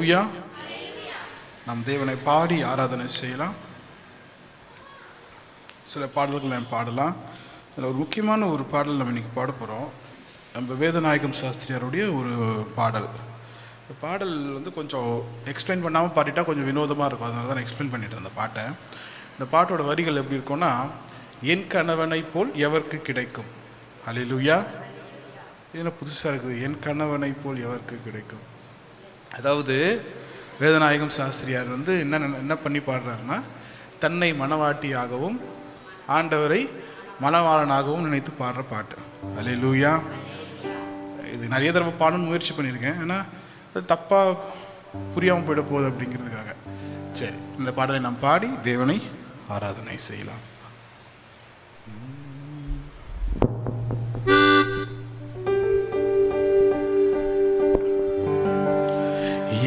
அல்லேலூயா. நாம் தேவனை பாடி ஆராதனை செய்யலாம். சில பாடல்கள் நாம் பாடலாம். அதில் ஒரு முக்கியமான ஒரு பாடல் நம்ம இன்றைக்கி பாட போகிறோம். நம்ம வேதநாயகம் சாஸ்திரியாருடைய ஒரு பாடல். இந்த பாடல் கொஞ்சம் எக்ஸ்பிளைன் பண்ணாமல் பாடிட்டா கொஞ்சம் வினோதமாக இருக்கும். அதனால தான் நான் எக்ஸ்பிளைன் பண்ணிட்டு இருந்த பாட்டை. இந்த பாட்டோட வரிகள் எப்படி இருக்கும்னா, என் கணவனை போல் எவருக்கு கிடைக்கும். அல்லேலூயா. இது புதுசாக இருக்குது, என் கணவனை போல் எவருக்கு கிடைக்கும். அதாவது வேதநாயகம் சாஸ்திரியார் என்ன பண்ணி பாடுறாருன்னா, தன்னை மணவாட்டியாகவும் ஆண்டவரை மணவாளனாகவும் நினைத்து பாடுற பாட்டு. அல்லேலூயா. இது நிறைய தடவை பாடணும்னு முயற்சி பண்ணியிருக்கேன், ஏன்னா அது தப்பாக புரியாமல் போயிட போகுது அப்படிங்கிறதுக்காக. சரி, இந்த பாடலை நாம் பாடி தேவனை ஆராதனை செய்யலாம்.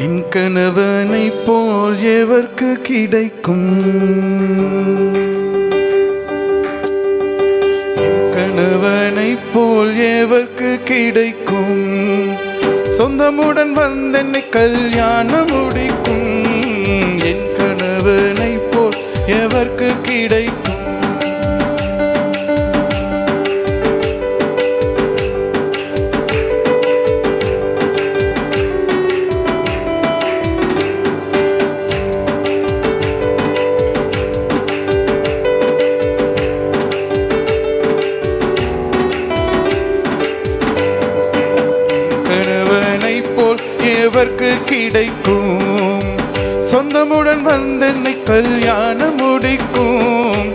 என் கணவனை போல் எவருக்கு கிடைக்கும், என் கணவனை போல் எவருக்கு கிடைக்கும், சொந்தமுடன் வந்தென்னை கல்யாணம் முடிக்கும், என் கணவனை போல் எவருக்கு கிடைக்கும். எவருக்கு கிடைக்கும், சொந்தமுடன் வந்தென்னை கல்யாணம் முடிக்கும்,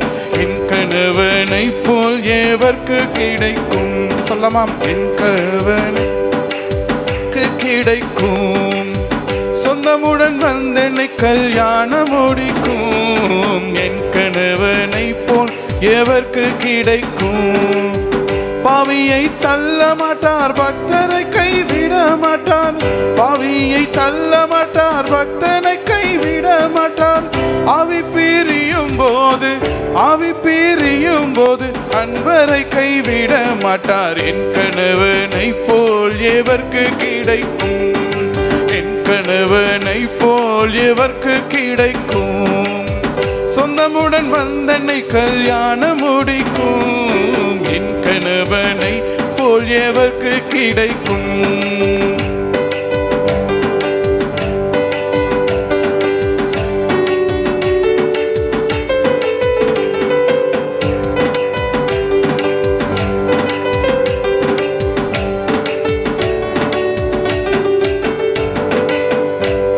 என் கணவனை போல் எவருக்கு கிடைக்கும். சொல்லமாம், என் கணவனுக்கு கிடைக்கும், சொந்தமுடன் வந்தென்னை கல்யாணம் முடிக்கும், என் கணவனை போல் எவருக்கு கிடைக்கும். பாவியை தள்ள மாட்டார், பக்தரை கைவிட மாட்டார், பாவியை தள்ள மாட்டார், பக்தனை கைவிட மாட்டார். ஆவி பிரியும் போது அன்பரை கைவிட மாட்டார், என் கணவனை போல் எவருக்கு கிடைக்கும், என் கணவனை போல் எவருக்கு கிடைக்கும், சொந்தமுடன் வந்தென்னை கல்யாணம் முடிக்கும், என் கணவனை போல் எவருக்கு கிடைக்கும்.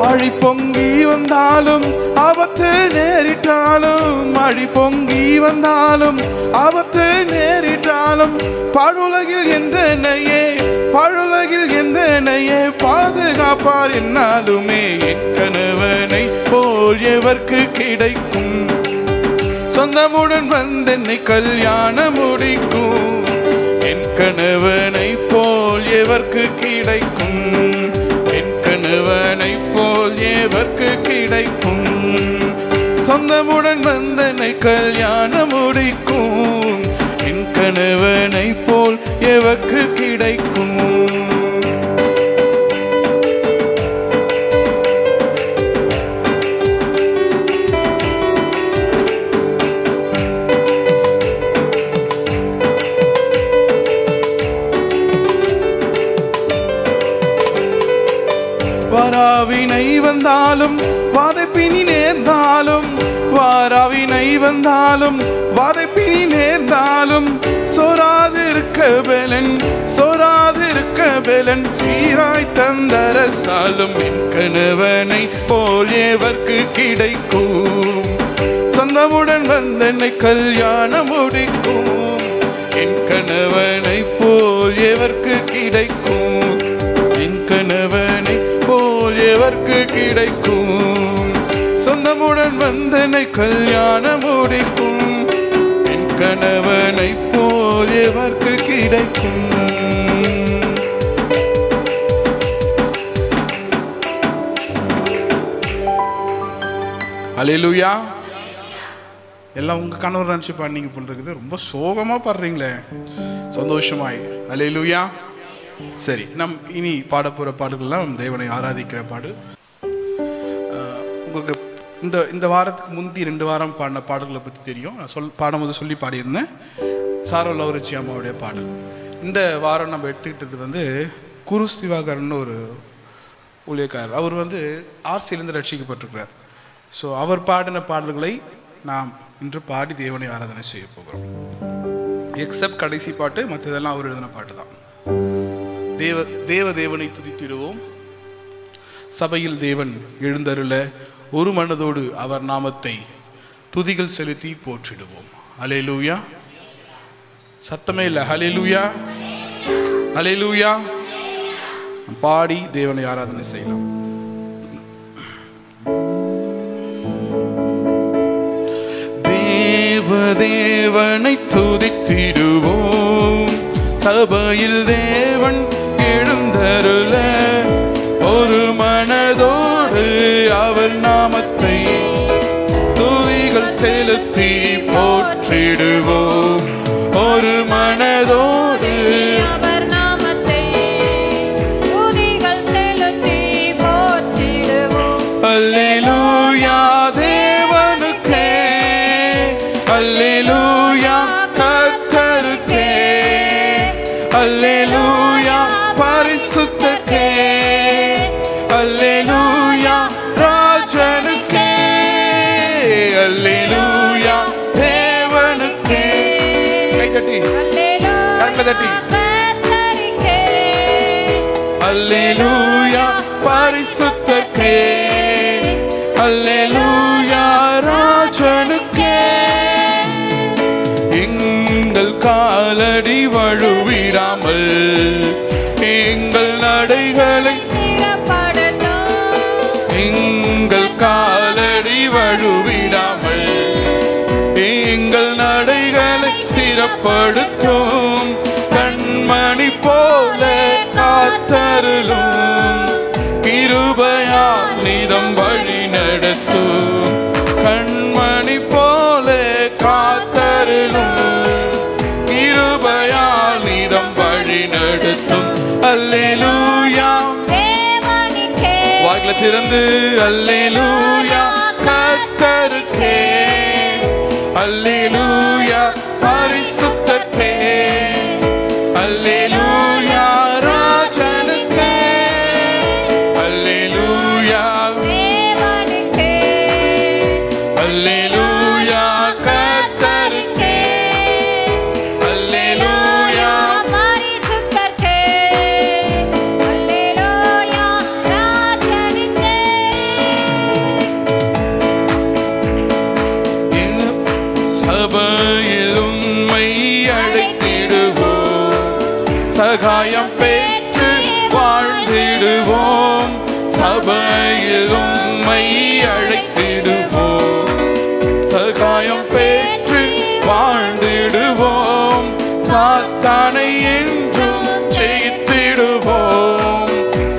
ஆழி பொங்கி வந்தாலும் ஆபத்து நேரிட்டாலும், அழி பொங்கி வந்தாலும் ஆபத்து நேரிட்டாலும், பாழுலகில் எந்தனையே பாதுகாப்பார் என்னாலுமே, என் கணவனை போல் எவருக்கு கிடைக்கும், சொந்தமுடன் வந்தென்னை கல்யாணம் முடிக்கும், என் கணவனை போல் எவருக்கு கிடைக்கும், என் கணவனை போல் எவருக்கு கிடைக்கும், சொந்தமுடன் வந்தனை கல்யாணம் முடிக்கும், என் கணவனை போல் எவருக்கு கிடைக்கும். வாராவினை வந்தாலும் வாதைப்பினி நேர்ந்தாலும், வாராவினை வந்தாலும் வாதைப்பினி நேர்ந்தாலும், சோராதிருக்க பெலன் சீராய் தந்தரசாலும், என் கணவனை போல் எவருக்கு கிடைக்கும், சொந்தமுடன் வந்தென்னை கல்யாணம் முடிக்கும், என் கணவனை போல் எவருக்கு கிடைக்கும், என் கணவனை போல் எவருக்கு கிடைக்கும், சொந்தமுடன் வந்தனை கல்யாணம் முடிக்கும், என் கணவனை போல் எவருக்கு கிடைக்கும். அல்லேலூயா. எல்லாம் உங்க கணவர் நினைச்சு பாடுனீங்க பண்றது, ரொம்ப சோகமா பாடுறீங்களே, சந்தோஷமாய். அல்லேலூயா. சரி, நம் இனி பாட போற பாடல்கள்லாம் தேவனை ஆராதிக்கிற பாடு. உங்களுக்கு இந்த வாரத்துக்கு முந்தி 2 வாரம் பாடின பாடல்களை பற்றி தெரியும். நான் பாடும்போது சொல்லி பாடியிருந்தேன். சாரோ லவரிச்சி அம்மாவுடைய பாடல். இந்த வாரம் நம்ம எடுத்துக்கிட்டது வந்து குருஸ் திவாகரன் ஒரு ஊழியக்காரர். அவர் வந்து ஆர்சியிலிருந்து ரட்சிக்கப்பட்டிருக்கிறார். ஸோ அவர் பாடின பாடல்களை நாம் இன்று பாடி தேவனை ஆராதனை செய்ய போகிறோம். எக்ஸப்ட் கடைசி பாட்டு, மற்றதெல்லாம் அவர் எழுதின பாட்டு தான். தேவனை துதித்திடுவோம், சபையில் தேவன் எழுந்தருள ஒரு மனதோடு அவர் நாமத்தை துதிகள் செலுத்தி போற்றிடுவோம். அல்லேலூயா. சத்தமே இல்லை. அல்லேலூயா, அல்லேலூயா. பாடி தேவனை ஆராதனை செய்யலாம். தேவனை துதித்திடுவோம், சபையில் தேவன் எழுந்தருள ஒரு மனதோடு அவர் நாமத்தை துதிகள் செலுத்தி போற்றிடுவோம். ஒரு மனதோடு அவர் நாமத்தை துதிகள் செலுத்தி போற்றிடுவோம். அல்லேலூயா தேவனுக்கே, அல்லேலூயா கர்த்தருக்கே, அல்லேலூயா பரிசுத்தருக்கே, அல்லேலூயா ராஜனுக்கே, அல்லேலூயா தேவனுக்கே. கைதட்டி கரங்களை தட்டி அல்லேலூயா பரிசுத்தருக்கே, அல்லேலூயா ராஜனுக்கே. எங்கள் காலடி வழுவிடாமல் எங்கள் நடைகளை எங்கள் காலடி வழுவிடாமல் எங்கள் நடைகளை ஸ்திரப்படுத்தும். கண்மணி போல காத்தருளும், கிருபையால் நிதம் வழி நடத்தும். கண்மணி போல காத்தருளும், கிருபையால் நிதம் வழி நடத்தும். அல்லேலூயா வாயில திறந்து அல்லேலூயா கர்த்தருக்கே, அல்லேலூயா பரிசுத்தருக்கே, அல்லேலூயா ராஜனுக்கே, அல்லேலூயா அல்லேலூயா கர்த்தருக்கே, அல்லேலூயா பரிசுத்தருக்கே, அல்லேலூயா ராஜனுக்கே. சபையில் உம்மை அழைத்திடுவோம், சகாயம் பெற்று வாழ்ந்திடுவோம். சபையில் உம்மை அழைத்திடுவோம், சகாயம் பெற்று வாழ்ந்திடுவோம். சாத்தானை என்றும் ஜெயித்திடுவோம்,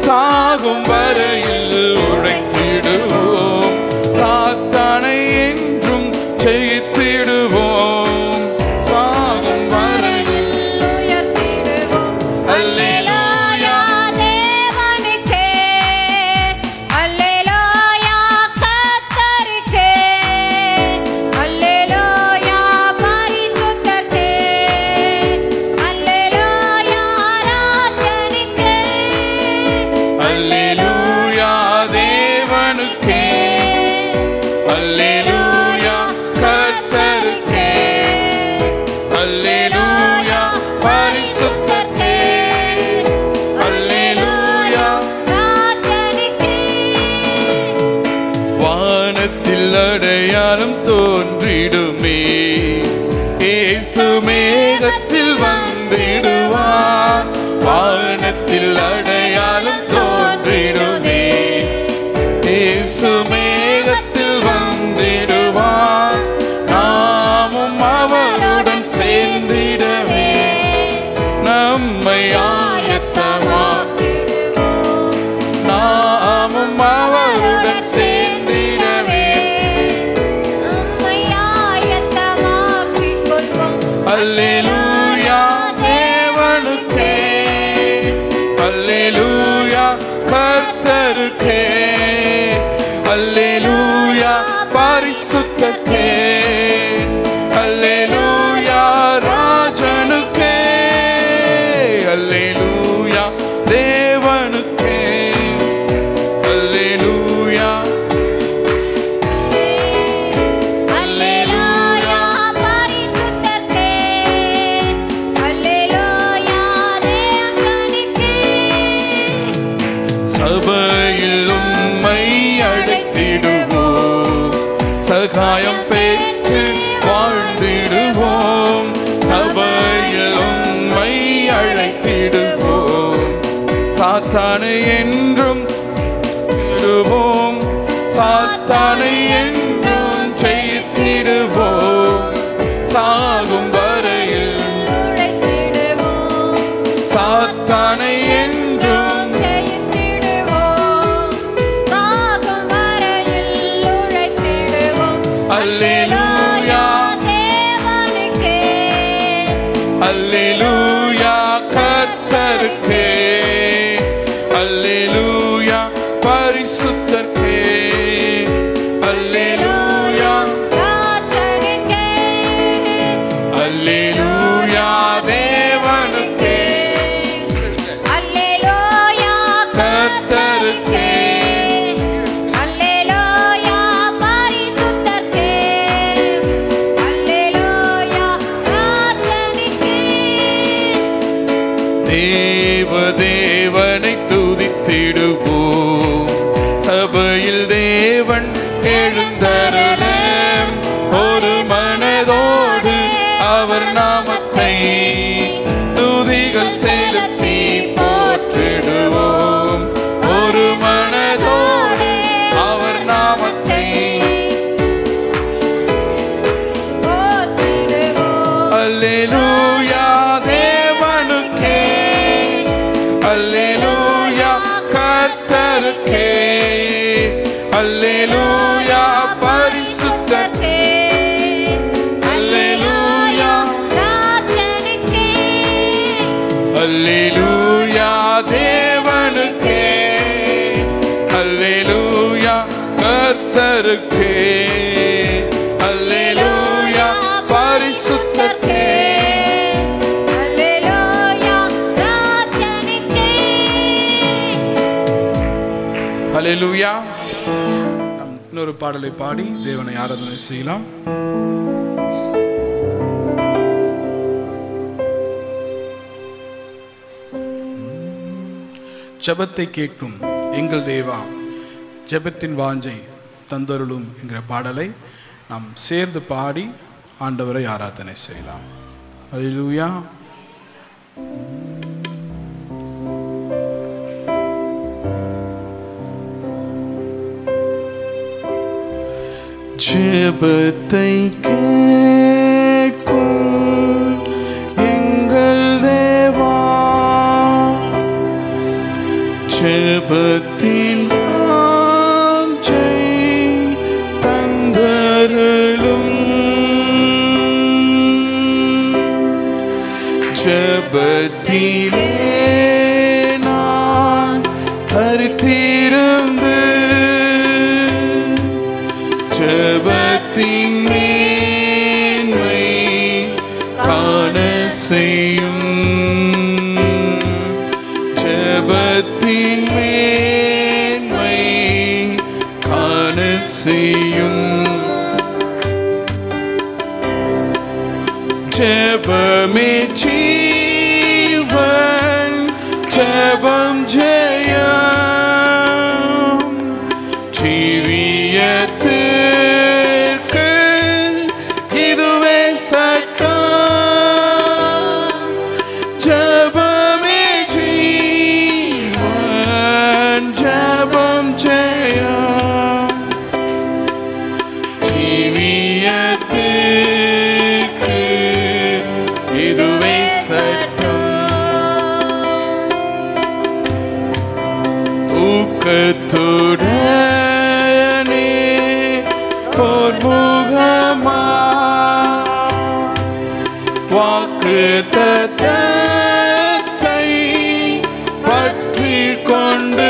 சாகும் வரையில் உழைத்திடுவோம். சாத்தானை என்றும் ஜெயித்திடுவோம், சாகும் வரையில் உயர்த்திடுவோம். அல்லேலூயா தேவனுக்கே, அல்லேலூயா கர்த்தருக்கே, அல்லேலூயா பரிசுத்தருக்கே, அல்லேலூயா ராஜனுக்கே, அல்லேலூயா தேவனுக்கே, அல்லேலூயா கர்த்தருக்கே, அல்லேலூயா பரிசுத்தருக்கே, அல்லேலூயா ராஜனுக்கே. வானத்தில் அடையாளம் தோன்றிடுமே, இயேசு மேகத்தில் வந்திடுவார். வானத்தில் அடையாளம் தோன்றிடுமே, என்றும் விடுவோம், சாத்தானை என்றும் ஜெயித்திடுவோம், சாகும் வரையில் உழைத்திடுவோம், சாத்தானை என்றும் ஜெயித்திடுவோம், சாகும் வரையில் உழைத்திடுவோம். அல்லேலூயா தேவனுக்கே, அல்லேலூயா கர்த்தருக்கே, அல்லேலூயா பரிசுத்தர்க்கே, அல்லேலூயா ராஜனுக்கே, அல்லேலூயா தேவனுக்கே, அல்லேலூயா கர்த்தருக்கே, அல்லேலூயா பரிசுத்தர்க்கே, அல்லேலூயா ராஜனுக்கே. தேவனை துதித்திடுவோம், சபையில் தேவன் எழுந்தருள ஒரு மனதோடு அவர் நாமத்தை துதிகள் செலுத்தி போற்றிடுவோம், ஒரு மனதோடு அவர் நாமத்தை போற்றிடுவோம். அல்லேலூயா தேவனுக்கே, அல்லேலூயா கர்த்தருக்கே, அல்லேலூயா பரிசுத்தர்க்கே, அல்லேலூயா ராஜனுக்கே, அல்லேலூயா தேவனுக்கே, அல்லேலூயா கர்த்தருக்கே, அல்லேலூயா பரிசுத்தர்க்கே. அல்லேலூயா ராஜனுக்கே. அல்லேலூயா. நாம் இன்னொரு பாடலை பாடி தேவனை ஆராதனை செய்யலாம். ஜெபத்தை கேட்கும் எங்கள் தேவா, ஜெபத்தின் வாஞ்சை தந்தருளும் என்கிற பாடலை நாம் சேர்ந்து பாடி ஆண்டவரை ஆராதனை செய்யலாம். அல்லேலூயா. ஜெபத்தை கேட்கும் எங்கள் தேவா, ஜெபத்தின் வாஞ்சை தந்தருளும், ஜெபத்திலே நான் கருத்திருந்து ஜெபத்தின் மேன்மை காண செய்யும், ஜெபத்தின் மேன்மை காண செய்யும், ஜெபமே ஜீவன், ஜெபம் ஜெயம், ஜீவியத்திற்கு இதுவே சட்டம், ஜெபமே ஜீவன், ஜெபம் ஜெயம், ஜீவியத்திற்கு இதுவே சட்டம். ஊக்கத்துடனே போர்முகமா வாக்குத்தத்தத்தை பற்றிக் கொண்டு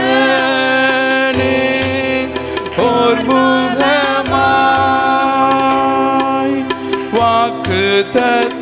ஊக்கத்துடனே போர்முகமாய் வாக்குத்தத்தத்தை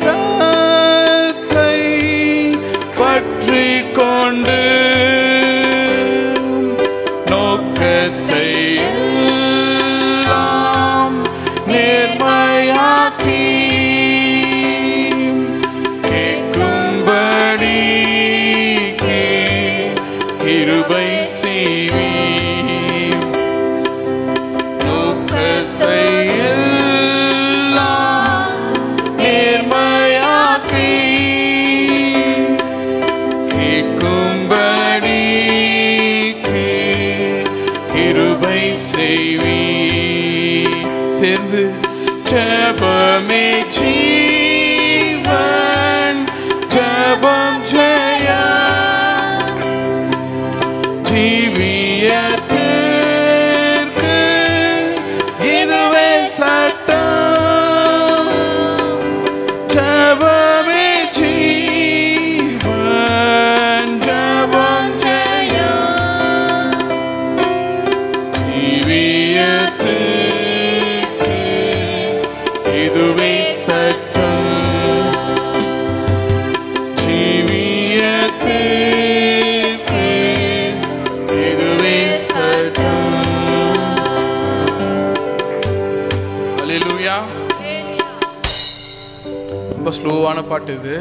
பாட்டு இது.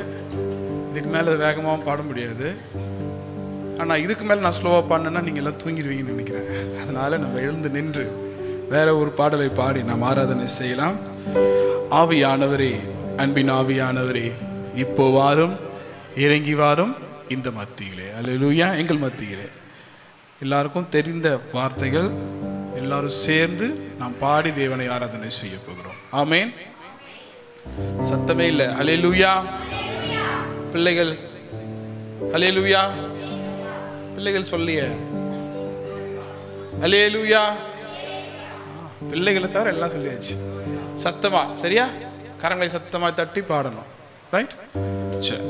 இதுக்கு மேலே வேகமாகவும் பாட முடியாது. ஆனால் இதுக்கு மேலே நான் ஸ்லோவாக பாடினேன்னா நீங்கள் எல்லாம் தூங்கிடுவீங்கன்னு நினைக்கிறேன். அதனால் நம்ம எழுந்து நின்று வேற ஒரு பாடலை பாடி நாம் ஆராதனை செய்யலாம். ஆவியானவரே, அன்பின் ஆவியானவரே, இப்போ வாரும், இறங்கி வாரும் இந்த மத்தியிலே. அல்லேலூயா. எங்கள் மத்தியிலே எல்லாருக்கும் தெரிந்த வார்த்தைகள், எல்லாரும் சேர்ந்து நாம் பாடி தேவனை ஆராதனை செய்ய போகிறோம். ஆமேன். சத்தமே இல்லை. அல்லேலூயா. பிள்ளைகள் அல்லேலூயா. பிள்ளைகள் சொல்லிய அல்லேலூயா. பிள்ளைகளை தவிர எல்லாம் சொல்லியாச்சு. சத்தமா, சரியா? கரங்களை சத்தமா தட்டி பாடணும். ரைட்? சரி.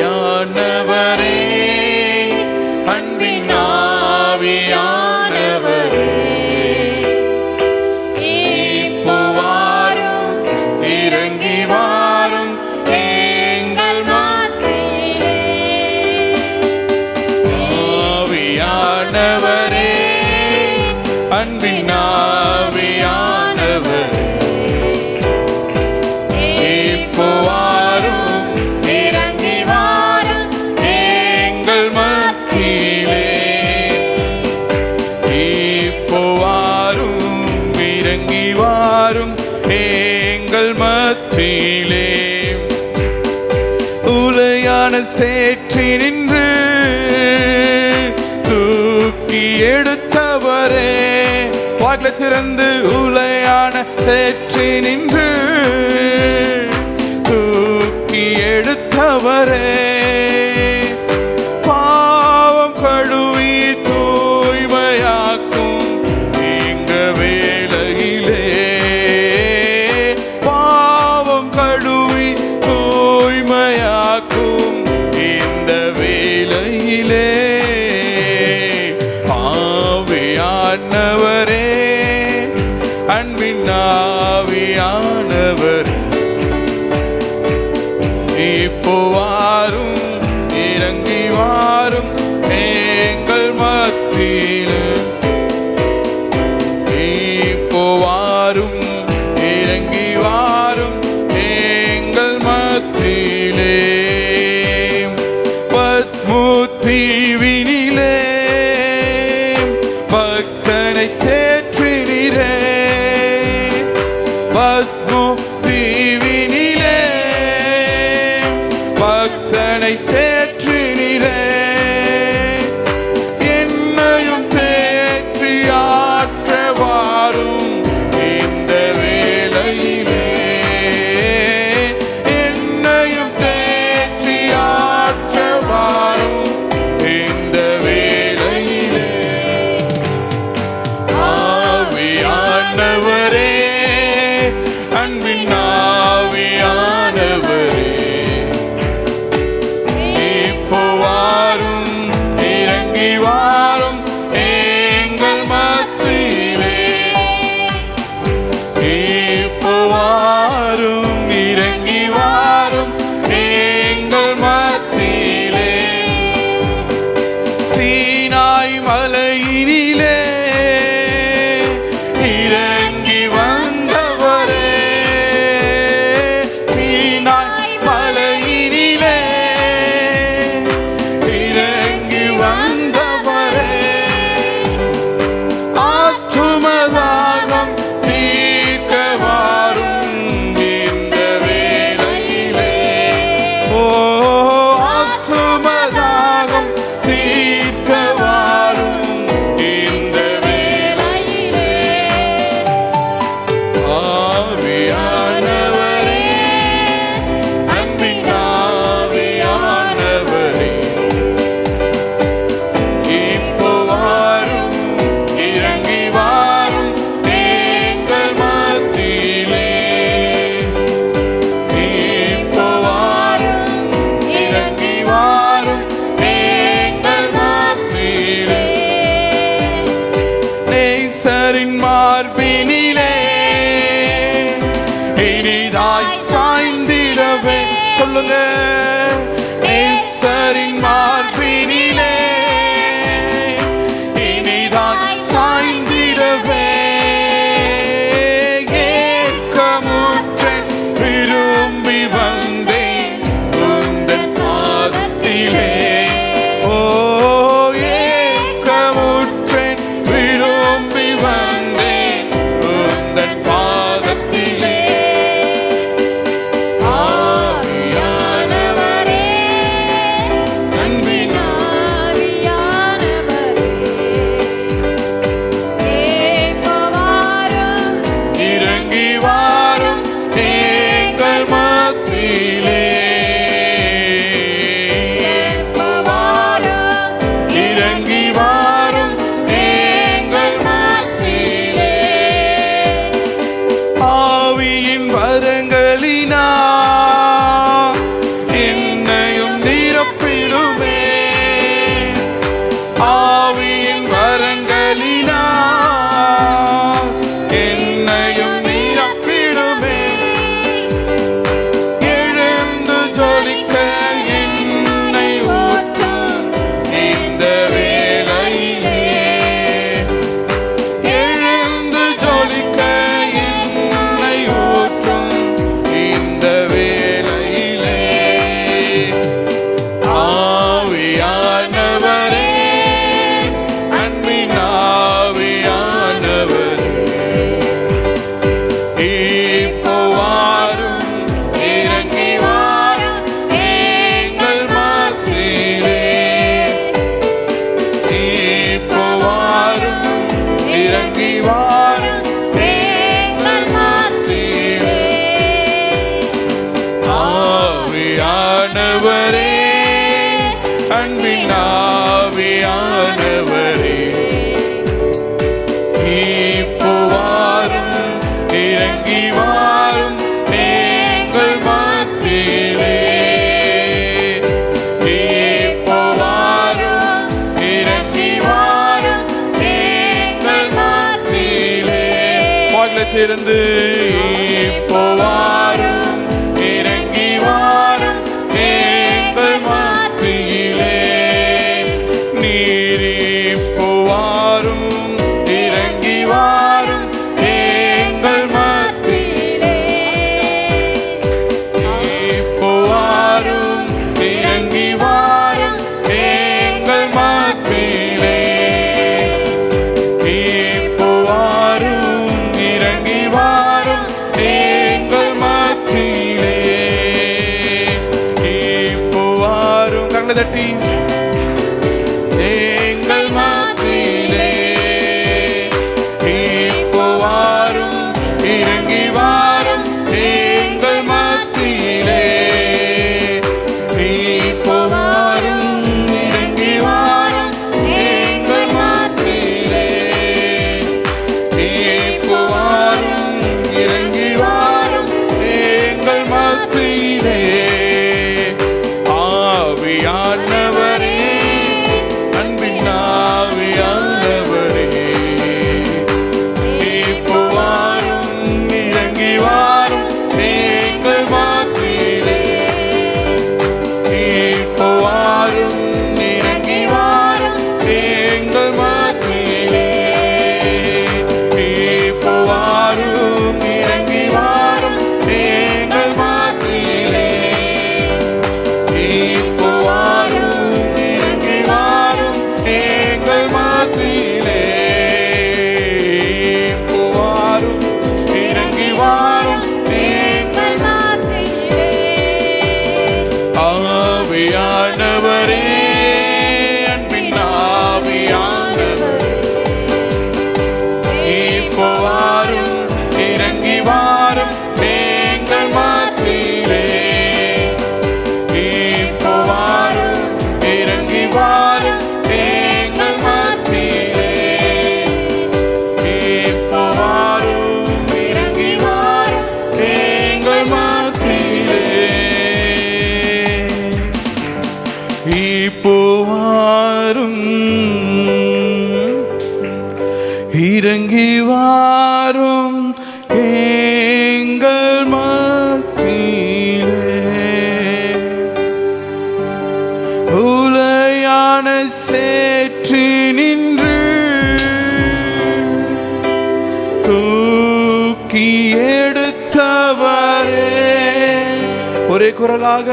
ஆவியானவரே, அன்பின் ஆவியானவரே, இப்போ வாரும், இறங்கி வாரும் எங்கள் மத்தியிலே. ஆவியானவரே, அன்பின் ஆவியானவரே, இப்போ வாரும், இறங்கி வாரும் எங்கள் மத்தியிலே. இப்போ வாரும், இறங்கி வாரும் எங்கள் மத்தியிலே. உலையான சேற்றி நின்று தூக்கி எடுத்தவரே, வாக்களை திறந்து உலையான சேற்றி நின்று தூக்கி எடுத்தவரே, பாவம் கழுவி தூய்மையாக்கும் எங்க வேளையிலே, பாவம் கழுவி தூய்மையாக்கும் இந்த வேளையிலே. ஆவியானவரே, அன்பின் ஆவியானவரே, இப்போ வாரும், இறங்கி வாரும் எங்கள் மத்தியிலே. இப்போ வாரும், இறங்கி வாரும் எங்கள் மத்தியிலே. பத்மு தீவினிலே பக்தனை தேற்றினீரே, பத்மு தீவினிலே பக்தனை தேற்றினீரே, என்னையும் தேற்றி ஆற்ற வாரும் இந்த வேளையிலே, என்னையும் தேற்றி ஆற்ற வாரும் இந்த வேளையிலே. ஆவியானவரே, அன்பின் ஆவியானவரே, இப்போ வாரும், இறங்கி வாரும் எங்கள் மத்தியிலே. இப்போ வாரும், இறங்கி வாரும் எங்கள் மத்தியிலே. சீனாய் மலையினிலே இறங்கி வந்தவரே, சீனாய் மலையினிலே இறங்கி வந்தவரே, ஆத்துமதாகம் தீர்க்க வாரும் இந்த வேளையிலே. ஓ, ஆத்துமதாகம் தீர்க்க வாரும் இந்த வேளையிலே. ஆவியானவரே, அன்பின் ஆவியானவரே, இப்போ வாரும், இறங்கி வாரும் எங்கள் மத்தியிலே. இப்போ வாரும், இறங்கி வாரும் எங்கள் மத்தியிலே. நேசரின் மார்பினிலே இனிதாய் சாய்ந்திடவே. சொல்லுங்க. நேசரின் மார்பினிலே இனிதாய் சாய்ந்திடவே, ஆவியானவரே அன்பின் ஆவியானவரே இப்போ வாரும் இறங்கி வாரும் எங்கள் மத்தியிலே இப்போ வாரும் இறங்கி வாரும் எங்கள் மத்தியிலே வாயிலை திறந்து இப்போ வாரும் இறங்கி வாரும் எங்கள் மத்தியிலே நீர் இப்போ வாரும் இறங்கி வாரும் எங்கள் மத்தியிலே இப்போ வாரும் இறங்கி வாரும் எங்கள் மத்தியிலே இப்போ வாரும் இறங்கி வாரும் எங்கள் மத்தியிலே இப்போ வாரும் கண்களை தட்டி எங்கள் மத்தியிலே இப்போ வாரும் இறங்கி வாரும் எங்கள் மத்தியிலே இப்போ வாரும் இறங்கி வாரும் எங்கள் மத்தியிலே இப்போ வாரும் இறங்கி வாரும் எங்கள் மத்தியிலே ஆவியானவரே அன்பின் ஆவியானவரே இப்போ வாரும் இறங்கி வாரும் எங்கள் மத்தியிலே இப்போ வாரும் இறங்கி வாரும் எங்கள் மத்தியிலே இப்போ வாரும் இறங்கி வாரும் எங்கள் மத்தியிலே இப்போ வாரும் இறங்கி வாரும் எங்கள் மத்தியிலே இப்போ வாரும் இறங்கி வாரும் எங்கள் ஆவியானவரே அன்பின் ஆவியானவரே இப்போ வாரும் இறங்கி வாரும் எங்கள் மத்தியிலே இப்போ வாரும் இறங்கி வாரும் எங்கள் மத்தியிலே இப்போ வாரும் இறங்கி வாரும் எங்கள் மத்தியிலே இப்போ வாரும் இறங்கி வாரும் எங்கள் மத்தியிலே உலையான சேற்றி நின்று தூக்கி எடுத்தவரே ஒரே குரலாக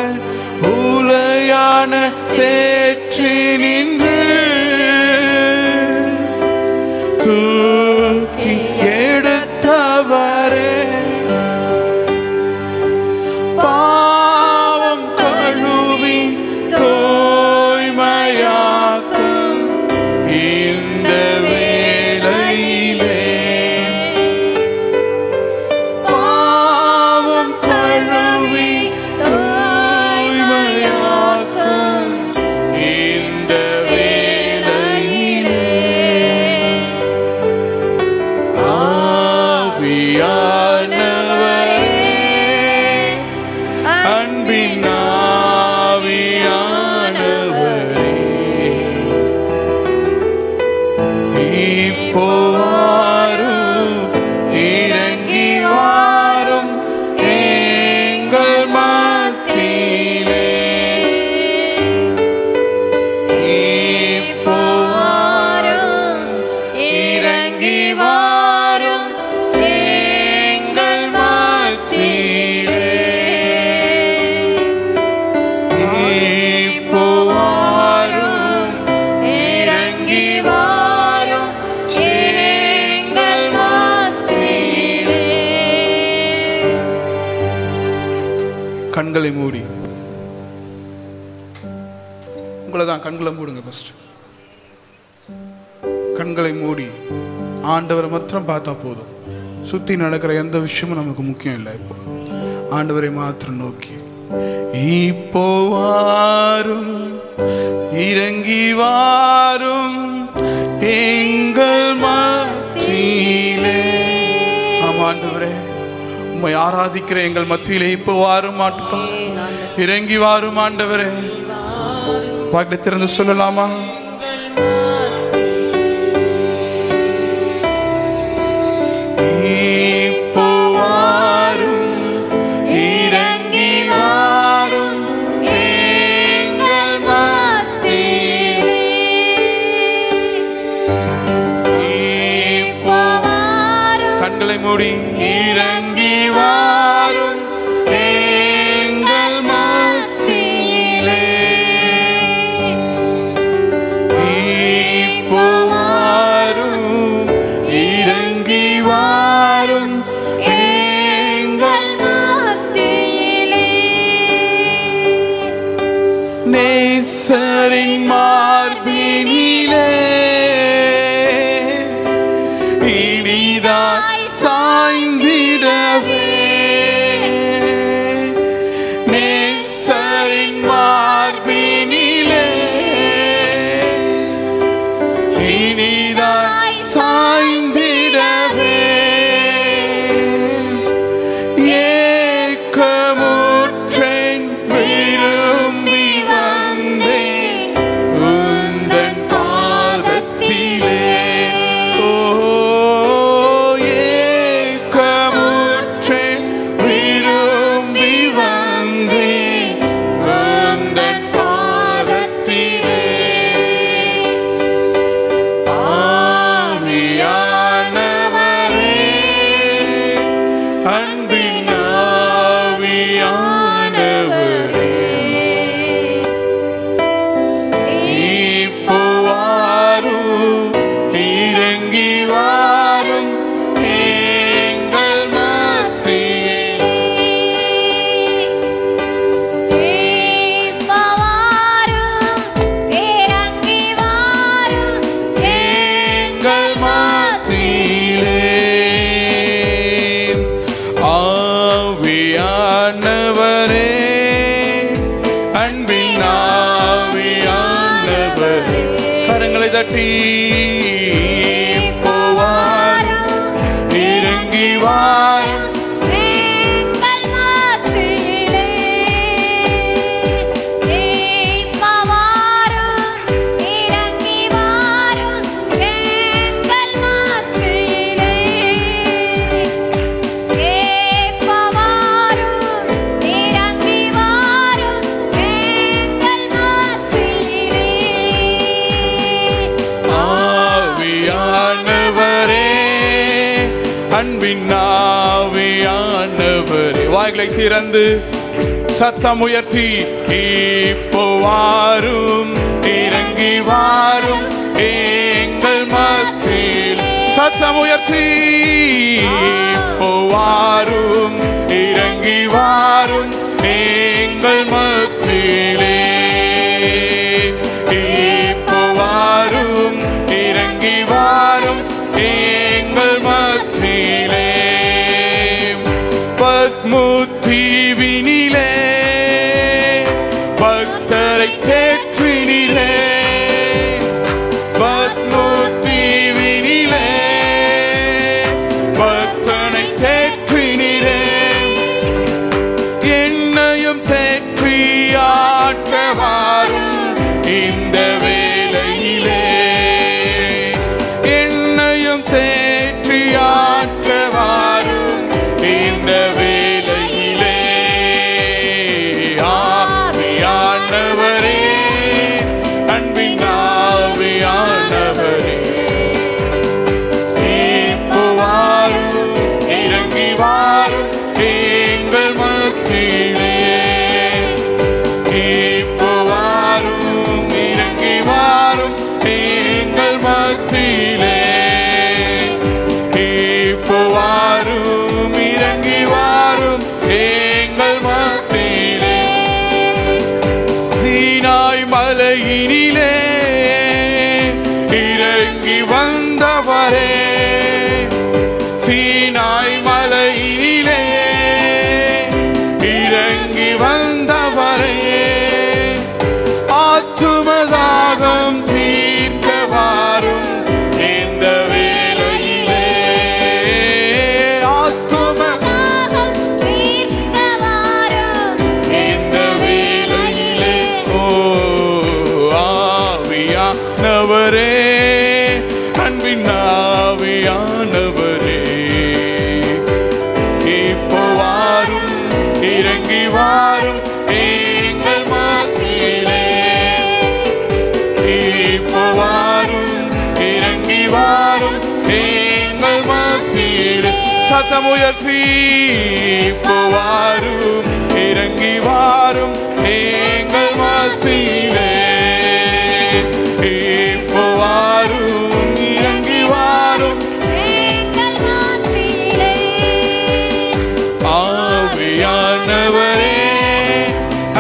உலையான சேற்றி நின்று தூக்கி எடுத்தவரே பாவம் கழுவி தூய்மையாக்கும் இந்த வேளையிலே பாவம் கழுவி தூய்மையாக்கும் இந்த வேளையிலே ஆவியானவரே அன்பின் ஆவியானவரே இப்போ வாரும் இறங்கி வாரும் எங்கள் மத்தியிலே இப்போ வாரும் இறங்கி வாரும் எங்கள் மத்தியிலே இப்போ வாரும் இறங்கி வாரும் எங்கள் மத்தியிலே கண்களை மூடி உங்களை தான் கண்களை மூடுங்க ஃபர்ஸ்ட் கண்களை மூடி ஆண்டவரை மாத்திரம் பார்த்தா போதும். சுற்றி நடக்கிற எந்த விஷயமும் நமக்கு முக்கியம் இல்லை. இப்போ ஆண்டவரை மாத்திரம் நோக்கி இப்போ வாரும், இறங்கி வாரும் எங்கள் மத்தியிலே. ஆமா ஆண்டவரே, உம்மை ஆராதிக்கிற எங்கள் மத்தியிலே இப்போ வாரும் ஆண்டவரே, இறங்கி வாரும் ஆண்டவரே. வாய்களை திறந்து சொல்லலாமா? இப்போ வாரும், இறங்கி வாரும் எங்கள் மத்தியிலே. இப்போ கண்களை மூடி இறங்கி வாரும் எங்கள் மத்தியிலே. இப்போ வாரும், இறங்கி வாரும் எங்கள் மத்தியிலே. நேசரின் மார்பினிலே இனிதாய் சாய்ந்திடவே. நேசரின் மார்பினிலே இனிதாய் சாய்ந்திடவே. ஏக்கமுற்றேன், விரும்பி வந்தேன் உந்தன் பாதத்திலே. ஓ, ஏக்கமுற்றேன், விரும்பி வந்தேன் உந்தன் பாதத்திலே. ஆவியானவரே, அன்பின் ஆவியானவரே, இப்போ வாரும், இறங்கி வாரும் எங்கள் மத்தியிலே. இப்போ வாரும், இறங்கி வாரும் எங்கள் மத்தியிலே. ஆவியானவரே, அன்பின் ஆவியானவரே, கரங்களை தட்டி இப்போ வாரும், இறங்கி வாரும் எங்கள் மத்தியிலே. இப்போ வாரும், இறங்கி வாரும் எங்கள் மத்தியிலே. இப்போ வாரும், இறங்கி வாரும் எங்கள் மத்தியிலே. ஆவியானவரே, அன்பின் ஆவியானவரே. வாய்களை திறந்து சத்தம் உயர்த்தி இப்போ வாரும், இறங்கி வாரும் எங்கள் மத்தியில். சத்தம் உயர்த்தி இப்போ வாரும், இறங்கி வாரும் எங்கள் மத்தியிலே. இப்போ வாரும், இறங்கி வாரும் எங்கள் மத்தியிலே. பத்மு தீவினிலே பக்தரை தேற்றினிலே. பத்மு தீவினிலே பக்தனை தேற்றினிலே. என்னையும் தேற்றி ஆற்ற வாரும் இந்த வேளையிலே. என்னையும் தேற்றி ஆற்ற வாரும் இந்த வேளையிலே. ஆவியானவரே, அன்பின் ஆவியானவரே, இப்போ வாரும், இறங்கி வாரும் எங்கள் மத்தியிலே. இப்போ வாரும், இறங்கி வாரும் எங்கள் மத்தியிலே. இப்போ வாரும், இறங்கி வாரும் எங்கள் மத்தியிலே. சீனாய் மலையினிலே இறங்கி வந்தவரே. சீனாய் மலையினிலே இறங்கி இறங்கி வாரும் எங்கள் மத்தியிலே. இப்போ வாரும் இறங்கி வாரும் எங்கள் மத்தியிலே. சத்தம் உயர்த்தி இப்போ வாரும் இறங்கி வாரும் எங்கள் மத்தியிலே. இப்போ வாரும் இறங்கி வாரும் எங்கள் மத்தியிலே. ஆவியானவரே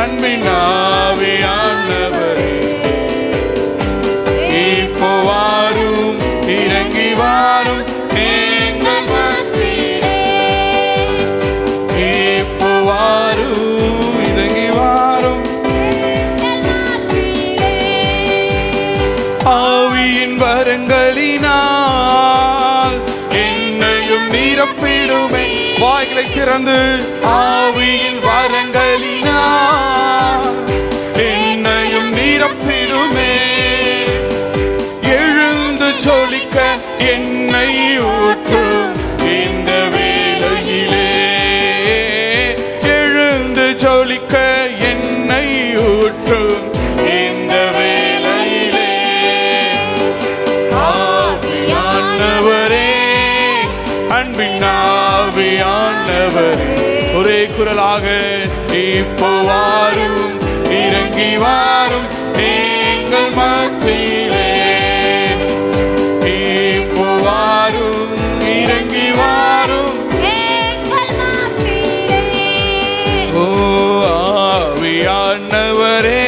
அன்பின் ஆவியானவரே இப்போ வாரும் இறங்கி வாரும் எங்கள் மத்தியிலே. இப்போ வாரும் இறங்கி வாரும் ஆவியின் வரங்களினால் என்னையும் நிரப்பிடுமே. வாய்களை திறந்து ஆவியின் வரங்களினால் என்னையும் நிரப்பிடுமே. எழுந்து ஜொலிக்க என்னை ஊற்றும் இந்த வேளையிலே. எழுந்து ஜொலிக்க என்னை ஊற்றும் இந்த வேளையிலே. ஆவியானவரே அன்பின் ஆவியானவரே ஒரே குரலாக இப்போ வாரும் இறங்கி வாரும் எங்கள் மத்தியிலே. இப்போ வாரும் இறங்கி வாரும் எங்கள் மத்தியிலே. ஓ ஆவியானவரே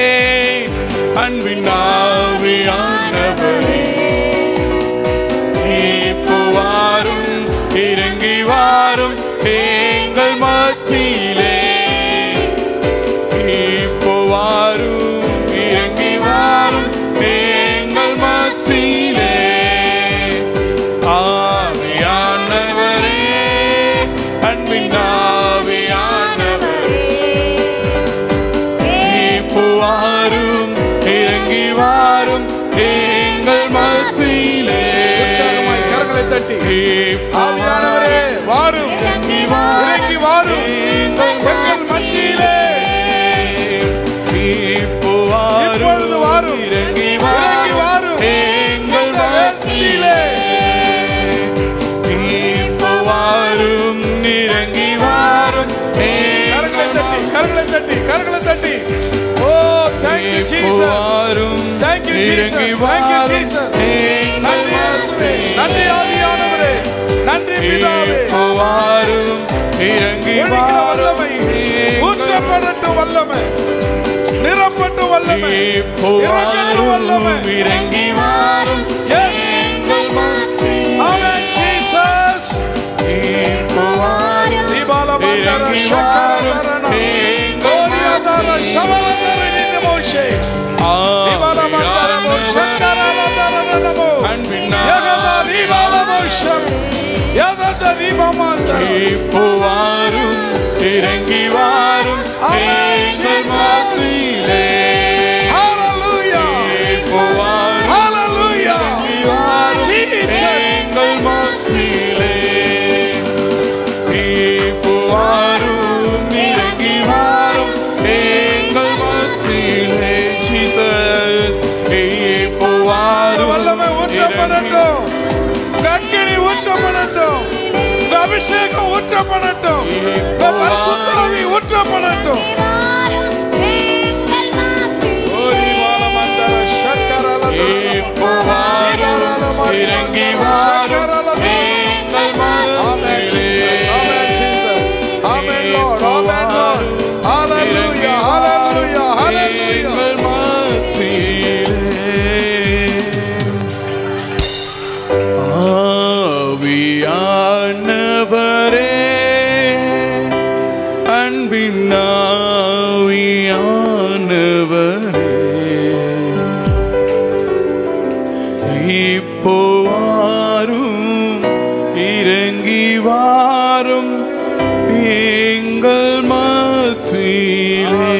அன்பின் ஆவியானவரே இப்போ வாரும் இறங்கி வாரும் எங்கள் மத்தியிலே. இப்போ வாரும் இறங்கி வாரும் எங்கள் மத்தியிலே. ஆவியானவரே அன்பின் ஆவியானவரே இப்போ வாரும் இறங்கி வாரும் எங்கள் மத்தியிலே. கரங்களை தட்டி இப்போ ஆவியானவரே வாரும் இறங்கி இறங்கி வாரும் எங்கள் மத்தியிலே. இப்போ இப்பொழுது வாரும் இறங்கி இறங்கி வாரும் எங்கள் மத்தியிலே. இப்போ வாரும் இறங்கி வாரும் கரங்களை தட்டி கரங்களை தட்டி கரங்களை தட்டி. ஓ thank you Jesus. Thank you Jesus. Thank you Jesus. நன்றி இயேசுவே. நன்றி ஆவியானவரே. நன்றி பிதாவே. இப்போ வாரும் இறங்கி வாரும் ஊற்றப்படட்டும் வல்லமை, நிரப்பட்டும் வல்லமை, இப்போ இறங்கட்டும் வல்லமை. வாரும் இறங்கி வாரும் Yes. எங்கள் மத்தியிலே. Amen Jesus. இப்போ வாரும் தீபாலமந்தர இறங்கி சக்கரதரன. வாரும் எங்கள் கோலியதர மத்தியிலே. சமலதரனின் மோஷே. தீபாலமந்தர சக்கரதரனமோ. அன்பின் யகத தீபாலமோஷம். யகத தீபமந்தர. இப்போ வாரும் இறங்கி வாரும் எங்கள் மத்தியிலே. Hallelujah. இப்போ வாரும் Hallelujah. இறங்கி வாரும் Jesus. எங்கள் மத்தியிலே. இப்போ வாரும் இறங்கி வாரும் எங்கள் மத்தியிலே. Jesus. இப்போ வாரும் வல்லமை ஊற்றப்படட்டும். கக்கினி ஊற்றப்படட்டும். அபிஷேகம் ஊற்றப்படட்டும். பரிசுத்தாவி ஊற்றப்படட்டும். எங்கள் மத்தியிலே. இப்போ வாரும் இறங்கி வாரும் எங்கள் மத்தியிலே. எங்கள் மத்தியிலே. ஆவியானவரே அன்பின் ஆவியானவரே இப்போ வாரும் இறங்கி வாரும் எங்கள் மத்தியிலே.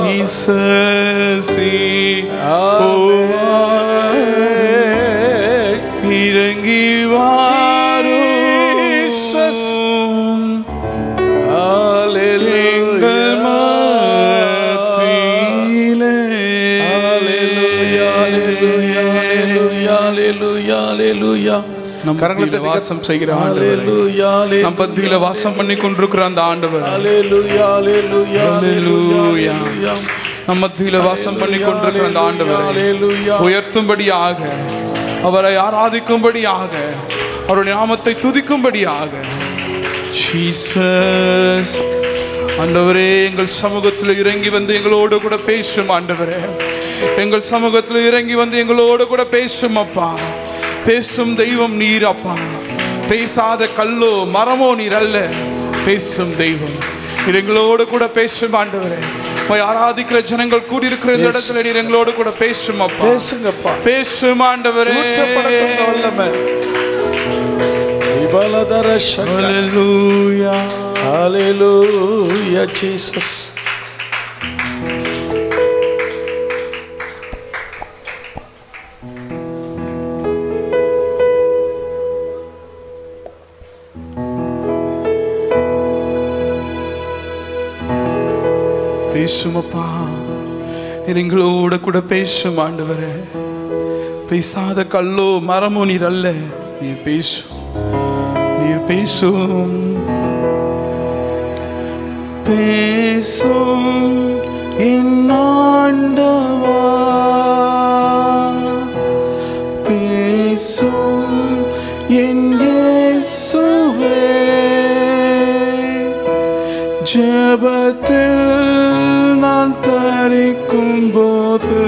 Jesus, இப்போ வாரும் இறங்கி வாரும். நம் மத்தியில வாசம் செய்கிற ஆண்டவரே, நம் மத்தியில வாசம் பண்ணி கொண்டிருக்கிற அந்த ஆண்டவர், நம் மத்தியில வாசம் பண்ணி கொண்டிருக்கிற அந்த ஆண்டவரை உயர்த்தும்படியாக, அவரை ஆராதிக்கும்படியாக, அவருடைய நாமத்தை துதிக்கும்படியாக. ஜீசஸ் ஆண்டவரே, எங்கள் சமூகத்தில் இறங்கி வந்து எங்களோடு கூட பேசும் ஆண்டவரே, எங்கள் சமூகத்தில் இறங்கி வந்து எங்களோடு கூட பேசும் அப்பா. பேசும் தெய்வம் நீர் அப்பா. பேசாத கல்லோ மரமோ நீர் அல்ல, பேசும் தெய்வம் நீர் எங்களோடு கூட பேசும் ஆண்டவரே. ஆராதிக்கிற ஜனங்கள் கூடியிருக்கிற இந்த இடத்துல நீர் எங்களோடு கூட பேசும் அப்பா. பேசுங்கப்பா, பேசும் ஆண்டவரே. Hallelujah, hallelujah, Jesus. பேசுமப்பா, எங்களோட கூட பேசும் ஆண்டவரே. பேசாத கல்லோ மரமோ நீர் அல்ல, நீர் பேசும், நீர் பேசும். பேசும் என் ஆண்டவா, பேசும் என் இயேசுவே. ஜெபத்தில் நான் தரிக்கும் போது,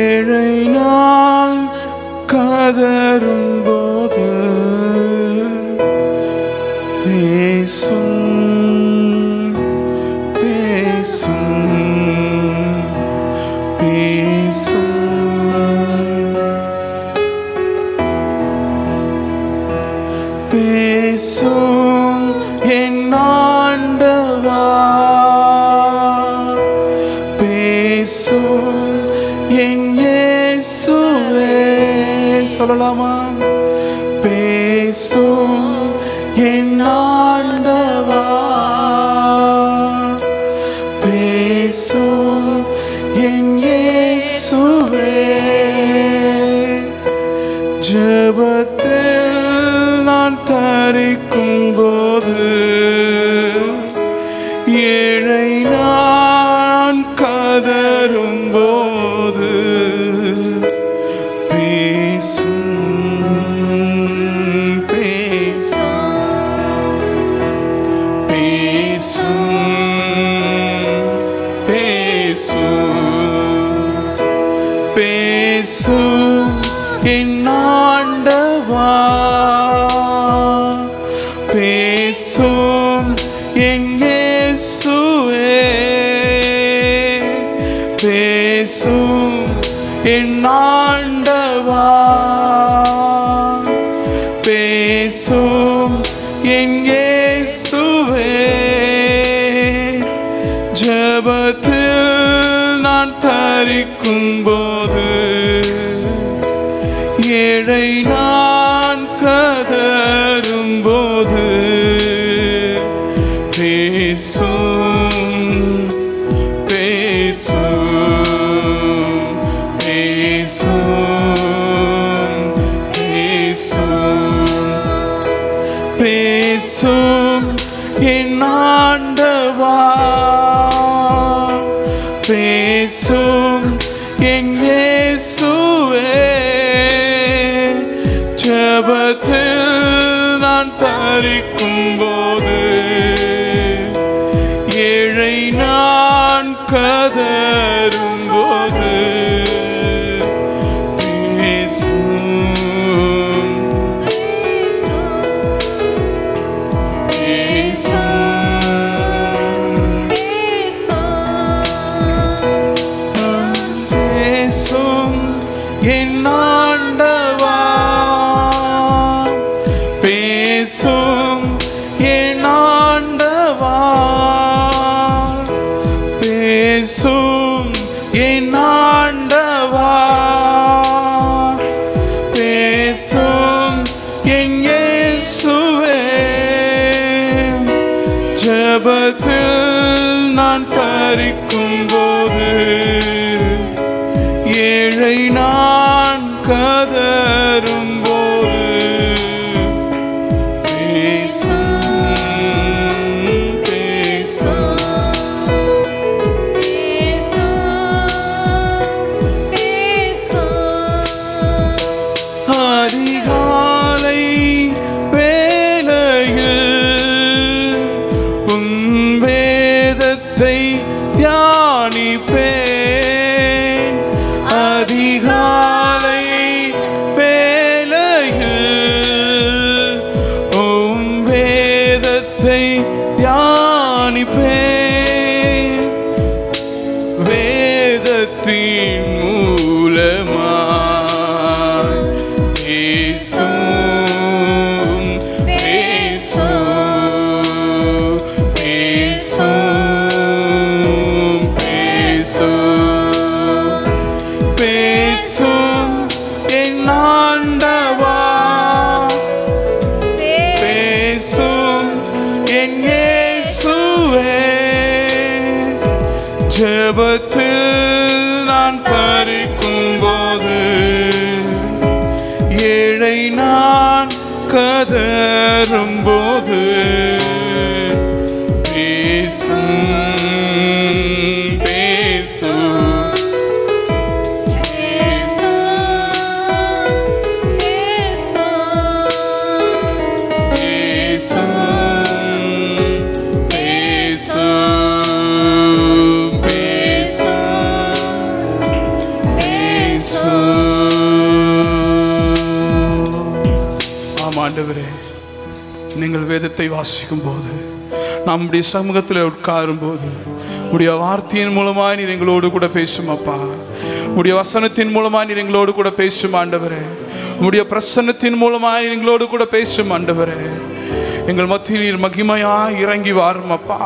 ஏழை நான் கதரும் போது, பேசும் பேசும் பேசும். பேசும் என் ஆண்டவா, பேசும் என் இயேசுவே. சொல்லலாமா? பேசும் என் ஆண்டவா, பேசும் என் இயேசுவே. ஜெபத்தில் நான் தரிக்கும் போது, ஏழை நான் கதரும் போது, பேசும் என் ஆண்டவா, பேசும் என் இயேசுவே. பேசும் என் ஆண்டவா, பேசும் என் இயேசுவே. ஜெபத்தில் நான் தரிக்கும் போது, ஏழை நான் கதரும் போது, பேசும் பேசும் பேசும் பேசும். பேசும் என் ஆண்டவா, பேசும் என் இயேசுவே. ஜெபத்தில் நான் தரிக்கும் போது, ஏழை நான் கதரும் போது, பேசும் பேசும் என் ஆண்டவா, பேசும் என் ஆண்டவா, பேசும் என் ஆண்டவா, பேசும் என் இயேசுவே. ஜெபத்தில் நான் தரிக்கும் போது, ஏழை நான் கதரும் வேதத்தை தியானிப்பேன், வேதத்தின் மூலமாய் பேசும் பேசும் பேசும் பேசும் பேசும் என் ஆண்டவா, பேசும் என் இயேசுவே. ஜெபத்தில் நான் பறிக்கும் போது, ஏழை நான் கதறும் போது, பேசும் பேசும் ஆண்டவரே, நீங்கள் வேதத்தை வாசிக்கும் போது, நம்முடைய சமூகத்தில் உட்காரும் போது, உடைய வார்த்தையின் மூலமாய் நீர் எங்களோடு கூட பேசும் அப்பா. உடைய வசனத்தின் மூலமாய் நீர் எங்களோடு கூட பேசும் ஆண்டவரே. உடைய பிரசன்னத்தின் மூலமாய் நீர் எங்களோடு கூட பேசும் ஆண்டவரே. எங்கள் மத்தியில் நீர் மகிமையாய் இறங்கி வாரும் அப்பா.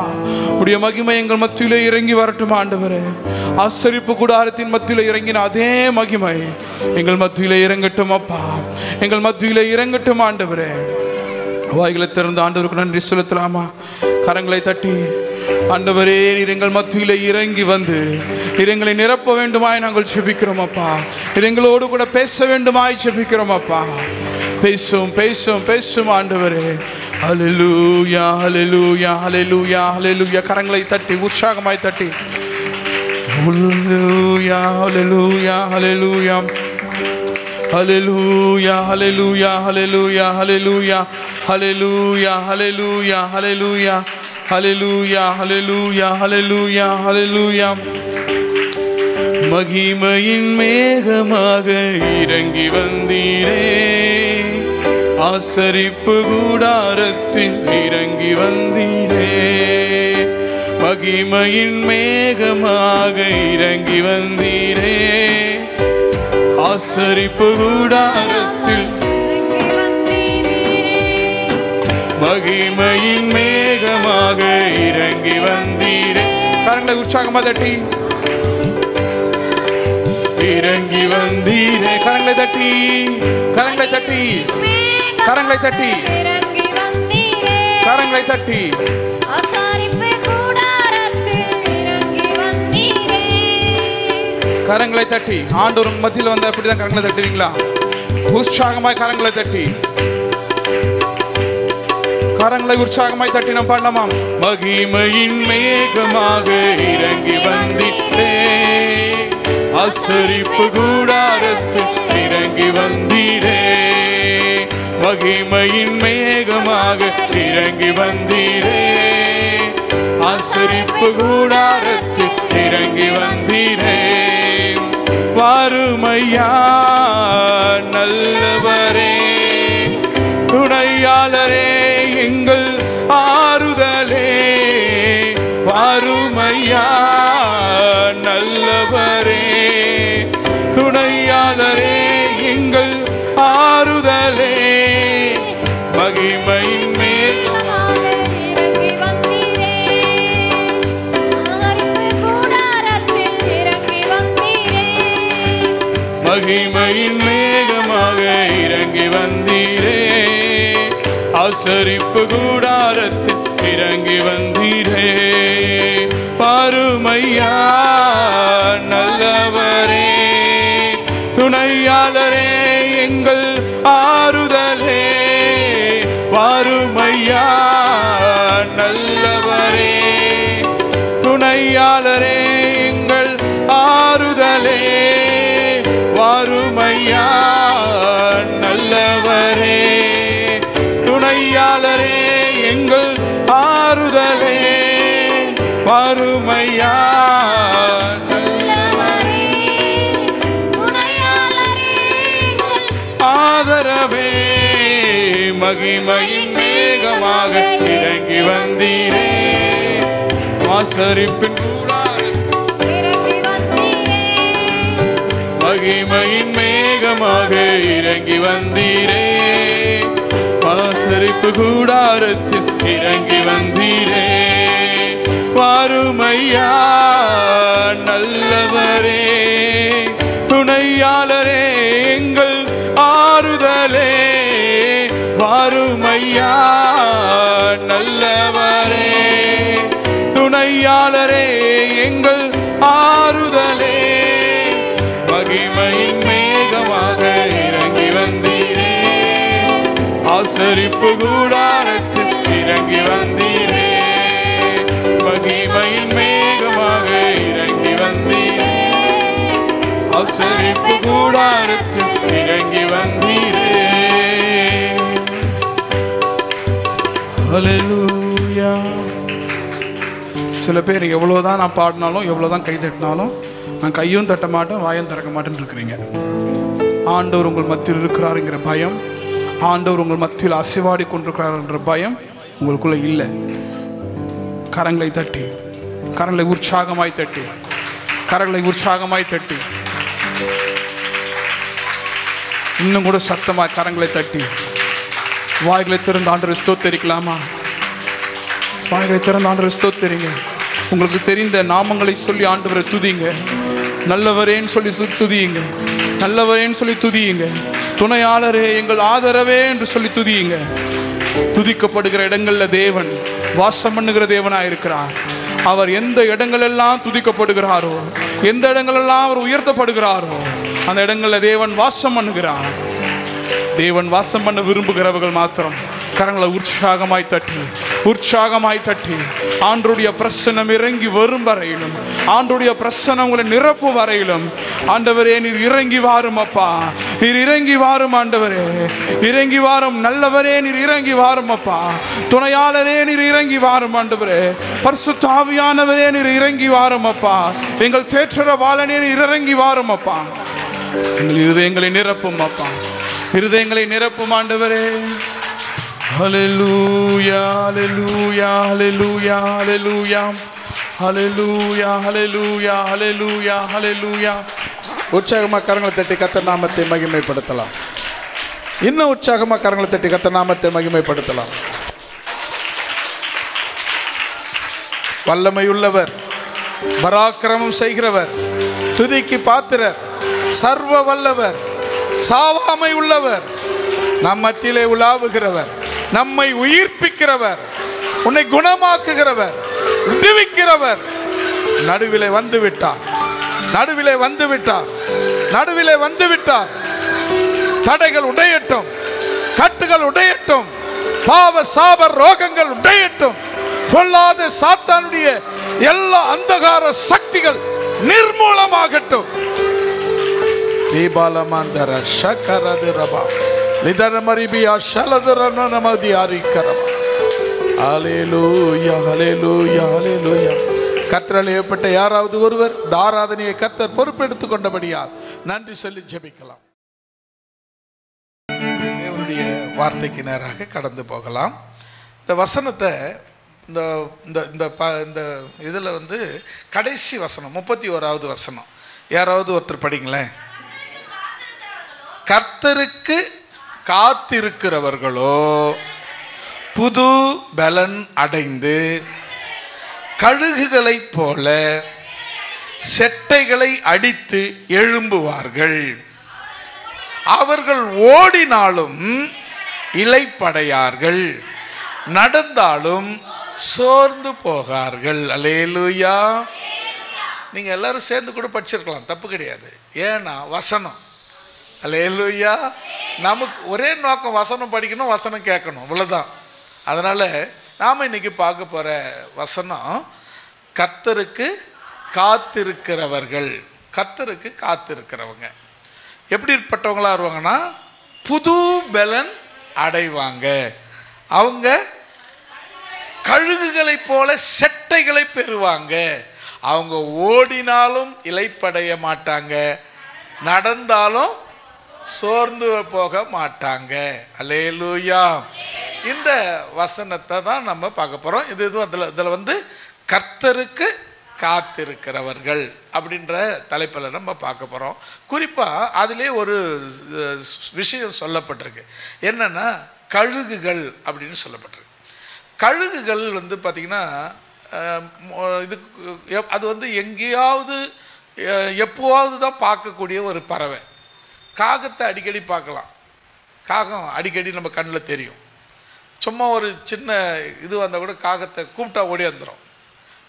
உடைய மகிமை எங்கள் மத்தியிலே இறங்கி வரட்டும் ஆண்டவரே. ஆசரிப்பு கூடாரத்தின் மத்தியிலே இறங்கின அதே மகிமை எங்கள் மத்தியிலே இறங்கட்டும் அப்பா. எங்கள் மத்தியிலே இறங்கட்டும் ஆண்டவரே. வாய்களை திறந்து ஆண்டவருக்கு நன்றி செலுத்தலாமா? கரங்களை தட்டி, ஆண்டவரே நீர் எங்கள் மத்தியிலே இறங்கி வந்து நீர் எங்களை நிரப்ப வேண்டுமாய் நாங்கள் ஜெபிக்கிறோம் அப்பா. நீர் எங்களோடு கூட பேச வேண்டுமாய் ஜெபிக்கிறோம் அப்பா. பேசும் பேசும் பேசும் ஆண்டவரே. ஹல்லேலூயா ஹல்லேலூயா ஹல்லேலூயா ஹல்லேலூயா. கரங்களை தட்டி உற்சாகமாய் தட்டி, ஹல்லேலூயா ஹல்லேலூயா ஹல்லேலூயா ஹல்லேலூயா ஹல்லேலூயா ஹல்லேலூயா ஹல்லேலூயா ஹல்லேலூயா ஹல்லேலூயா ஹல்லேலூயா ஹல்லேலூயா ஹல்லேலூயா ஹல்லேலூயா ஹல்லேலூயா. மகிமையின் மேகமாக இறங்கி வந்தீரே, ஆசரிப்பு கூடாரத்தில் இறங்கி வந்தீரே. மகிமையின் மேகமாக இறங்கி வந்தீரே, ஆசரிப்பு கூடாரத்தில் மகிமையின் மேகமாக இறங்கி வந்தீரே. கரங்களை உற்சாகமாக தட்டி, இறங்கி வந்தீரே. கரங்களை தட்டி, கரங்களை தட்டி, கரங்களை தட்டி, கரங்களை தட்டி, கரங்களை தட்டி. ஆண்டவர் மத்தியில் வந்து அப்படிதான் கரங்களை தட்டுவீங்களா? உற்சாகமாய் கரங்களை தட்டி, கரங்களை உற்சாகமாய் தட்டி நாம் பாடலாமா? மகிமையின் மேகமாக இறங்கி வந்தீரே, ஆசரிப்பு கூடாரத்தில் இறங்கி வந்தீரே. மகிமையின் மேகமாக இறங்கி வந்தீரே, ஆசரிப்பு கூடாரத்தில் இறங்கி வந்தீரே. வாருமையா நல்லவரே, துணையாளரே, எங்கள் ஆறுதலே. வாருமையா நல்லவரே, துணையாளரே, எங்கள் ஆறுதலே. மகிமையின் மேகமாக இறங்கி வந்தீரே, கூடாரத்தில் இறங்கி வந்தீரே. மகிமையின் மேகமாக இறங்கி வந்தீரே, ஆசரிப்பு கூடாரத்தில் இறங்கி வந்தீரே. பாருமையா நல்லவரே, துணையாளரே, எங்கள் ஆறுதலே. வாருமையா நல்லவரே, துணையாளரே, எங்கள் ஆறுதலே. வாருமையா நல்லவரே, துணையாளரே, எங்கள் ஆறுதலே. வாருமையா நல்லவரே, துணையாளரே, எங்கள் ஆதரவே. மகிமையின் மேகமாக மேகமாக இறங்கி வந்தீரே ஆசரிப்பின் இறங்கி வந்தீரே மகிமையின் மேகமாக இறங்கி வந்தீரே ஆசரிப்பு கூடாரத்தில் இறங்கி வந்தீரே வாருமையா நல்லவரே துணையாளரே எங்கள் ஆறுதலே வாருமையா நல்லவரே துணையாளரே எங்கள் ஆறுதலே மகிமையின் மேகமாக இறங்கி வந்தீரே ஆசரிப்பு கூடாரத்தில் இறங்கி வந்தீரே மகிமையின் மேகமாக இறங்கி வந்தீரே ஆசரிப்பு கூடாரத்தில் இறங்கி வந்தீரே ஹல்லேலூயா. சில பேர் எவ்வளோதான் நான் பாடினாலும் எவ்வளோதான் கை தட்டினாலும் நான் கையும் தட்ட மாட்டேன் வாயும் திறக்க மாட்டேன்னு இருக்கிறீங்க. ஆண்டவர் உங்கள் மத்தியில் இருக்கிறாருங்கிற பயம், ஆண்டவர் உங்கள் மத்தியில் அசைவாடி கொண்டிருக்கிறார்ன்ற பயம் உங்களுக்குள்ள இல்லை. கரங்களை தட்டி, கரங்களை உற்சாகமாய் தட்டி, கரங்களை உற்சாகமாய் தட்டி, இன்னும் கூட சத்தமாய் கரங்களை தட்டி வாய்களை திறந்து ஆண்டவரை ஸ்தோத்தரிக்கலாமா? வாய்களை திறந்து ஆண்டவரை ஸ்தோத்தரிங்க. உங்களுக்கு தெரிந்த நாமங்களை சொல்லி ஆண்டவரை துதிங்க. நல்லவரேன்னு சொல்லி துதியுங்க, நல்லவரேன்னு சொல்லி துதியுங்க. துணையாளரே எங்கள் ஆதரவே என்று சொல்லி துதியுங்க. துதிக்கப்படுகிற இடங்கள்ல தேவன் வாசம் பண்ணுகிற தேவனாய் இருக்கிறார். அவர் எந்த இடங்களெல்லாம் துதிக்கப்படுகிறாரோ, எந்த இடங்களெல்லாம் அவர் உயர்த்தப்படுகிறாரோ அந்த இடங்களில் தேவன் வாசம் பண்ணுகிறார். தேவன் வாசம் பண்ண விரும்புகிறவர்கள் மாத்திரம் கரங்களை உற்சாகமாய் தட்டி, உற்சாகமாய் தட்டி ஆண்டவருடைய பிரசன்னம் இறங்கி வரும் வரையிலும், ஆண்டவருடைய பிரசன்னம் உங்களை நிரப்பு வரையிலும், ஆண்டவரே நீர் இறங்கி வாரும் அப்பா, நீர் இறங்கி வாரும் ஆண்டவரே, இறங்கி வாரும் நல்லவரே, நீர் இறங்கி வாரும் அப்பா, துணையாளரே நீர் இறங்கி வாரும் ஆண்டவரே, பரிசுத்த ஆவியானவரே நீர் இறங்கி வாரும் அப்பா, எங்கள் தேற்றரவாளனே நீர் இறங்கி வாரும் அப்பா, எங்கள் இருதயங்களை நிரப்பும் அப்பா, இருதயங்களை நிரப்பும் ஆண்டவரே. ஹல்லேலூயா ஹல்லேலூயா ஹல்லேலூயா ஹல்லேலூயா ஹல்லேலூயா ஹல்லேலூயா ஹல்லேலூயா ஹல்லேலூயா. உற்சாகமாக கரங்களை தட்டி கர்த்தர் நாமத்தை மகிமைப்படுத்தலாம். இன்னும் உற்சாகமாக கரங்களை தட்டி கர்த்தர் நாமத்தை மகிமைப்படுத்தலாம். வல்லமையுள்ளவர், பராக்கிரமம் செய்கிறவர், துதிக்கு பாத்திரர், சர்வ வல்லவர், சாவாமை உள்ளவர், நம் மத்தியிலே உலாவுகிறவர், நம்மை உயிர்ப்பிக்கிறவர், உன்னை குணமாக்குகிறவர், விடுவிக்கிறவர் நடுவிலே வந்து விட்டார், நடுவிலே வந்து விட்டார், நடுவிலே வந்து விட்டார். தடைகள் உடையட்டும், கட்டுகள் உடையட்டும், பாவ சாப ரோகங்கள் உடையட்டும், பொல்லாத சாத்தானுடைய எல்லா அந்தகார சக்திகள் நிர்மூலமாகட்டும். தீபாலமாந்தர ஷகரதுரபா லிதரமரிபியா ஷலதுரனமதி ஆரிக்கரபா. ஹல்லேலூயா ஹல்லேலூயா ஹல்லேலூயா. கர்த்தரால் ஏற்பட்ட யாராவது ஒருவர் இந்த ஆராதனையை கர்த்தர் பொறுப்பெடுத்துக் கொண்டபடியால் நன்றி சொல்லி ஜெபிக்கலாம். தேவனுடைய வார்த்தைக்கு நேராக கடந்து போகலாம். இந்த வசனத்தை இந்த இதில் வந்து கடைசி வசனம் 31வது வசனம் யாராவது ஒருத்தர் படிங்களேன். கர்த்தருக்கு காத்திருக்கிறவர்களோ புது பலன் அடைந்து கழுகுகளைப் போல செட்டைகளை அடித்து எழும்புவார்கள். அவர்கள் ஓடினாலும் இளைப்படையார்கள், நடந்தாலும் சோர்ந்து போகார்கள். அல்லேலூயா. நீங்க எல்லாரும் சேர்ந்து கூட படிச்சிருக்கலாம், தப்பு கிடையாது. ஏன்னா வசனம். அல்லேலூயா. நமக்கு ஒரே நோக்கம் வசனம் படிக்கணும், வசனம் கேட்கணும், இவ்வளவுதான். அதனால நாம இன்னைக்கு பார்க்க போற வசனம் கர்த்தருக்கு காத்திருக்கிறவர்கள். கர்த்தருக்கு காத்திருக்கிறவங்க எப்படிப்பட்டவங்களா வருவாங்கன்னா புது பலன் அடைவாங்க. அவங்க கழுகுகளை போல செட்டைகளை பெறுவாங்க. அவங்க ஓடினாலும் இளைப்படைய மாட்டாங்க, நடந்தாலும் சோர்ந்து போக மாட்டாங்க. அல்லேலூயா. இந்த வசனத்தை தான் நம்ம பார்க்க போகிறோம். இதில் வந்து கர்த்தருக்கு காத்திருக்கிறவர்கள் அப்படின்ற தலைப்பில் நம்ம பார்க்க போகிறோம். குறிப்பாக அதிலே ஒரு விஷயம் சொல்லப்பட்டிருக்கு. என்னென்னா கழுகுகள் அப்படின்னு சொல்லப்பட்டிருக்கு. கழுகுகள் வந்து பார்த்திங்கன்னா இது அது வந்து எங்கேயாவது எப்போவாவது தான் பார்க்கக்கூடிய ஒரு பறவை. காகத்தை அடிக்கடி பார்க்கலாம். காகம் அடிக்கடி நம்ம கண்ணில் தெரியும். சும்மா ஒரு சின்ன இது வந்தால் கூட காகத்தை கூப்பிட்டா ஓடி வந்துடும்.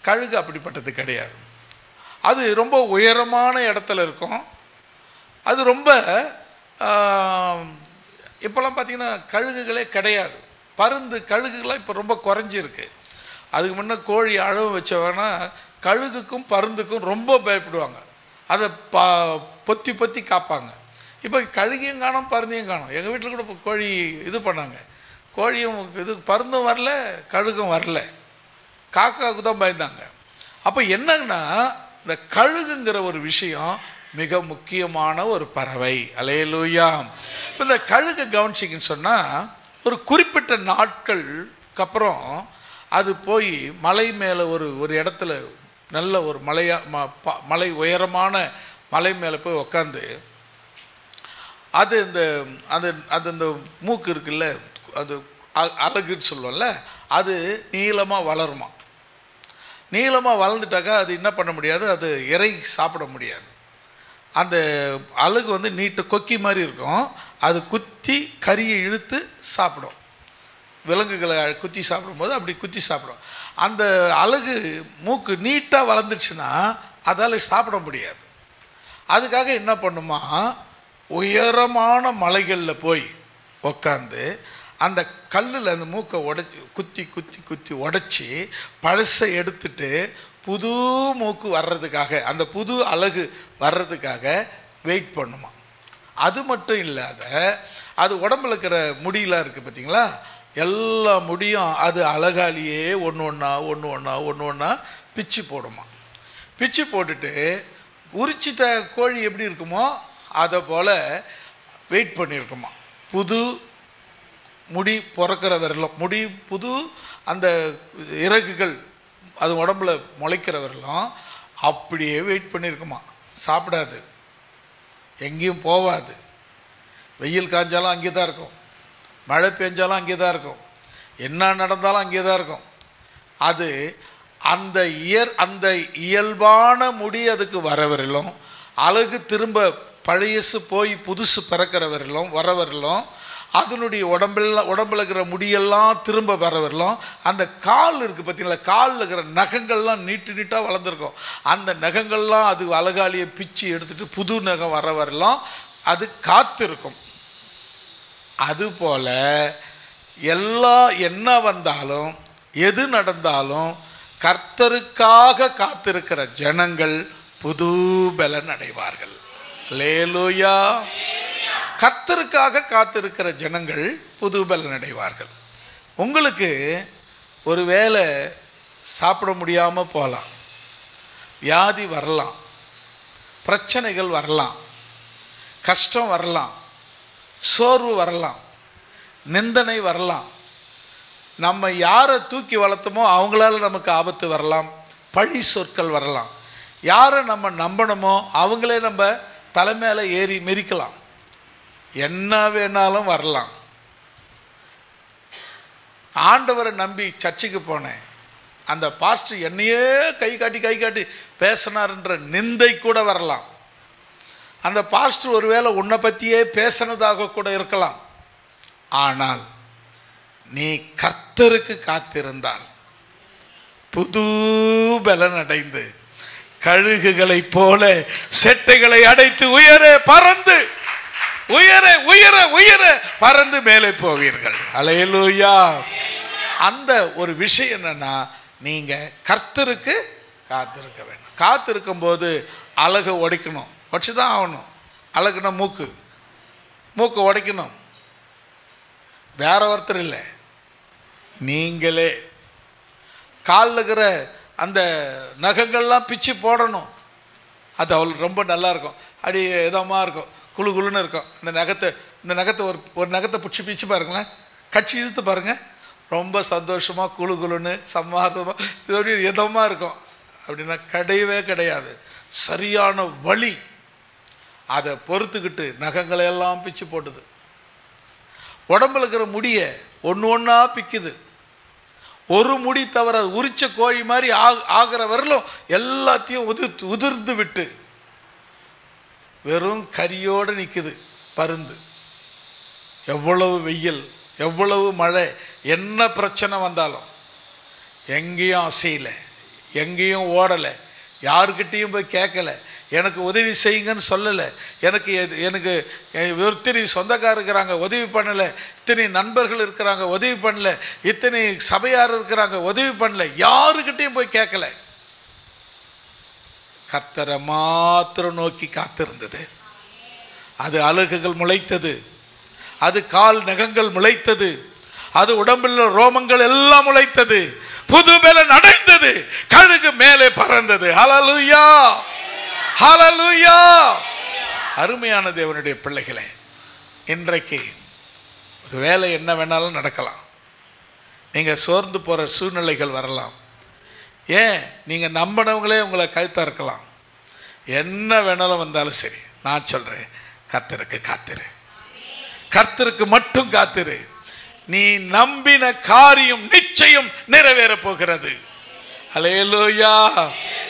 கழுகு அப்படிப்பட்டது கிடையாது. அது ரொம்ப உயரமான இடத்துல இருக்கும். அது ரொம்ப இப்போல்லாம் பார்த்திங்கன்னா கழுகுகளே கிடையாது. பருந்து கழுகுகளாக இப்போ ரொம்ப குறைஞ்சிருக்கு. அதுக்கு முன்னே கோழி அளவு வச்சவனா கழுகுக்கும் பருந்துக்கும் ரொம்ப பயப்படுவாங்க. அதை பொத்தி பொத்தி காப்பாங்க. இப்போ கழுகையும் காணும், பருந்தையும் காணும். எங்கள் வீட்டில் கூட இப்போ கோழி இது பண்ணாங்க. கோழியும் இது பருந்தும் வரல, கழுகும் வரல. காக்காவுக்கு தான் பயந்தாங்க. அப்போ என்னன்னா இந்த கழுகுங்கிற ஒரு விஷயம் மிக முக்கியமான ஒரு பறவை. அல்லேலூயா. இப்போ இந்த கழுகை கவனிச்சிங்கன்னு சொன்னால் ஒரு குறிப்பிட்ட நாட்களுக்கு அப்புறம் அது போய் மலை மேலே ஒரு இடத்துல நல்ல ஒரு மலை உயரமான மலை மேலே போய் உக்காந்து அது இந்த மூக்கு இருக்குல்ல, அது அழகுன்னு சொல்லுவோம்ல, அது நீளமாக வளருமா. நீளமாக வளர்ந்துட்டாக்கா அது என்ன பண்ண முடியாது, அது இறை சாப்பிட முடியாது. அந்த அழகு வந்து நீட்டு கொக்கி மாதிரி இருக்கும். அது குத்தி கறியை இழுத்து சாப்பிடும். விலங்குகளை குத்தி சாப்பிடும்போது அப்படி குத்தி சாப்பிடும். அந்த அழகு மூக்கு நீட்டாக வளர்ந்துச்சுன்னா அதால் சாப்பிட முடியாது. அதுக்காக என்ன பண்ணுமா, உயரமான மலைகளில் போய் உக்காந்து அந்த கல்லில் அந்த மூக்கை குத்தி உடைச்சி பழசை எடுத்துட்டு புது மூக்கு வர்றதுக்காக, அந்த புது அழகு வர்றதுக்காக வெயிட் பண்ணுமா. அது மட்டும் இல்லாத அது உடம்புல இருக்கிற முடியெலாம் இருக்குது பார்த்தீங்களா, எல்லா முடியும் அது அழகாலேயே ஒன்று ஒன்றா பிச்சு போடுமா. பிச்சு போட்டுட்டு உரிச்சிட்ட கோழி எப்படி இருக்குமோ அதை போல் வெயிட் பண்ணியிருக்குமா. புது முடி பிறக்கிற வரலாம், முடி புது அந்த இறகுகள் அது உடம்புல முளைக்கிற வரலாம் அப்படியே வெயிட் பண்ணியிருக்குமா. சாப்பிடாது, எங்கேயும் போகாது. வெயில் காய்ஞ்சாலும் அங்கே தான் இருக்கும், மழை பெஞ்சாலும் அங்கே தான் இருக்கும், என்ன நடந்தாலும் அங்கே தான் இருக்கும். அது அந்த இயல்பான முடி அதுக்கு வரவரிலும், அழகு திரும்ப பழையசு போய் புதுசு பிறக்கிறவரிலும் வரவரிலும், அதனுடைய உடம்புல இருக்கிற முடியெல்லாம் திரும்ப வரவரிலும், அந்த கால் இருக்குது பார்த்தீங்களா, காலில் இருக்கிற நகங்கள்லாம் நீட்டாக வளர்ந்துருக்கும். அந்த நகங்கள்லாம் அது அழகாலியை பிச்சு எடுத்துட்டு புது நகம் வரவரிலும் அது காத்திருக்கும். அதுபோல் என்ன வந்தாலும் எது நடந்தாலும் கர்த்தருக்காக காத்திருக்கிற ஜனங்கள் புது பலன் அடைவார்கள். அல்லேலூயா. கர்த்தருக்காக காத்திருக்கிற ஜனங்கள் புது பலன் அடைவார்கள். உங்களுக்கு ஒரு வேளை சாப்பிட முடியாமல் போகலாம், வியாதி வரலாம், பிரச்சனைகள் வரலாம், கஷ்டம் வரலாம், சோர்வு வரலாம், நிந்தனை வரலாம், நம்ம யாரை தூக்கி வளர்த்தோமோ அவங்களால நமக்கு ஆபத்து வரலாம், பழி சொற்கள் வரலாம், யாரை நம்ம நம்பணுமோ அவங்களே நம்ம தலைமையில ஏறி மிதிக்கலாம், என்ன வேணாலும் வரலாம். ஆண்டவரை நம்பி சர்ச்சுக்கு போனேன், அந்த பாஸ்டர் என்னையே கை காட்டி பேசினார்ன்ற நிந்தை கூட வரலாம். அந்த பாஸ்டர் ஒருவேளை உன்னை பற்றியே பேசினதாக கூட இருக்கலாம். ஆனால் நீ கர்த்தருக்கு காத்திருந்தால் புது பலன் அடைந்து கழுகுகளை போல செட்டைகளை அடைத்து உயர பறந்து மேலே போவீர்கள். அல்லேலூயா. அந்த ஒரு விஷயம் என்னன்னா, நீங்க கர்த்தருக்கு காத்திருக்க வேண்டும். காத்திருக்கும் போது அழகை உடைக்கணும், உடைச்சுதான் ஆகணும். அழகுனா மூக்கு உடைக்கணும். வேற ஒருத்தர் இல்லை, நீங்களே. காலில் இருக்கிற அந்த நகங்கள்லாம் பிச்சு போடணும். அது அவளுக்கு ரொம்ப நல்லா இருக்கும், அப்படி இதமாக இருக்கும், குழுன்னு இருக்கும். இந்த நகத்தை ஒரு நகத்தை பிடிச்சி பாருங்களேன், கட்சி இழுத்து பாருங்கள், ரொம்ப சந்தோஷமாக குழு குழுன்னு சமாதமாக இதோட இதமாக இருக்கும். அப்படின்னா கிடையவே கிடையாது. சரியான வலி. அதை பொறுத்துக்கிட்டு நகங்களை எல்லாம் பிச்சு போட்டுது. உடம்புல இருக்கிற முடியை ஒன்று ஒன்றா பிக்குது. ஒரு முடி தவிர உரிச்ச கோழி மாதிரி ஆகிற வரலும் எல்லாத்தையும் உதிர்ந்து விட்டு வெறும் கரியோடு நிற்குது பருந்து. எவ்வளவு வெயில், எவ்வளவு மழை, என்ன பிரச்சனை வந்தாலும் எங்கேயும் அசையலை, எங்கேயும் ஓடலை, யாருக்கிட்டேயும் போய் கேட்கல, எனக்கு உதவி செய்யுங்கன்னு சொல்லலை. எனக்கு இத்தனை சொந்தக்காரர் இருக்கிறாங்க உதவி பண்ணலை, இத்தனை நண்பர்கள் இருக்கிறாங்க உதவி பண்ணல, இத்தனை சபையார் இருக்கிறாங்க உதவி பண்ணல, யாருக்கிட்டையும் போய் கேட்கல. கர்த்தரை மாத்திரம் நோக்கி காத்திருந்தது. அது அலகுகள் முளைத்தது, அது கால் நகங்கள் முளைத்தது, அது உடம்பில் ரோமங்கள் எல்லாம் முளைத்தது, புது பலன் அடைந்தது, கழுகு மேலே பறந்தது. ஹல்லேலூயா, ஹல்லேலூயா. அருமையான தேவனுடைய பிள்ளைகளே, இன்றைக்கு ஒரு வேலை என்ன வேணாலும் நடக்கலாம். நீங்கள் சோர்ந்து போகிற சூழ்நிலைகள் வரலாம். ஏன், நீங்கள் நம்பினவங்களே உங்களை கழுத்தா இருக்கலாம். என்ன வேணாலும் வந்தாலும் சரி, நான் சொல்கிறேன், கர்த்தருக்கு காத்திரு, கர்த்தருக்கு மட்டும் காத்திரு. நீ நம்பின காரியம் நிச்சயம் நிறைவேற போகிறது. அல்லேலூயா.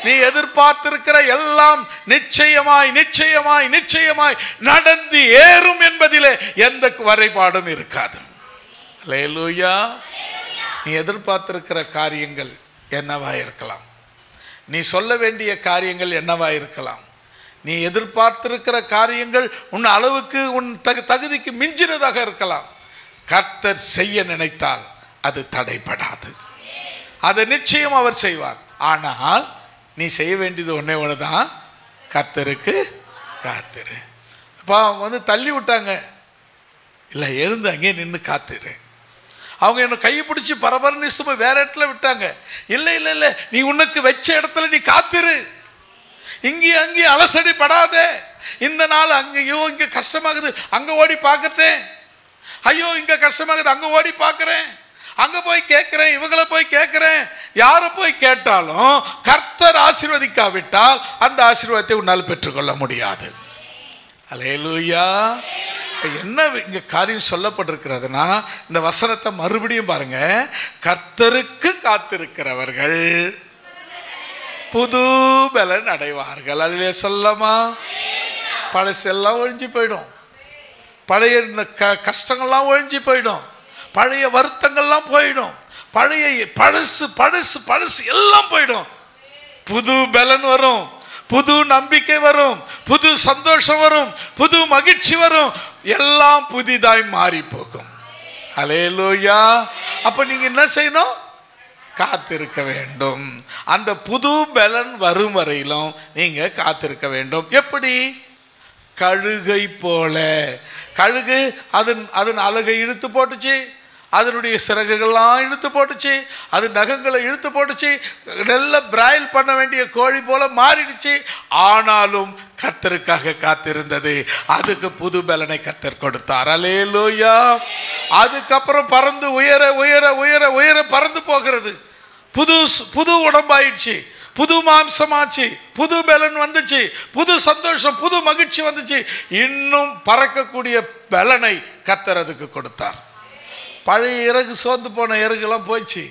நீ எதிர்பார்த்திருக்கிற எல்லாம் நிச்சயமாய் நிச்சயமாய் நிச்சயமாய் நடந்து ஏறும் என்பதிலே எந்த வரைபாடும் இருக்காது. அல்லேலூயா. நீ எதிர்பார்த்திருக்கிற காரியங்கள் என்னவாய் இருக்கலாம், நீ சொல்ல வேண்டிய காரியங்கள் என்னவாய் இருக்கலாம், நீ எதிர்பார்த்திருக்கிற காரியங்கள் உன் அளவுக்கு உன் தகுதிக்கு மிஞ்சினதாக இருக்கலாம். கர்த்தர் செய்ய நினைத்தால் அது தடைபடாது. அதை நிச்சயம் அவர் செய்வார். ஆனால் நீ செய்ய வேண்டியது ஒன்னே ஒன்றுதான், கர்த்தருக்கு காத்திரு. அப்போ அவங்க தள்ளி விட்டாங்க, இல்லை எழுந்து அங்கே நின்று காத்திரு. அவங்க என்ன கையை பிடிச்சி பரபரன்னு இஷ்டமா வேற இடத்துல விட்டாங்க. இல்லை இல்லை இல்லை, நீ உனக்கு வச்ச இடத்துல நீ காத்திரு, இங்கேயும் அங்கேயும் அலசடி படாதே. இந்த நாள் அங்கேயோ இங்கே கஷ்டமாகுது, அங்கே ஓடி பார்க்கட்டேன், ஐயோ இங்கே கஷ்டமாகுது, அங்கே ஓடி பார்க்குறேன், அங்கே போய் கேட்குறேன், இவங்களை போய் கேட்குறேன். யாரை போய் கேட்டாலும் கர்த்தர் ஆசீர்வதிக்காவிட்டால் அந்த ஆசீர்வாதத்தை உன்னால் பெற்றுக்கொள்ள முடியாது. அல்லேலூயா. என்ன இங்கே காரியம் சொல்லப்பட்டிருக்கிறதுனா, இந்த வசனத்தை மறுபடியும் பாருங்க. கர்த்தருக்கு காத்திருக்கிறவர்கள் புது பலன் அடைவார்கள். அதிலே சொல்லமா, பழசெல்லாம் ஒழிஞ்சு போயிடும், பழைய கஷ்டங்கள்லாம் ஒழிஞ்சு போயிடும், பழைய வருத்தங்கள்லாம் போயிடும், பழைய பழசு பழசு பழசு எல்லாம் போயிடும். புது பலன் வரும், புது நம்பிக்கை வரும், புது சந்தோஷம் வரும், புது மகிழ்ச்சி வரும், எல்லாம் புதிதாய் மாறி போகும். அல்லேலூயா. அப்ப நீங்க என்ன செய்யணும், காத்திருக்க வேண்டும். அந்த புது பலன் வரும் வரையிலும் நீங்க காத்திருக்க வேண்டும். எப்படி? கழுகை போல. கழுகு அதன் அலகை இழுத்து போட்டுச்சு, அதனுடைய சிறகுகள்லாம் இழுத்து போட்டுச்சு, அது நகங்களை இழுத்து போட்டுச்சு, நல்ல பிராயில் பண்ண வேண்டிய கோழி போல மாறிடுச்சு. ஆனாலும் கர்த்தருக்காக காத்திருந்தது, அதுக்கு புது பலனை கர்த்தர் கொடுத்தார். அல்லேலூயா. அதுக்கப்புறம் பறந்து உயர உயர உயர உயர பறந்து போகிறது. புது உடம்பாயிடுச்சு, புது மாம்சமாச்சு, புது பலன் வந்துச்சு, புது சந்தோஷம், புது மகிழ்ச்சி வந்துச்சு. இன்னும் பறக்கக்கூடிய பலனை கர்த்தர் அதுக்கு கொடுத்தார். பழைய இறகு, சோர்ந்து போன இறகுலாம் போயிடுச்சு,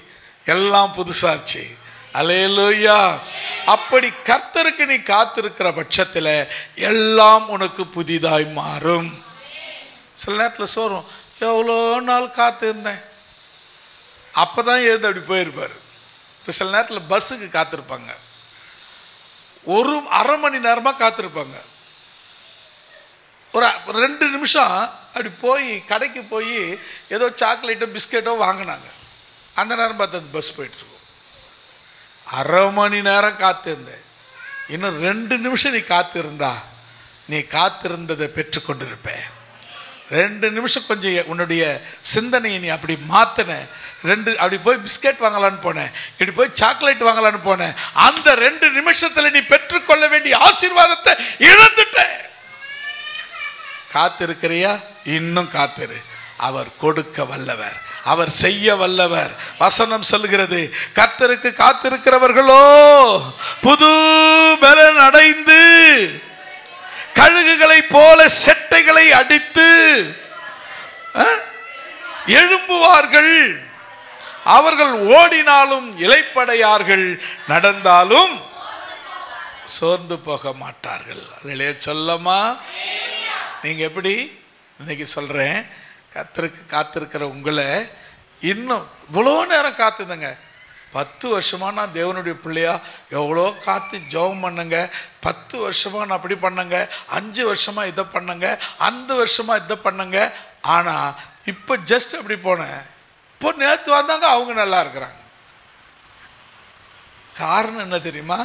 எல்லாம் புதுசாச்சு. அல்லேலூயா. அப்படி கர்த்தருக்கு நீ காத்திருக்கிற பட்சத்தில் எல்லாம் உனக்கு புதிதாய் மாறும். சில நேரத்தில் சோறும், எவ்வளோ நாள் காத்திருந்தேன், அப்போதான் எழுந்து அப்படி போயிருப்பார். இப்போ சில நேரத்தில் பஸ்ஸுக்கு காத்திருப்பாங்க, ஒரு அரை மணி நேரமாக காத்திருப்பாங்க. ஒரு 2 நிமிஷம் அப்படி போய் கடைக்கு போய் ஏதோ சாக்லேட்டோ பிஸ்கெட்டோ வாங்கினாங்க, அந்த நேரம் பார்த்து அந்த பஸ் போயிட்டுருக்கும். அரை மணி நேரம் காத்திருந்தேன், இன்னும் 2 நிமிஷம் நீ காத்திருந்தா நீ காத்திருந்ததை பெற்றுக்கொண்டிருப்ப. 2 நிமிஷம் கொஞ்சம் உன்னுடைய சிந்தனையை நீ அப்படி மாற்றின. அப்படி போய் பிஸ்கெட் வாங்கலான்னு போனேன், இப்படி போய் சாக்லேட் வாங்கலான்னு போனேன், அந்த 2 நிமிஷத்தில் நீ பெற்றுக்கொள்ள வேண்டிய ஆசீர்வாதத்தை இழந்துட்ட. காத்திருக்கிறியா? இன்னும் காத்திரு. அவர் கொடுக்க வல்லவர், அவர் செய்ய வல்லவர். வசனம் சொல்லுகிறது, கர்த்தருக்கு காத்திருக்கிறவர்களோ புது பலன் அடைந்து கழுகுகளை போல செட்டைகளை அடித்து எழும்புவார்கள். அவர்கள் ஓடினாலும் இளைப்படையார்கள், நடந்தாலும் சோர்ந்து போக மாட்டார்கள். அதிலே சொல்லமா, நீங்க எப்படி இன்னைக்கு சொல்றேன், கர்த்தருக்கு காத்திருக்கிற உங்களை இன்னும் இவ்வளோ நேரம் காத்துதுங்க. 10 வருஷமா நான் தேவனுடைய பிள்ளையா எவ்வளோ காத்து ஜெபம் பண்ணுங்க. 10 வருஷமா நான் அப்படி பண்ணுங்க, 5 வருஷமா இதை பண்ணுங்க, அந்த வருஷமா இதை பண்ணுங்க. ஆனா இப்போ ஜஸ்ட் அப்படி போனேன், இப்போ நேற்று வந்தாங்க, அவங்க நல்லா இருக்கிறாங்க. காரணம் என்ன தெரியுமா?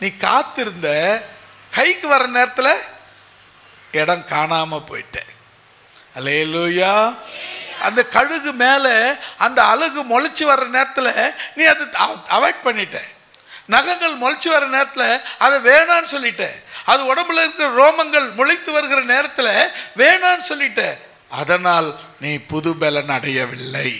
நீ காத்திருந்த கைக்கு வர நேரத்தில் இடம் காணாம போயிட்ட. அல்லேலூயா. அந்த கழுகு மேல அந்த அழகு முளைச்சி வர்ற நேரத்தில் நீ அதை அவாய்ட் பண்ணிட்ட. நகங்கள் முளைச்சி வர நேரத்தில் அதை வேணான்னு சொல்லிட்ட. அது உடம்புல இருக்கிற ரோமங்கள் முளைத்து வருகிற நேரத்தில் வேணான்னு சொல்லிட்ட. அதனால் நீ புது பலன் அடையவில்லை.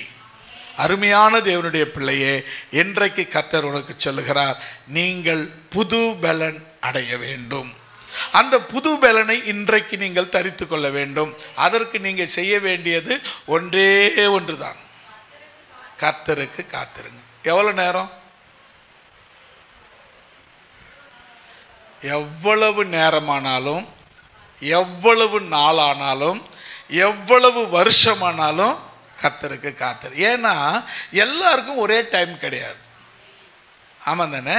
அருமையான தேவனுடைய பிள்ளையே, இன்றைக்கு கர்த்தர் உனக்கு சொல்லுகிறார், நீங்கள் புது பலன் அடைய வேண்டும். அந்த புது பலனை இன்றைக்கு நீங்கள் தரித்து கொள்ள வேண்டும். அதற்கு நீங்க செய்ய வேண்டியது ஒன்றே ஒன்றுதான், கர்த்தருக்கு காத்திருங்க. எவ்வளவு நேரம்? எவ்வளவு நேரமானாலும், எவ்வளவு நாளானாலும், எவ்வளவு வருஷமானாலும் கர்த்தருக்கு காத்திரு. ஏன்னா எல்லாருக்கும் ஒரே டைம் கிடையாது. ஆமாம் தானே?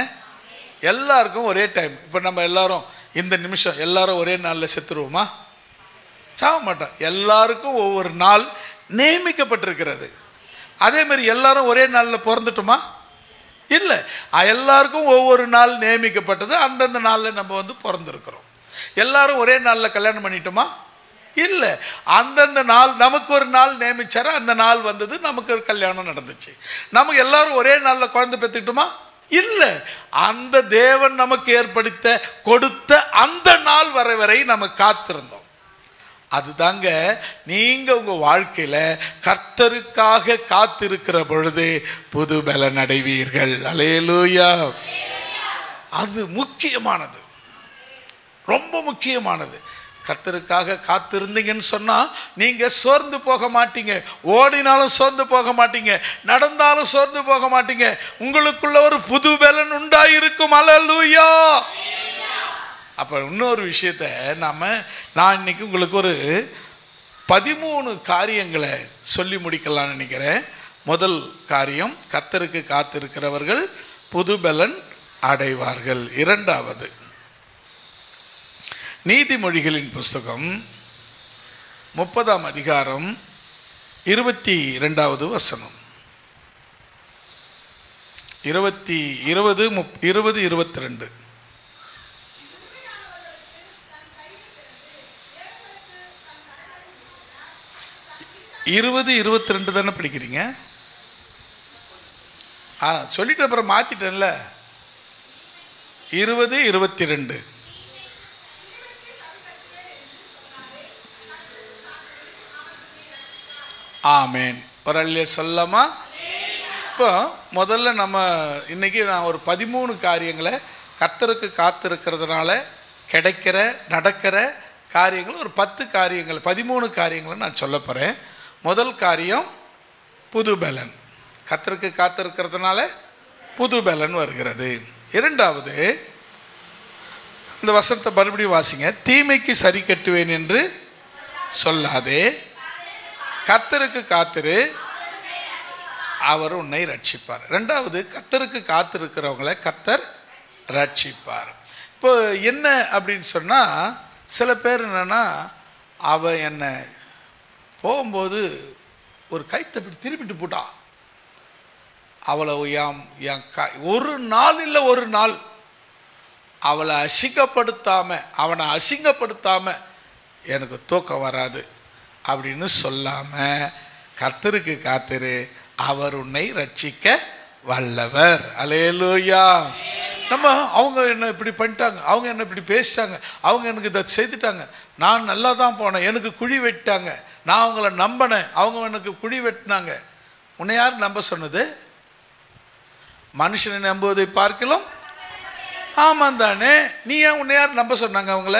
எல்லாருக்கும் ஒரே டைம். இப்போ நம்ம எல்லாரும் இந்த நிமிஷம் எல்லாரும் ஒரே நாளில் செத்துருவோமா? சாக மாட்டோம். எல்லாருக்கும் ஒவ்வொரு நாள் நியமிக்கப்பட்டிருக்கிறது. அதே மாதிரி எல்லாரும் ஒரே நாளில் பிறந்துட்டோமா? இல்லை. எல்லாருக்கும் ஒவ்வொரு நாள் நியமிக்கப்பட்டது. அந்தந்த நாளில் நம்ம பிறந்திருக்கிறோம். எல்லாரும் ஒரே நாளில் கல்யாணம் பண்ணிட்டோமா? இல்லை. அந்தந்த நாள் நமக்கு ஒரு நாள் நியமிச்சாரு, அந்த நாள் வந்தது, நமக்கு ஒரு கல்யாணம் நடந்துச்சு. நமக்கு எல்லாரும் ஒரே நாளில் குழந்தை பெற்றுட்டோமா? இல்லை. அந்த தேவன் நமக்கு ஏற்படுத்த கொடுத்த அந்த நாள் வரை நம்ம காத்திருந்தோம். அதுதாங்க நீங்க உங்க வாழ்க்கையில கர்த்தருக்காக காத்திருக்கிற பொழுது புது பலன் அடைவீர்கள். அல்லேலூயா. அது முக்கியமானது, ரொம்ப முக்கியமானது. கர்த்தருக்காக காத்திருந்தீங்கன்னு சொன்னா நீங்க சோர்ந்து போக மாட்டீங்க. ஓடினாலும் சோர்ந்து போக மாட்டீங்க, நடந்தாலும் சோர்ந்து போக மாட்டீங்க. உங்களுக்குள்ள ஒரு புது பலன் உண்டாயிருக்கும். அல்லேலூயா. அப்ப இன்னொரு விஷயத்தை நான் இன்னைக்கு உங்களுக்கு ஒரு 13 காரியங்களை சொல்லி முடிக்கலாம்னு நினைக்கிறேன். முதல் காரியம், கர்த்தருக்கு காத்திருக்கிறவர்கள் புது பலன் அடைவார்கள். இரண்டாவது, நீதிமொழிகளின் புஸ்தகம் 30ஆம் அதிகாரம் 22வது வசனம். 20:22 20:22 தானே படிக்கிறீங்க? சொல்லிட்டு அப்புறம் மாத்திட்டேன்ல. 20:22. ஆமேன். ஒரு அல்லே சொல்லமா? இப்போ முதல்ல நம்ம இன்னைக்கு நான் ஒரு 13 காரியங்களை கர்த்தருக்கு காத்திருக்கிறதுனால கிடைக்கிற நடக்கிற காரியங்கள், ஒரு 10 காரியங்கள் 13 காரியங்களை நான் சொல்ல போகிறேன். முதல் காரியம் புது பலன். கர்த்தருக்கு காத்திருக்கிறதுனால புது பலன் வருகிறது. இரண்டாவது, இந்த வசனத்தை மறுபடியும் வாசிங்க. தீமைக்கு சரி கட்டுவேன் என்று சொல்லாதே, கர்த்தருக்கு காத்திரு, அவர் உன்னை ரட்சிப்பார். ரெண்டாவது, கர்த்தருக்கு காத்திருக்கிறவங்களை கர்த்தர் ரட்சிப்பார். இப்போ என்ன அப்படின்னு சொன்னால், சில பேர் என்னன்னா, அவ என்னை போகும்போது ஒரு கைத்தை திருப்பிட்டு போட்டா, அவளை ஒரு நாள் இல்லை ஒரு நாள் அவளை அசிங்கப்படுத்தாம, அவனை அசிங்கப்படுத்தாம எனக்கு தூக்கம் வராது அப்படின்னு சொல்லாம கர்த்தருக்கு காத்திரு, அவர் உன்னை ரட்சிக்க வல்லவர். அல்லேலூயா. நம்ம அவங்க என்ன இப்படி பண்ணிட்டாங்க, அவங்க என்ன இப்படி பேசிட்டாங்க, அவங்க எனக்கு இதை செய்துட்டாங்க, நான் நல்லா தான் போனேன், எனக்கு குழி வெட்டாங்க, நான் அவங்கள நம்பினேன், அவங்க எனக்கு குழி வெட்டினாங்க. உன்னை யார் நம்ப சொன்னது? மனுஷனை நம்புவதை பார்க்கலாம். ஆமாம் தானே, நீ ஏன் உன்னை யார் நம்ப சொன்னாங்க? அவங்கள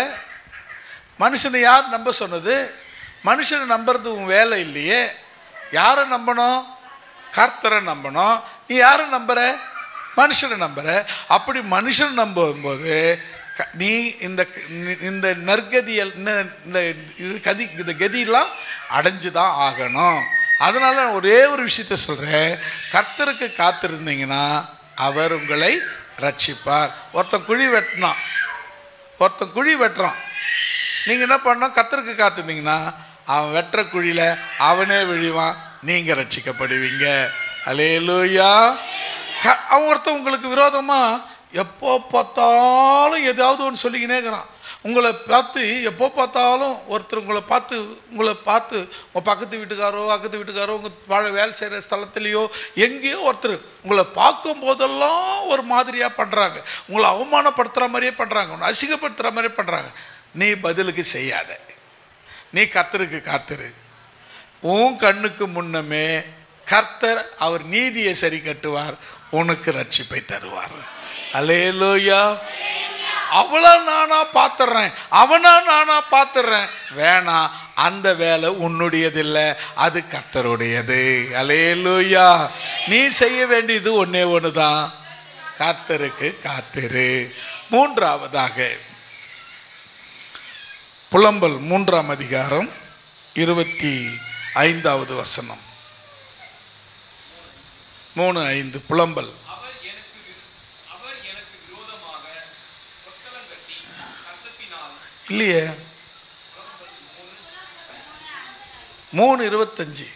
மனுஷனை யார் நம்ப சொன்னது? மனுஷனை நம்புறது உன் வேலை இல்லையே. யாரை நம்பணும்? கர்த்தரை நம்பணும். நீ யாரை நம்புற? மனுஷனை நம்புற. அப்படி மனுஷனை நம்பும்போது நீ இந்த நற்கதியல் இந்த கதியெல்லாம் அடைஞ்சு தான் ஆகணும். அதனால ஒரே ஒரு விஷயத்த சொல்கிறேன், கர்த்தருக்கு காத்திருந்தீங்கன்னா அவர் உங்களை ரட்சிப்பார். ஒருத்தன் குழி வெட்டுறான், நீங்கள் என்ன பண்ணணும்? கர்த்தருக்கு காத்திருந்தீங்கன்னா அவன் வெட்டுற குழியில் அவனே விழுவான், நீங்கள் ரட்சிக்கப்படுவீங்க. அல்லேலூயா. அவன் ஒருத்தன் உங்களுக்கு விரோதமாக எப்போ பார்த்தாலும் ஏதாவது ஒன்று சொல்லிக்கினே இருக்கிறான். உங்களை பார்த்து எப்போ பார்த்தாலும் ஒருத்தர் உங்களை பார்த்து உங்கள் பக்கத்து வீட்டுக்காரோ உங்கள் வேலை செய்கிற ஸ்தலத்துலேயோ எங்கேயோ ஒருத்தர் உங்களை பார்க்கும் போதெல்லாம் ஒரு மாதிரியாக பண்ணுறாங்க, உங்களை அவமானப்படுத்துகிற மாதிரியே பண்ணுறாங்க, உங்களை அசிங்கப்படுத்துகிற மாதிரியே பண்ணுறாங்க. நீ பதிலுக்கு செய்யாத, நீ கர்த்தருக்கு காத்திரு. உன் கண்ணுக்கு முன்னமே கர்த்தர் அவர் நீதியை சரி கட்டுவார், உனக்கு ரட்சிப்பை தருவார். அல்லேலூயா. அவனா நானா பார்த்துடுறேன் வேணாம், அந்த வேலை உன்னுடையதில்லை, அது கர்த்தருடையது. அல்லேலூயா. நீ செய்ய வேண்டியது ஒன்னே ஒன்று தான், கர்த்தருக்கு காத்திரு. மூன்றாவதாக புலம்பல் 3ஆம் அதிகாரம் 25வது வசனம். 3:5 புலம்பல். இல்லையே, 3:25.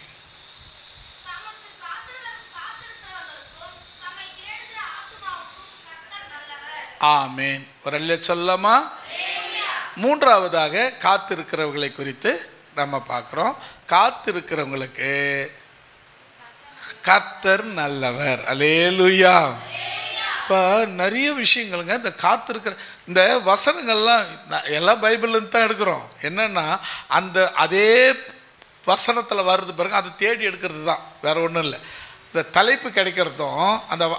ஆமேன். ஒரு சொல்லமா? மூன்றாவதாக காத்திருக்கிறவர்களை குறித்து நம்ம பார்க்குறோம். காத்திருக்கிறவங்களுக்கு கர்த்தர் நல்லவர். அல்லேலூயா. இப்போ நிறைய விஷயங்களுங்க இந்த காத்திருக்கிற இந்த வசனங்கள்லாம் எல்லாம் பைபிள்லேருந்து தான் எடுக்கிறோம். என்னென்னா அதே வசனத்தில் வர்றது பாருங்க, அதை தேடி எடுக்கிறது தான், வேறு ஒன்றும் இல்லை. இந்த தலைப்பு கிடைக்கிறதும்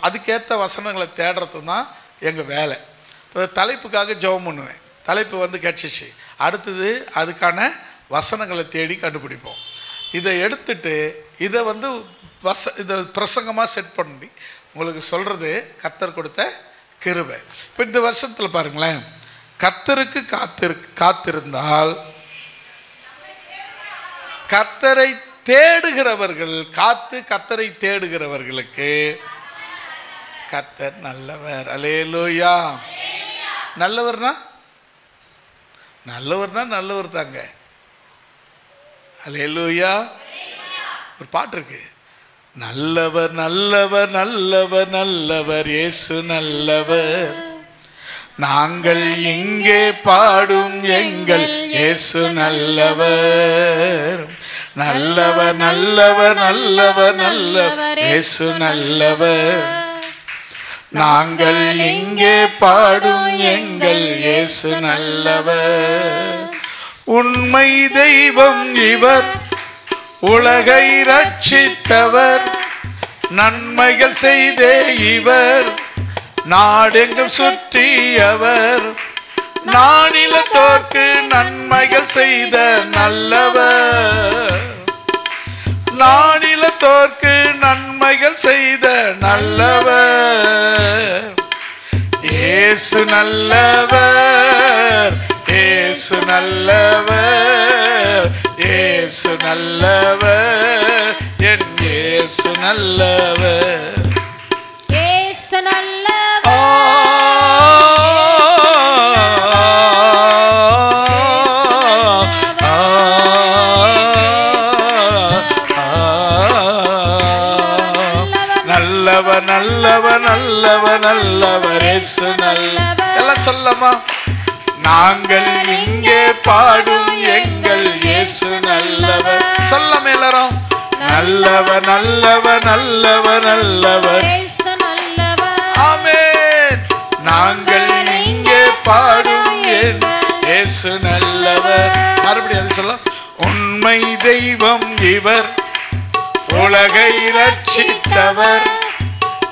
அதுக்கேற்ற வசனங்களை தேடுறதும் தான் எங்கள் வேலை. இப்போ தலைப்புக்காக ஜெபம் பண்ணுவேன், தலைப்பு கிடச்சிச்சு, அடுத்தது அதுக்கான வசனங்களை தேடி கண்டுபிடிப்போம். இதை எடுத்துட்டு இதை இதை பிரசங்கமாக செட் பண்ணி உங்களுக்கு சொல்கிறது கர்த்தர் கொடுத்த கிருபை. இப்போ இந்த வருஷத்தில் பாருங்களேன், கர்த்தருக்கு காத்திருந்தால் கர்த்தரை தேடுகிறவர்கள், கர்த்தரை தேடுகிறவர்களுக்கு கர்த்தர் நல்லவர். அல்லேலூயா. நல்லவர்னா நல்லவர் தாங்க. அல்லேலூயா. ஒரு பாட்டு இருக்கு, நல்லவர் நல்லவர் நல்லவர் நல்லவர் இயேசு நல்லவர், நாங்கள் இங்கே பாடும் எங்கள் இயேசு நல்லவர், நல்லவர் நல்லவர் நல்லவர் நல்லவர் இயேசு நல்லவர், நாங்கள் இங்கே பாடும் எங்கள் இயேசு நல்லவர், உண்மை தெய்வம் இவர், உலகை ரட்சித்தவர், நன்மைகள் செய்தே இவர், நாடெங்கும் சுற்றியவர், நானிலத்தோர்க்கு நன்மைகள் செய்த நல்லவர், நானிலத்தோர்க்கு நன்மைகள் செய்த நல்லவர், இயேசு நல்லவர், இயேசு நல்லவர், இயேசு நல்லவர், என் இயேசு நல்லவர், இயேசு நல்லவர். நல்லவர் நல்லவர் நல்லவர் நல்லவர் இயேசு நல்லவர். எல்லாம் சொல்லமா? நாங்கள் இங்கே பாடும் எங்கள் இயேசு நல்லவர். சொல்லமே எல்லாரும், நல்லவர் நல்லவர் நல்லவர் நல்லவர் இயேசு நல்லவர். ஆமென். நாங்கள் இங்கே பாடும் எங்கள் இயேசு நல்லவர். மறுபடியும் அது சொல்ல, உண்மை உண்மை தெய்வம் இவர், உலகை ரட்சித்தவர்,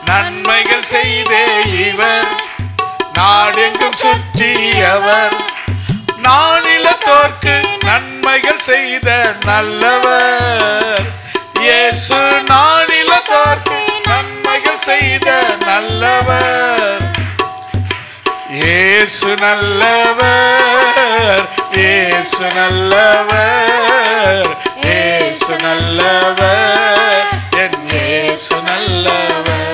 நன்மைகள் செய்தே இவர், நாடெங்கும் சுற்றியவர், நானிலத்தோர்க்கு நன்மைகள் செய்த நல்லவர். இயேசு நானிலத்தோர்க்கு நன்மைகள் செய்த நல்லவர். இயேசு நல்லவர், இயேசு நல்லவர், இயேசு நல்லவர், என் இயேசு நல்லவர்.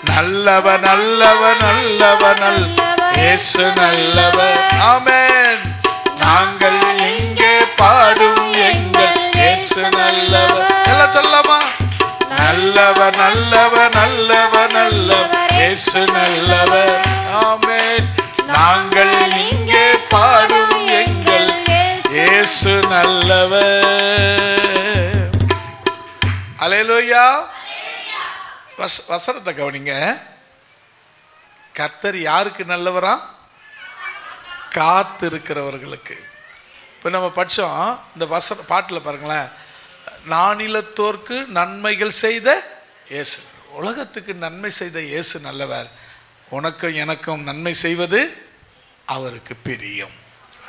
நல்லவர் நல்லவர் நல்லவர் நல்லவர், இயேசு நல்லவர். ஆமென். நாங்கள் இங்கே பாடும் எங்கள் இயேசு நல்லவர். எல்லாம் சொல்லலாமா? நல்லவர் நல்லவர் நல்லவர் நல்லவர், இயேசு நல்லவர். ஆமென். நாங்கள் இங்கே பாடும் எங்கள் இயேசு நல்லவர். அல்லேலூயா. வசனத்தை கவனிங்க. கர்த்தர் யாருக்கு நல்லவரா? காத்திருக்கிறவர்களுக்கு. இப்போ நம்ம படித்தோம் இந்த பாட்டில் பாருங்களேன், நானிலத்தோர்க்கு நன்மைகள் செய்த இயேசு. உலகத்துக்கு நன்மை செய்த இயேசு நல்லவர். உனக்கும் எனக்கும் நன்மை செய்வது அவருக்கு பிரியம்.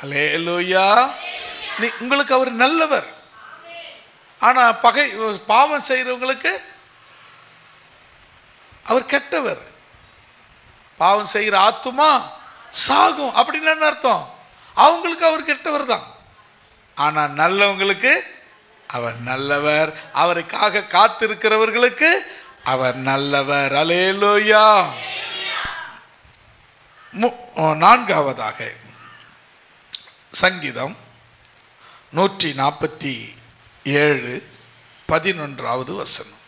அல்லேலூயா. உங்களுக்கு அவர் நல்லவர். ஆனால் பாவம் செய்கிறவங்களுக்கு அவர் கெட்டவர். பாவம் செய்கிற ஆத்துமா சாகும் அப்படின்னு என்ன அர்த்தம்? அவங்களுக்கு அவர் கெட்டவர் தான். ஆனால் நல்லவங்களுக்கு அவர் நல்லவர். அவருக்காக காத்திருக்கிறவர்களுக்கு அவர் நல்லவர். அல்லேலூயா. நான்காவதாக சங்கீதம் 147 11வது வசனம்.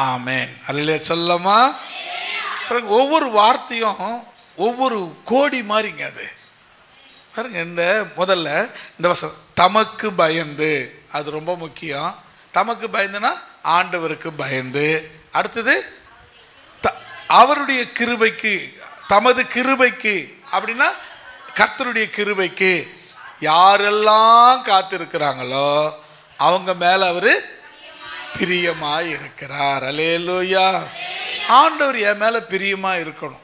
ஆமென். அல்லேலூயா சொல்லமா? ஒவ்வொரு வார்த்தையும் ஒவ்வொரு கோடி மாதிரிங்க. அது பாருங்க. இந்த முதல்ல இந்த வசனம் தமக்கு பயந்து, அது ரொம்ப முக்கியம். தமக்கு பயந்துனா ஆண்டவருக்கு பயந்து. அடுத்தது அவருடைய கிருபைக்கு, தமது கிருபைக்கு அப்படின்னா கர்த்தருடைய கிருபைக்கு யாரெல்லாம் காத்திருக்கிறாங்களோ அவங்க மேல அவரு பிரியமாய் இருக்கிறார். அல்லேலூயா. ஆண்டவர் என் மேல பிரியமா இருக்கணும்,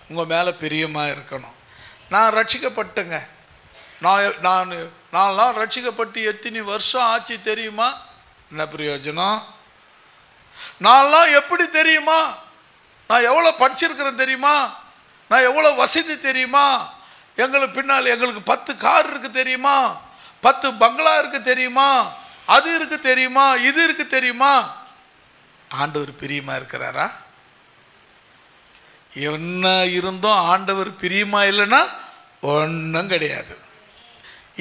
உங்க மேல பிரியமா இருக்கணும். நான் ரட்சிக்கப்பட்டேங்க. நான்லாம் ரட்சிக்கப்பட்டு எத்தனை வருஷம் ஆச்சு தெரியுமா? என்ன பிரயோஜனம்? நான்லாம் எப்படி தெரியுமா? நான் எவ்வளோ படிச்சிருக்கிறேன் தெரியுமா? நான் எவ்வளோ வசதி தெரியுமா? எங்களுக்கு பின்னால் எங்களுக்கு 10 கார் இருக்கு தெரியுமா? 10 பங்களா இருக்கு தெரியுமா? அது இருக்கு தெரியுமா? இது இருக்கு தெரியுமா? ஆண்டவர் பிரியமா இருக்கிறாரா? என்ன இருந்தும் ஆண்டவர் பிரியமா இல்லைன்னா ஒன்றும் கிடையாது.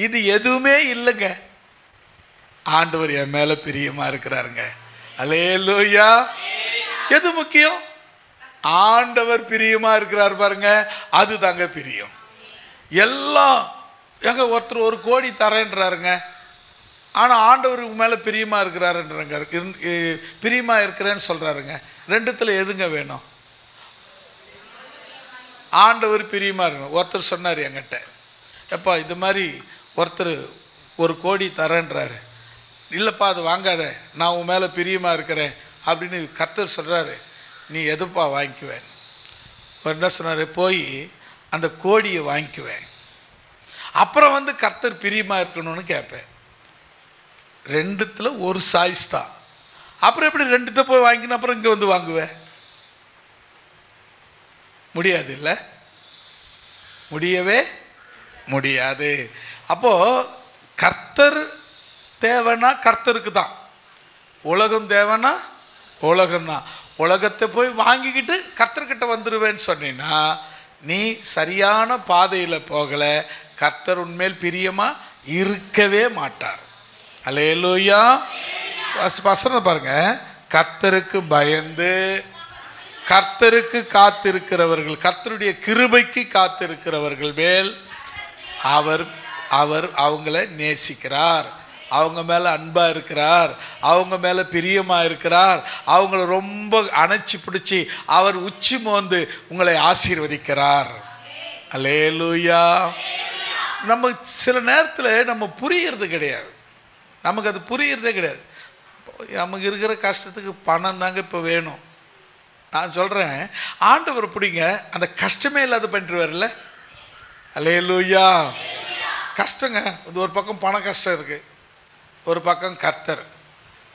இது எதுவுமே இல்லைங்க. ஆண்டவர் என் மேல பிரியமா இருக்கிறாருங்க. அல்லேலூயா. எது முக்கியம்? ஆண்டவர் பிரியமா இருக்கிறார் பாருங்க, அது தாங்க பிரியம். எல்லாம் எங்க ஒருத்தர் 1 கோடி தரேன்றாருங்க, ஆனா ஆண்டவருக்கு மேல பிரியமா இருக்கிறாருன்றாங்க, பிரியமா இருக்கிறேன்னு சொல்றாருங்க. ரெண்டுத்துல எதுங்க வேணும்? ஆண்டவர் பிரியமா இருக்கணும். ஒருத்தர் சொன்னார் என்கிட்ட, எப்பா இது மாதிரி ஒருத்தர் 1 கோடி தரேன்றாரு. இல்லைப்பா அது வாங்காத, நான் உன் மேலே பிரியமாக இருக்கிறேன் அப்படின்னு கர்த்தர் சொல்கிறாரு. நீ எதுப்பா வாங்கிக்குவேன்? என்ன சொன்னார்? போய் அந்த கோடியை வாங்கிக்குவேன், அப்புறம் வந்து கர்த்தர் பிரியமாக இருக்கணும்னு கேட்பேன். ரெண்டுத்துல ஒரு சாய்ஸ் தான். அப்புறம் எப்படி ரெண்டுத்த போய் வாங்கின அப்புறம் இங்கே வந்து வாங்குவேன்? முடியாது இல்லை, முடியவே முடியாது. அப்போ கர்த்தர் தேவைன்னா கர்த்தருக்கு தான், உலகம் தேவைன்னா உலகம்தான். உலகத்தை போய் வாங்கிக்கிட்டு கர்த்தர்கிட்ட வந்துடுவேன்னு சொன்னீங்கன்னா நீ சரியான பாதையில் போகலை. கர்த்தர் உன்மேல் பிரியமா இருக்கவே மாட்டார். அல்லேலூயா. வசனம் பாருங்க, கர்த்தருக்கு பயந்து கர்த்தருக்கு காத்திருக்கிறவர்கள், கர்த்தருடைய கிருபைக்கு காத்திருக்கிறவர்கள் மேல் அவர் அவங்கள நேசிக்கிறார், அவங்க மேலே அன்பாக இருக்கிறார், அவங்க மேலே பிரியமாக இருக்கிறார், அவங்கள ரொம்ப அணைச்சி பிடிச்சி அவர் உச்சி மோந்து உங்களை ஆசீர்வதிக்கிறார். அல்லேலூயா. நம்ம சில நேரத்தில் நம்ம புரியறது கிடையாது, நமக்கு அது புரியறதே கிடையாது. நமக்கு இருக்கிற கஷ்டத்துக்கு பணம் தாங்க இப்போ வேணும். நான் சொல்கிறேன், ஆண்டவர் பிடிங்க அந்த கஷ்டமே இல்லாத பண்ணிட்டுருவார்ல. அல்லேலூயா. கஷ்டங்க, இது ஒரு பக்கம் பண கஷ்டம் இருக்குது, ஒரு பக்கம் கர்த்தர்.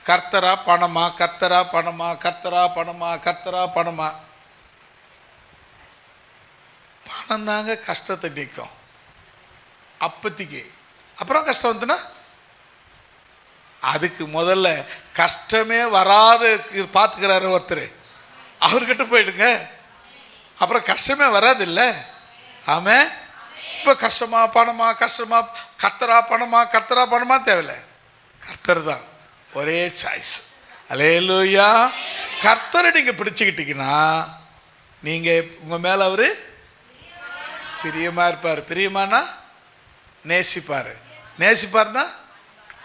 கர்த்தரா பணமா, கர்த்தரா பணமா, கர்த்தரா பணமா, கர்த்தரா பணமா. பணம் தாங்க கஷ்டத்தை நீக்கும் அப்பத்திக்கு. அப்புறம் கஷ்டம் வந்துன்னா அதுக்கு முதல்ல கஷ்டமே வராது பார்த்துக்கிறாரு ஒருத்தர், அவர்கிட்ட போயிடுங்க, அப்புறம் கஷ்டமே வராது இல்லை. ஆமே. இப்போ கஷ்டமா பணமா, கஷ்டமா கர்த்தரா பணமா, கர்த்தரா பணமா தேவையில்லை, கர்த்தர் தான் ஒரே சாய்ஸ். அல்லேலூயா. கர்த்தரை நீங்கள் பிடிச்சிக்கிட்டீங்கன்னா நீங்கள் உங்கள் மேலே அவர் பிரியமாக இருப்பார். பிரியமானா நேசிப்பார், நேசிப்பார்னா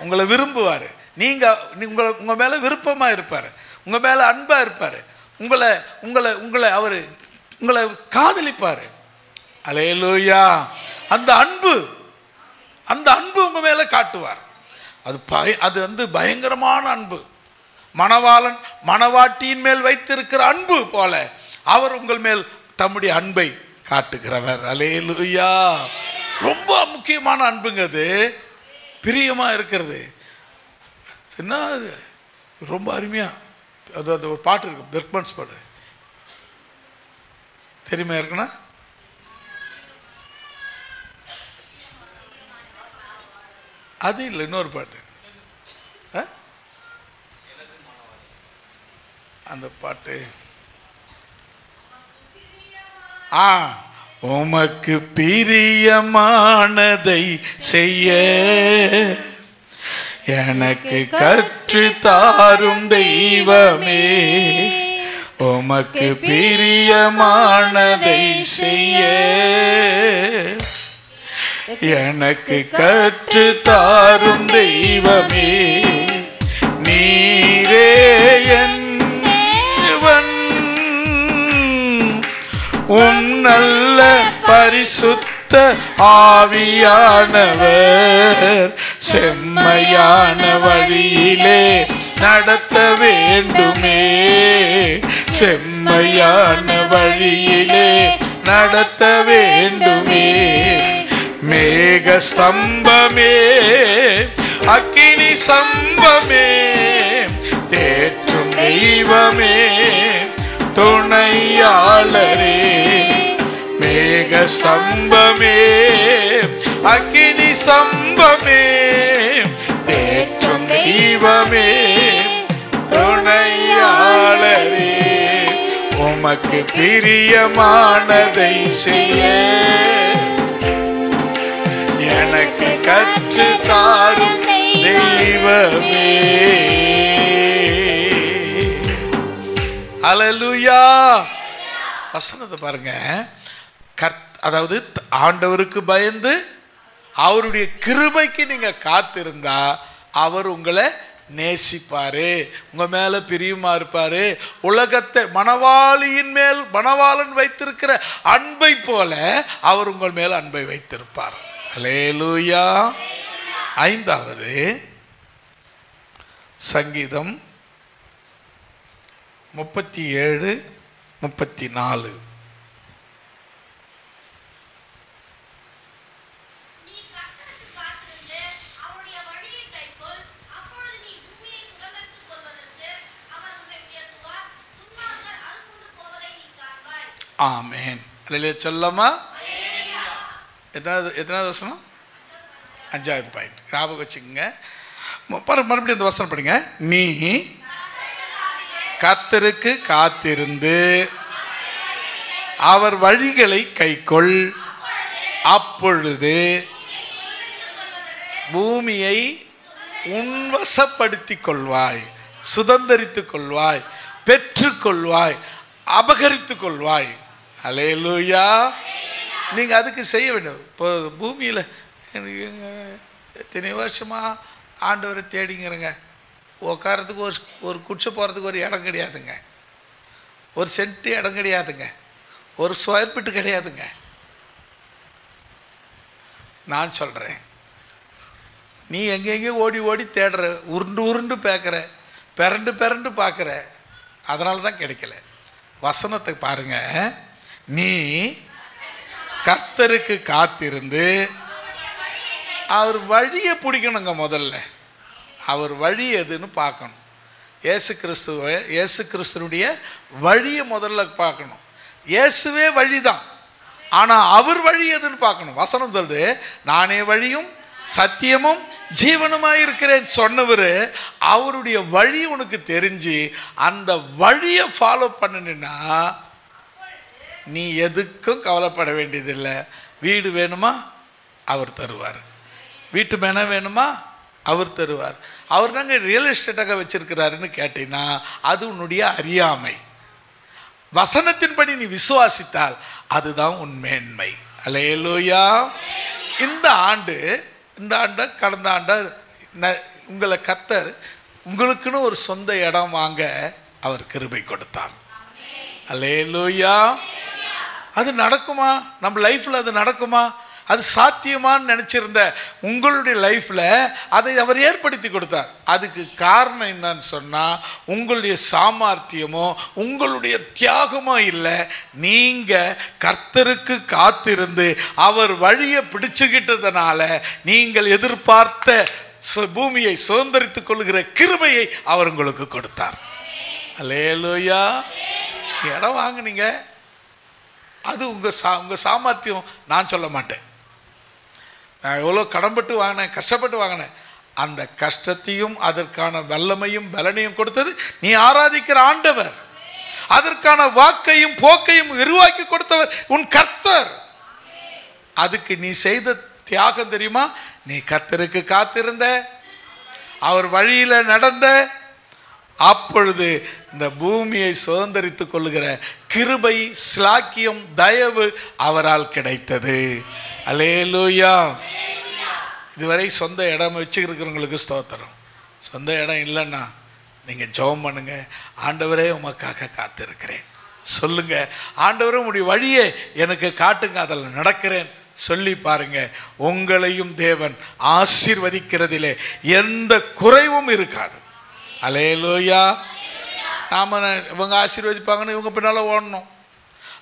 உங்களை விரும்புவார், உங்கள் மேலே விருப்பமாக இருப்பார், உங்கள் மேலே அன்பாக இருப்பார், உங்களை உங்களை உங்களை அவர் உங்களை காதலிப்பார். அல்லேலூயா. அந்த அன்பு உங்கள் மேலே காட்டுவார். அது வந்து பயங்கரமான அன்பு. மணவாளன் மணவாட்டியின் மேல் வைத்திருக்கிற அன்பு போல அவர் உங்கள் மேல் தம்முடைய அன்பை காட்டுகிறவர். அல்லேலூயா. ரொம்ப முக்கியமான அன்புங்க அது, பிரியமா இருக்கிறது. என்ன ரொம்ப அருமையா அது அது ஒரு பாட்டு இருக்கு, பெர்க்மன்ஸ் பாடு தெரியுமா இருக்குன்னா, அது இல்லை, இன்னொரு பாட்டு. அந்த பாட்டு உமக்கு பிரியமானதை செய்ய எனக்கு கற்று தாரும் தெய்வமே, உமக்கு பிரியமானதை செய்ய எனக்கு கற்று தாரும் தெய்வமே, நீரே என் தேவன், உன் நல்ல பரிசுத்த ஆவியானவர் செம்மையான வழியிலே நடத்த வேண்டுமே, செம்மையான வழியிலே நடத்த வேண்டுமே. மேக ஸ்தம்பமே, அக்கினி ஸ்தம்பமே, தேற்றும் தெய்வமே, துணையாளரே. மேக ஸ்தம்பமே, அக்கினி ஸ்தம்பமே, தேற்றும் தெய்வமே, துணையாளரே. உமக்கு பிரியமானதை செய்ய எனக்கு கற்று தாரும் தெய்வமே. அல்லேலூயா. வசனத்தை பாருங்க. அதாவது ஆண்டவருக்கு பயந்து அவருடைய கிருபைக்கு நீங்க காத்திருந்தா அவர் உங்களை நேசிப்பாரு, உங்க மேல பிரியமா இருப்பாரு. உலகத்தை மணவாளன் வைத்திருக்கிற அன்பை போல அவர் உங்கள் மேல அன்பை வைத்திருப்பார். அல்லேலூயா. 5வது சங்கீதம் 37:34. ஆமென். அல்லேலூயா சொல்லமா. எத்தனாவது வசனம்? 5வது பாயிண்ட் ஞாபகம் வச்சுக்கோங்க. மறுபடியும் இந்த வசனம் படிங்க. நீ கர்த்தருக்கு காத்திருந்து அவர் வழிகளை கைக்கொள், அப்பொழுது பூமியை உன்வசப்படுத்திக் கொள்வாய், சுதந்தரித்துக் கொள்வாய், பெற்றுக்கொள்வாய், அபகரித்துக் கொள்வாய். அல்லேலூயா. நீங்க அதுக்கு செய்ய வேண்டும். இப்போ பூமியில் எனக்கு எத்தனை வருஷமாக ஆண்டவரை தேடிங்கிறங்க. உட்காரத்துக்கு ஒரு குடிச்சு போகிறதுக்கு ஒரு இடம் கிடையாதுங்க, ஒரு சென்ட் இடம் கிடையாதுங்க, ஒரு ஸ்கொயர் ஃபீட்டு கிடையாதுங்க. நான் சொல்கிறேன், நீ எங்கெங்கே ஓடி ஓடி தேடுற, உருண்டு உருண்டு பார்க்குற, பிறண்டு பிறண்டு பார்க்குற, அதனால தான் கிடைக்கல. வசனத்தை பாருங்க, நீ கர்த்தருக்கு காத்திருந்து அவர் வழியை பிடிக்கணுங்க. முதல்ல அவர் வழி எதுன்னு பார்க்கணும். இயேசு கிறிஸ்துனுடைய வழியை முதல்ல பார்க்கணும். இயேசுவே வழிதான், ஆனால் அவர் வழி எதுன்னு பார்க்கணும். வசனம் சொல்லுது, நானே வழியும் சத்தியமும் ஜீவனுமாய் இருக்கிறேன் சொன்னவர். அவருடைய வழி உனக்கு தெரிஞ்சு அந்த வழியை ஃபாலோ பண்ணினா நீ எதுக்கும் கவலைப்பட வேண்டியதில்லை. வீடு வேணுமா அவர் தருவார், வீட்டு மேன வேணுமா அவர் தருவார். அவர் தாங்க ரியல் எஸ்டேட்டாக வச்சிருக்கிறாருன்னு கேட்டீங்கன்னா அது உன்னுடைய அறியாமை. வசனத்தின்படி நீ விசுவாசித்தால் அதுதான் உன் மேன்மை. அல்லேலூயா. இந்த ஆண்டு கடந்த ஆண்டு உங்களை கர்த்தர் உங்களுக்குன்னு ஒரு சொந்த இடம் வாங்க அவர் கிருபை கொடுத்தார். அல்லேலூயா. அது நடக்குமா? நம்ம லைஃப்பில் அது நடக்குமா? அது சாத்தியமான்னு நினச்சிருந்த உங்களுடைய லைஃப்பில் அதை அவர் ஏற்படுத்தி கொடுத்தார். அதுக்கு காரணம் என்னன்னு சொன்னால் உங்களுடைய சாமர்த்தியமோ உங்களுடைய தியாகமோ இல்லை. நீங்கள் கர்த்தருக்கு காத்திருந்து அவர் வழியை பிடிச்சுக்கிட்டதுனால நீங்கள் எதிர்பார்த்த பூமியை சுதந்திரித்துக் கொள்கிற கிருபையை அவர் உங்களுக்கு கொடுத்தார். அல்லேலூயா. இடம் வாங்கினீங்க, அது உங்கள் சாமர்த்தியம் நான் சொல்ல மாட்டேன். நான் எவ்வளோ கடன்பட்டு வாங்கினேன், கஷ்டப்பட்டு வாங்கினேன். அந்த கஷ்டத்தையும் அதற்கான வல்லமையும் பலனையும் கொடுத்தது நீ ஆராதிக்கிற ஆண்டவர். அதற்கான வாக்கையும் போக்கையும் உருவாக்கி கொடுத்தவர் உன் கர்த்தர். அதுக்கு நீ செய்த தியாகம் தெரியுமா? நீ கர்த்தருக்கு காத்திருந்த, அவர் வழியில் நடந்த, அப்பொழுது இந்த பூமியை சுதந்திரித்துக் கொள்ளுகிற கிருபை, ஸ்லாக்கியம், தயவு அவரால் கிடைத்தது. அல்லேலூயா. இதுவரை சொந்த இடம் வச்சுருக்கிறவங்களுக்கு ஸ்தோத்திரம். சொந்த இடம் இல்லைன்னா நீங்கள் ஜெபம் பண்ணுங்க, ஆண்டவரே உமக்காக காத்திருக்கிறேன் சொல்லுங்க. ஆண்டவரே உங்களுடைய வழியை எனக்கு காட்டுங்க, அதில் நடக்கிறேன் சொல்லி பாருங்க. உங்களையும் தேவன் ஆசீர்வதிக்கிறதிலே எந்த குறைவும் இருக்காது. அல்லேலூயா. நாம் இவங்க ஆசீர்வதிப்பாங்கன்னு இவங்க பின்னால் ஓடணும்,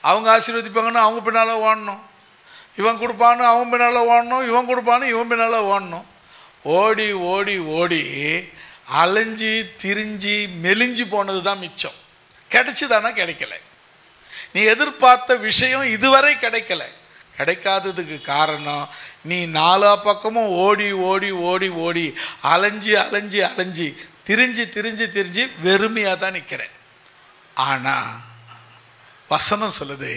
அவங்க ஆசீர்வதிப்பாங்கன்னு அவங்க பின்னால் ஓடணும், இவன் கொடுப்பான்னு அவன் பின்னால் ஓடணும், இவன் கொடுப்பான்னு இவன் பின்னால் ஓடணும். ஓடி ஓடி ஓடி அலைஞ்சி திரிஞ்சு மெலிஞ்சு போனது தான் மிச்சம். கிடைச்சிதானா? கிடைக்கல. நீ எதிர்பார்த்த விஷயம் இதுவரை கிடைக்கல. கிடைக்காததுக்கு காரணம் நீ நாலா பக்கமும் ஓடி ஓடி ஓடி ஓடி அலைஞ்சி அலைஞ்சி அலைஞ்சி திரிஞ்சு திரிஞ்சு திரிஞ்சு வெறுமையாக தான் நிற்கிற. ஆனால் வசனம் சொல்லுது,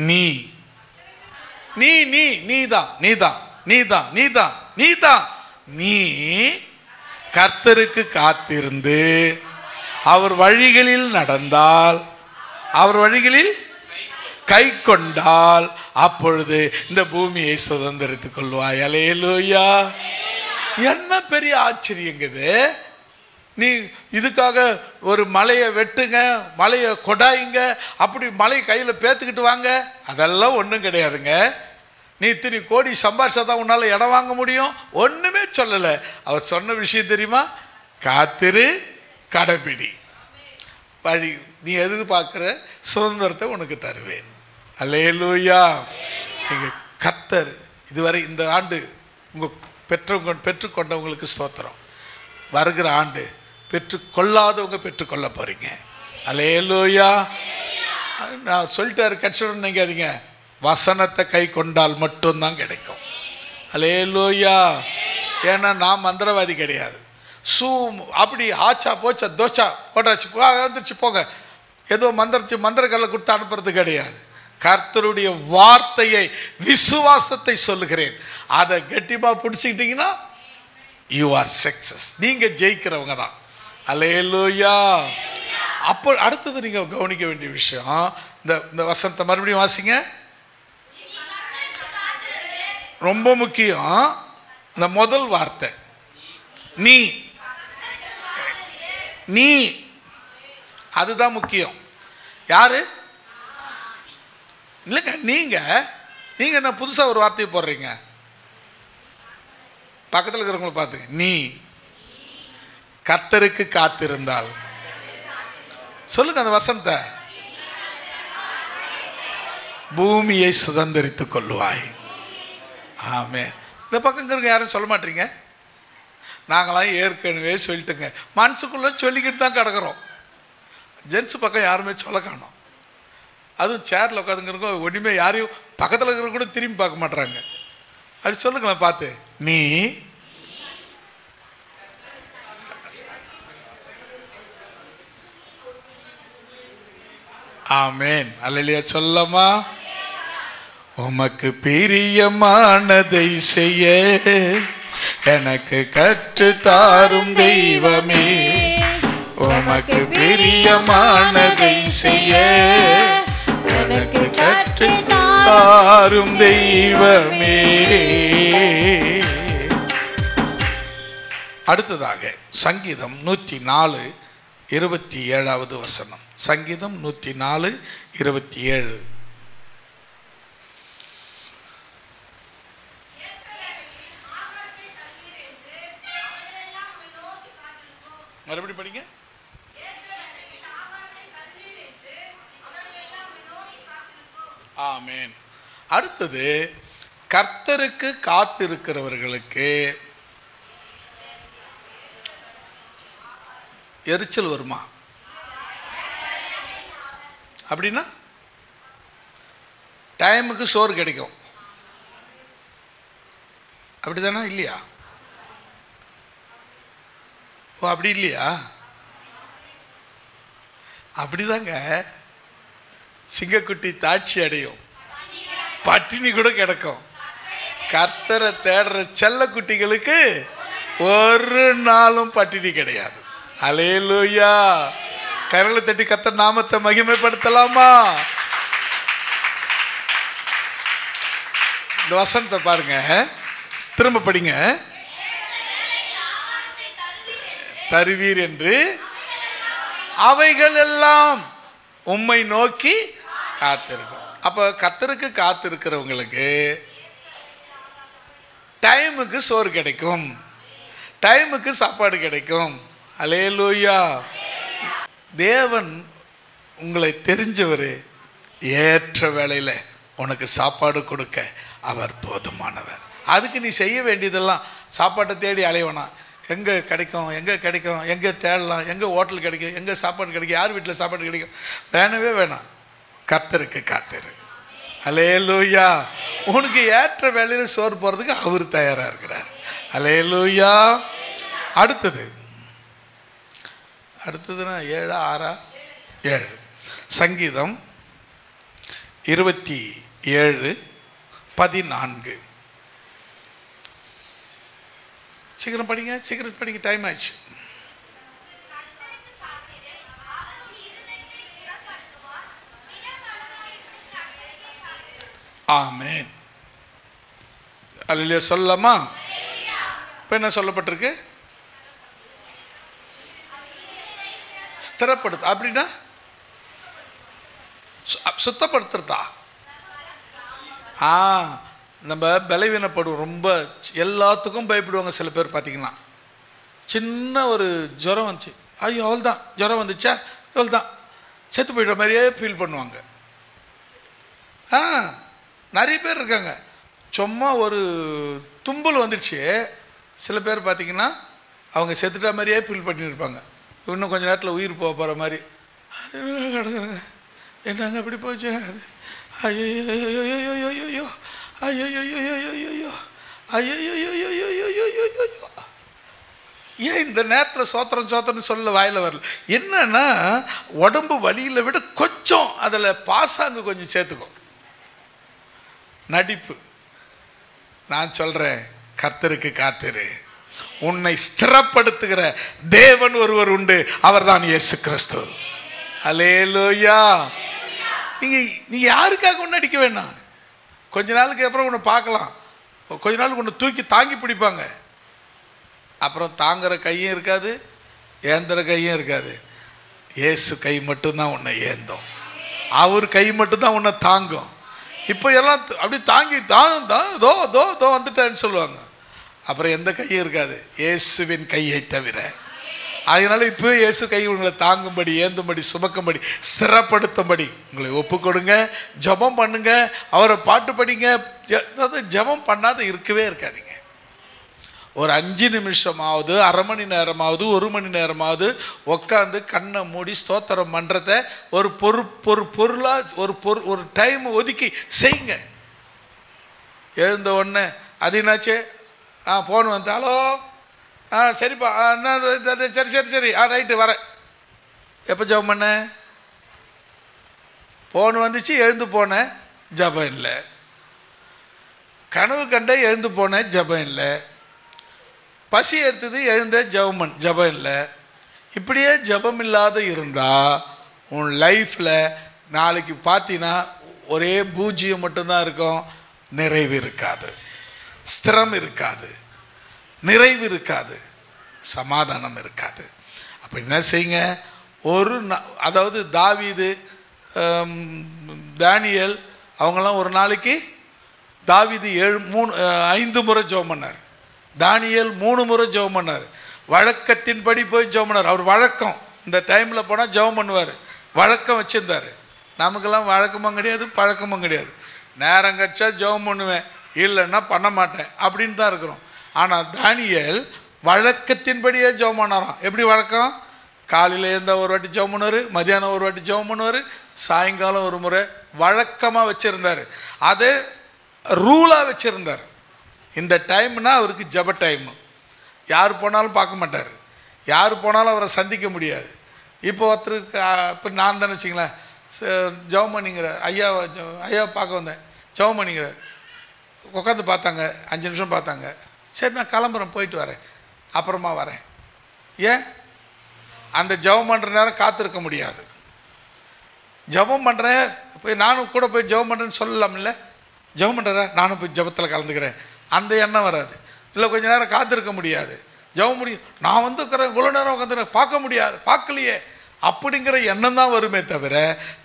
நீ நீ நீ நீதான் நீதான் நீதான் நீதான் நீதான் நீ கர்த்தருக்கு காத்திருந்து அவர் வழிகளில் நடந்தால், அவர் வழிகளில் கை கொண்டால், அப்பொழுது இந்த பூமியை சுதந்திரித்துக் கொள்வாய். அல்லேலூயா. என்ன பெரிய ஆச்சரியங்குது. நீ இதுக்காக ஒரு மலையை வெட்டுங்க, மலையை கொடாயுங்க, அப்படி மலை கையில் பேத்துக்கிட்டு வாங்க, அதெல்லாம் ஒன்றும் கிடையாதுங்க. நீ இத்தனை கோடி சம்பாரிச்சா தான் உன்னால் இடம் வாங்க முடியும், ஒன்றுமே சொல்லலை. அவர் சொன்ன விஷயம் தெரியுமா? காத்திரு, கடைபிடி, வழி நீ எதிர்பார்க்குற சுதந்திரத்தை உனக்கு தருவேன். அல்லேலூயா. நீங்கள் கர்த்தர் இதுவரை இந்த ஆண்டு உங்கள் பெற்றுக்கொண்டவங்களுக்கு ஸ்தோத்திரம். வருகிற ஆண்டு பெற்றுக்கொள்ளாதவங்க பெற்றுக்கொள்ள போகிறீங்க. அல்லேலூயா. நான் சொல்லிட்டாரு, கட்சியுடன் நினைக்காதீங்க, வசனத்தை கை கொண்டால் மட்டும்தான் கிடைக்கும். அல்லேலூயா. ஏன்னா நான் மந்திரவாதி கிடையாது. அப்படி ஆச்சா போச்சா தோச்சா போட்டாச்சு வந்துருச்சு போங்க, ஏதோ மந்திரக்கல்லை கொடுத்து அனுப்புறது கிடையாது. கர்த்தருடைய வார்த்தையை விசுவாசத்தை சொல்லுகிறேன், அதை கெட்டிமாக பிடிச்சிக்கிட்டீங்கன்னா யூ ஆர் சக்சஸ். நீங்கள் ஜெயிக்கிறவங்க தான். அல்லேலூயா. அப்போ அடுத்தது நீங்கள் கவனிக்க வேண்டிய விஷயம், இந்த வசனத்தை மறுபடியும் வாசிங்க, ரொம்ப முக்கியம். இந்த முதல் வார்த்தை நீ, நீ அதுதான் முக்கியம். யாரு? இல்லைங்க, நீங்க நீங்க என்ன புதுசா ஒரு வார்த்தையை போடுறீங்க? பக்கத்தில் இருக்கிறவங்களை பார்த்து, நீ கர்த்தருக்கு காத்திருந்தால், சொல்லுங்க அந்த வசனத்தை, பூமியை சுதந்தரித்துக் கொள்வாய். ஆமே. இந்த பக்கம் இருக்க யாரும் சொல்ல மாட்டீங்க. நாங்களாம் ஏற்கனவே சொல்லிட்டுங்க, மனசுக்குள்ள சொல்லிக்கிட்டு தான் கிடக்கிறோம். ஜென்ஸ் பக்கம் யாருமே சொல்ல காணோம். அதுவும் சேரில் உட்காந்துங்கிறவங்க ஒன்றுமே யாரையும் பக்கத்தில் இருக்கிறவங்க கூட திரும்பி பார்க்க மாட்டுறாங்க. அப்படி சொல்லுங்களேன் பார்த்து, நீ ஆமேன் அல்லேலூயா சொல்லமா. உமக்கு பிரியமானதை செய்ய எனக்கு கற்று தாரும் தெய்வமே, உமக்கு பிரியமானதை செய்ய எனக்கு கற்று தாரும் தெய்வமே. அடுத்ததாக சங்கீதம் 104:27 வசனம். சங்கீதம் 104:27. மறுபடியும் படிங்க. ஆமேன். அடுத்தது, கர்த்தருக்கு காத்திருக்கிறவர்களுக்கு எரிச்சல் வருமா? அப்படின்னா டைமுக்கு சோறு கிடைக்கும், அப்படிதானா? இல்லையா? ஓ, அப்படி இல்லையா? அப்படிதாங்க. சிங்கக்குட்டி தாட்சி அடையும், பட்டினி கூட கிடக்கும். கர்த்தரை தேடுற செல்ல குட்டிகளுக்கு ஒரு நாளும் பட்டினி கிடையாது. அல்லேலூயா. கரங்களை தட்டி கர்த்தர் நாமத்தை மகிமைப்படுத்தலாமா? இந்த வசனத்தை பாருங்க, திரும்ப படிங்க. தருவீர் என்று அவைகள் எல்லாம் உம்மை நோக்கி காத்திருக்கும். அப்ப கர்த்தருக்கு காத்திருக்கிறவங்களுக்கு டைமுக்கு சோறு கிடைக்கும், டைமுக்கு சாப்பாடு கிடைக்கும். அல்லேலூயா. தேவன் உங்களை தெரிஞ்சவர், ஏற்ற வேளையில உனக்கு சாப்பாடு கொடுக்க அவர் போதுமானவர். அதுக்கு நீ செய்ய வேண்டியதெல்லாம் சாப்பாட்டை தேடி அலையவேணாம். எங்கே கிடைக்கும், எங்கே கிடைக்கும், எங்கே தேடலாம், எங்கே ஹோட்டல் கிடைக்கும், எங்கே சாப்பாடு கிடைக்கும், யார் வீட்டில் சாப்பாடு கிடைக்கும், வேணவே வேணாம். கர்த்தருக்கு காத்திரு. அல்லேலூயா. உனக்கு ஏற்ற வேலையில் சோறு போகிறதுக்கு அவர் தயாராக இருக்கிறார். அல்லேலூயா. அடுத்ததுன்னா 7 சங்கீதம் 27:14. சீக்கிரம் படிங்க, சீக்கிரம் படிங்க, டைம் ஆயிடுச்சு. ஆமென். அல்லேலூயா சொல்லலாமா? இப்போ என்ன சொல்லப்பட்டிருக்கு? ஸ்திரப்படுத்து. அப்படின்னா சுத்தப்படுத்துறதா? நம்ம பலவீனப்படுவோம், ரொம்ப எல்லாத்துக்கும் பயப்படுவாங்க. சில பேர் பார்த்தீங்கன்னா சின்ன ஒரு ஜுரம் வந்துச்சு, ஐயோ அவள் தான் ஜுரம் வந்துச்சா, இவள் தான் செத்து போய்டுற மாதிரியே ஃபீல் பண்ணுவாங்க. நிறைய பேர் இருக்காங்க. சும்மா ஒரு தும்பல் வந்துடுச்சு, சில பேர் பார்த்தீங்கன்னா அவங்க செத்துட்ட மாதிரியே ஃபீல் பண்ணியிருப்பாங்க. இன்னும் கொஞ்சம் நேரத்தில் உயிர் போகிற மாதிரி கிடக்குறாங்க. என்னங்க அப்படி போச்சு, ஐயோ ஐயோ ஐயோ ஐயோ. ஏன் இந்த நேரத்தில் சோத்திரம் சொல்ல வாயில் வரல? என்னன்னா உடம்பு வலியில் விட கொஞ்சம் அதில் பாசாங்கு கொஞ்சம் சேர்த்துக்கும், நடிப்பு. நான் சொல்கிறேன், கர்த்தருக்கு காத்திரு. உன்னை ஸ்திரப்படுத்துகிற தேவன் ஒருவர் உண்டு, அவர்தான் இயேசு கிறிஸ்து. அல்லேலூயா. நீங்க யாருக்காக ஒன்று அடிக்க வேண்டாம். கொஞ்ச நாளுக்கு அப்புறம் உன்னை பார்க்கலாம், கொஞ்ச நாள் கொண்டு தூக்கி தாங்கி பிடிப்பாங்க. அப்புறம் தாங்குற கையும் இருக்காது, ஏந்துற கையும் இருக்காது. இயேசு கை மட்டும்தான் உன்னை ஏந்தும், அவர் கை மட்டும்தான் உன்னை தாங்கும். இப்போ எல்லாம் அப்படி தாங்கி தோ தோ தோ வந்துட்டேன்னு சொல்லுவாங்க. அப்புறம் எந்த கையும் இருக்காது, இயேசுவின் கையை தவிர. அதனால இப்போ இயேசு கை உங்களை தாங்கும்படி, ஏந்தும்படி, சுமக்கும்படி, ஸ்திரப்படுத்தும்படி உங்களை ஒப்பு கொடுங்க. ஜெபம் பண்ணுங்க, அவரை பாட்டு படிங்க. அதாவது ஜெபம் பண்ணாத இருக்கவே இருக்காதீங்க. ஒரு 5 நிமிஷமாவது, அரை மணி நேரமாவது, 1 மணி நேரமாவது உட்காந்து கண்ணை மூடி ஸ்தோத்திரம் பண்ணுறத ஒரு பொருளாக ஒரு டைம் ஒதுக்கி செய்யுங்க. எழுந்த உடனே அது என்னாச்சு, ஃபோன் வந்து, ஹலோ, சரிப்பா, என்ன, சரி ரைட்டு வரேன். எப்போ ஜெபம் பண்ண? ஃபோன் வந்துச்சு, எழுந்து போனேன், ஜெபம் இல்லை. கனவு கண்ட, எழுந்து போனேன், ஜெபம் இல்லை. பசி எடுத்தது, எழுந்த, ஜெபம் இல்லை. இப்படியே ஜெபம் இல்லாத இருந்தால் உன் லைஃப்பில் நாளைக்கு பார்த்தீங்கன்னா ஒரே பூஜ்ஜியம் மட்டும்தான் இருக்கும். நிறைவு இருக்காது, ஸ்திரம் இருக்காது, நிறைவு இருக்காது, சமாதானம் இருக்காது. அப்போ என்ன செய்யுங்க, அதாவது தாவீது, தானியேல் அவங்கெல்லாம் ஒரு நாளைக்கு, தாவீது 5 முறை ஜெபம் பண்ணார், தானியேல் 3 முறை ஜெபம் பண்ணார். வழக்கத்தின்படி போய் ஜெபம் பண்ணார். அவர் வழக்கம், இந்த டைமில் போனால் ஜெபம் பண்ணுவார், வழக்கம் வச்சுருந்தார். நமக்கெல்லாம் வழக்கமும் கிடையாது, பழக்கமும் கிடையாது. நேரம் கழிச்சா ஜெபம் பண்ணுவேன், இல்லைன்னா பண்ண மாட்டேன் அப்படின்னு தான் இருக்கிறோம். ஆனால் தானியேல் வழக்கத்தின்படியே ஜெபம் பண்ணாராம். எப்படி வழக்கம்? காலையில் எழுந்தால் ஒரு வாட்டி ஜெபம் பண்ணுவார், மதியானம் ஒரு வாட்டி ஜெபம் பண்ணுவார், சாயங்காலம் ஒரு முறை வழக்கமாக வச்சுருந்தார். அதை ரூலாக வச்சுருந்தார். இந்த டைம்னா அவருக்கு ஜெப டைமு. யார் போனாலும் பார்க்க மாட்டார், யார் போனாலும் அவரை சந்திக்க முடியாது. இப்போ ஒருத்தருக்கு, இப்போ நான் தானே வச்சிங்களேன், ஜெபம் பண்ணிங்கிறார், ஐயா பார்க்க வந்தேன், ஜெபம் பண்ணிங்கிறார். உட்காந்து பார்த்தாங்க, 5 நிமிஷம் பார்த்தாங்க. சரி, நான் கிளம்புறேன், போயிட்டு வரேன், அப்புறமா வரேன். ஏன்? அந்த ஜெபம் பண்ணுற நேரம் காத்திருக்க முடியாது. ஜெபம் பண்ணுறேன், போய் நானும் கூட போய் ஜெபம் பண்ணுறேன்னு சொல்லலாம். இல்லை, ஜெபம் பண்ணுறேன், நானும் போய் ஜெபத்தில் கலந்துக்கிறேன், அந்த எண்ணம் வராது. இல்லை, கொஞ்சம் நேரம் காத்திருக்க முடியாது, ஜெபம் முடியும், நான் வந்துக்கிறேன், இவ்வளோ நேரம் உட்காந்துக்கிறேன், பார்க்க முடியாது, பார்க்கலையே அப்படிங்கிற எண்ணம் தான் வருமே தவிர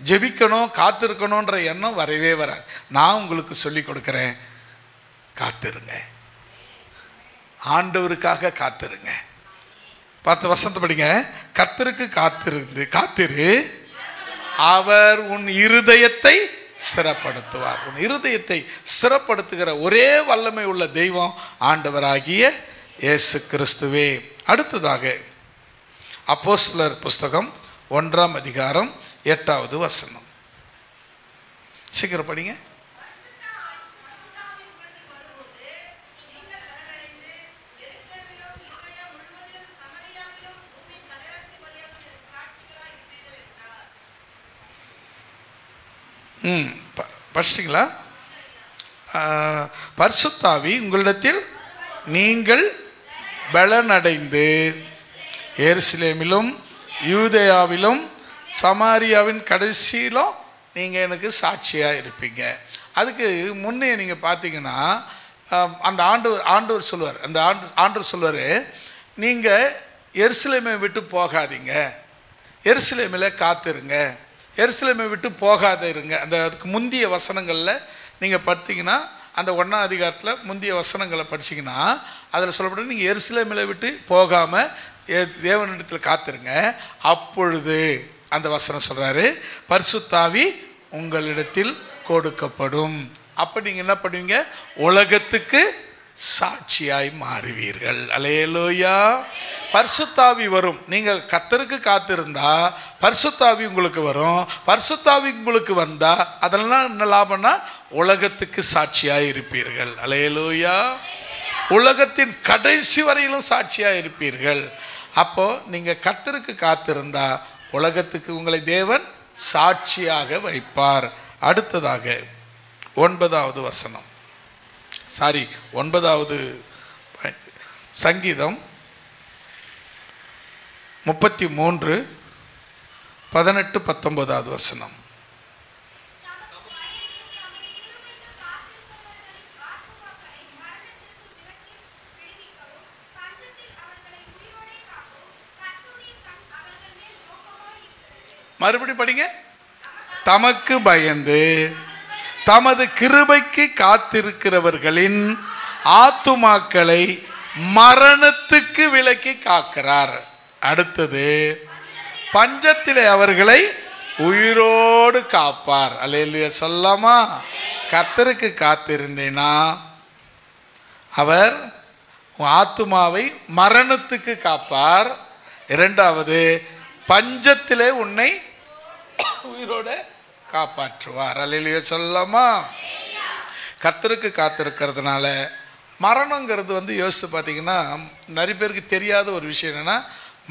ஜெபிக்கணும், காத்திருக்கணுன்ற எண்ணம் வரவே வராது. நான் உங்களுக்கு சொல்லி கொடுக்குறேன், காத்திருங்க, ஆண்டவருக்காக காத்திருங்க. 10 வசனத்தை படிங்க. கர்த்தருக்கு காத்திரு, அவர் உன் இருதயத்தை ஸ்திரப்படுத்துவார். உன் இருதயத்தை ஸ்திரப்படுத்துகிற ஒரே வல்லமை உள்ள தெய்வம் ஆண்டவராகிய இயேசு கிறிஸ்துவே. அடுத்ததாக அப்போஸ்தலர் புஸ்தகம் 1ஆம் அதிகாரம் 8வது வசனம். சீக்கிரம் படிங்க. படிச்சிட்டிங்களா? பரிசுத்தாவி உங்களிடத்தில் நீங்கள் பலனடைந்து எருசலேமிலும் யூதேயாவிலும் சமாரியாவின் கடைசியிலும் நீங்கள் எனக்கு சாட்சியாக இருப்பீங்க. அதுக்கு முன்னே நீங்கள் பார்த்தீங்கன்னா அந்த ஆண்டவர் சொல்லுவார், அந்த ஆண்டவர் சொல்லுவார், நீங்கள் எருசலேமை விட்டு போகாதீங்க, எருசலேமில் காத்திருங்க, எருசலேமை விட்டு போகாத இருங்க. அதுக்கு முந்திய வசனங்களில் நீங்கள் பார்த்தீங்கன்னா, அந்த 1ஆம் அதிகாரத்தில் முந்திய வசனங்களை படிச்சிங்கன்னா அதில் சொல்லப்பட்ட நீங்கள் எருசலேமில் விட்டு போகாமல் தேவனிடத்தில் காத்திருங்க. அப்பொழுது அந்த வசனம் சொல்கிறாரு, பரிசுத்தாவி உங்களிடத்தில் கொடுக்கப்படும். அப்போ நீங்கள் என்ன பண்ணுவீங்க? உலகத்துக்கு சாட்சியாய் மாறுவீர்கள். அல்லேலூயா. பரிசுத்தாவி வரும். நீங்கள் கர்த்தருக்கு காத்திருந்தா பரிசுத்தாவி உங்களுக்கு வரும். பரிசுத்தாவி உங்களுக்கு வந்தா அதெல்லாம் என்ன லாபம்னா உலகத்துக்கு சாட்சியாய் இருப்பீர்கள். அல்லேலூயா. உலகத்தின் கடைசி வரையிலும் சாட்சியாய் இருப்பீர்கள். அப்போ நீங்க கர்த்தருக்கு காத்திருந்தா உலகத்துக்கு உங்களை தேவன் சாட்சியாக வைப்பார். அடுத்ததாக 9வது வசனம், 9வது சங்கீதம் 33 18 19வது வசனம். மறுபடியும் படிங்க. தமக்கு பயந்து தமது கிருபைக்கு காத்திருக்கிறவர்களின் ஆத்துமாக்களை மரணத்துக்கு விலக்கி காக்கிறார். அடுத்தது, பஞ்சத்திலே அவர்களை உயிரோடு காப்பார். அல்லேலூயா சொல்லாமா? கர்த்தருக்கு காத்திருந்தேனா அவர் ஆத்துமாவை மரணத்துக்கு காப்பார். இரண்டாவது, பஞ்சத்திலே உன்னை உயிரோடு காப்பாற்றுவார். அல்லேலூயா சொல்லாமா? கர்த்தருக்கு காத்திருக்கிறதுனால மரணங்கிறது யோசித்து பார்த்தீங்கன்னா நிறைய பேருக்கு தெரியாத ஒரு விஷயம் என்னென்னா,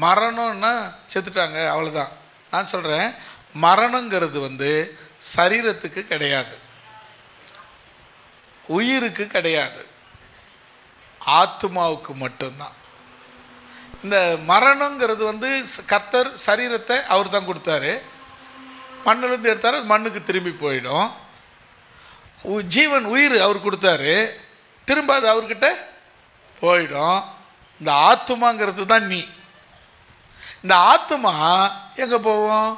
மரணம்னா செத்துட்டாங்க அவ்வளோதான். நான் சொல்கிறேன், மரணங்கிறது சரீரத்துக்கு கிடையாது, உயிருக்கு கிடையாது, ஆத்மாவுக்கு மட்டும்தான். இந்த மரணங்கிறது கர்த்தர் சரீரத்தை அவர் தான் கொடுத்தாரு, மண்ணிலேருந்து எடுத்தார், மண்ணுக்கு திரும்பி போயிடும். ஜீவன் உயிர் அவர் கொடுத்தாரு, திரும்ப அது அவர்கிட்ட போயிடும். இந்த ஆத்துமாங்கிறது தான் நீ. இந்த ஆத்துமா எங்கே போவோம்?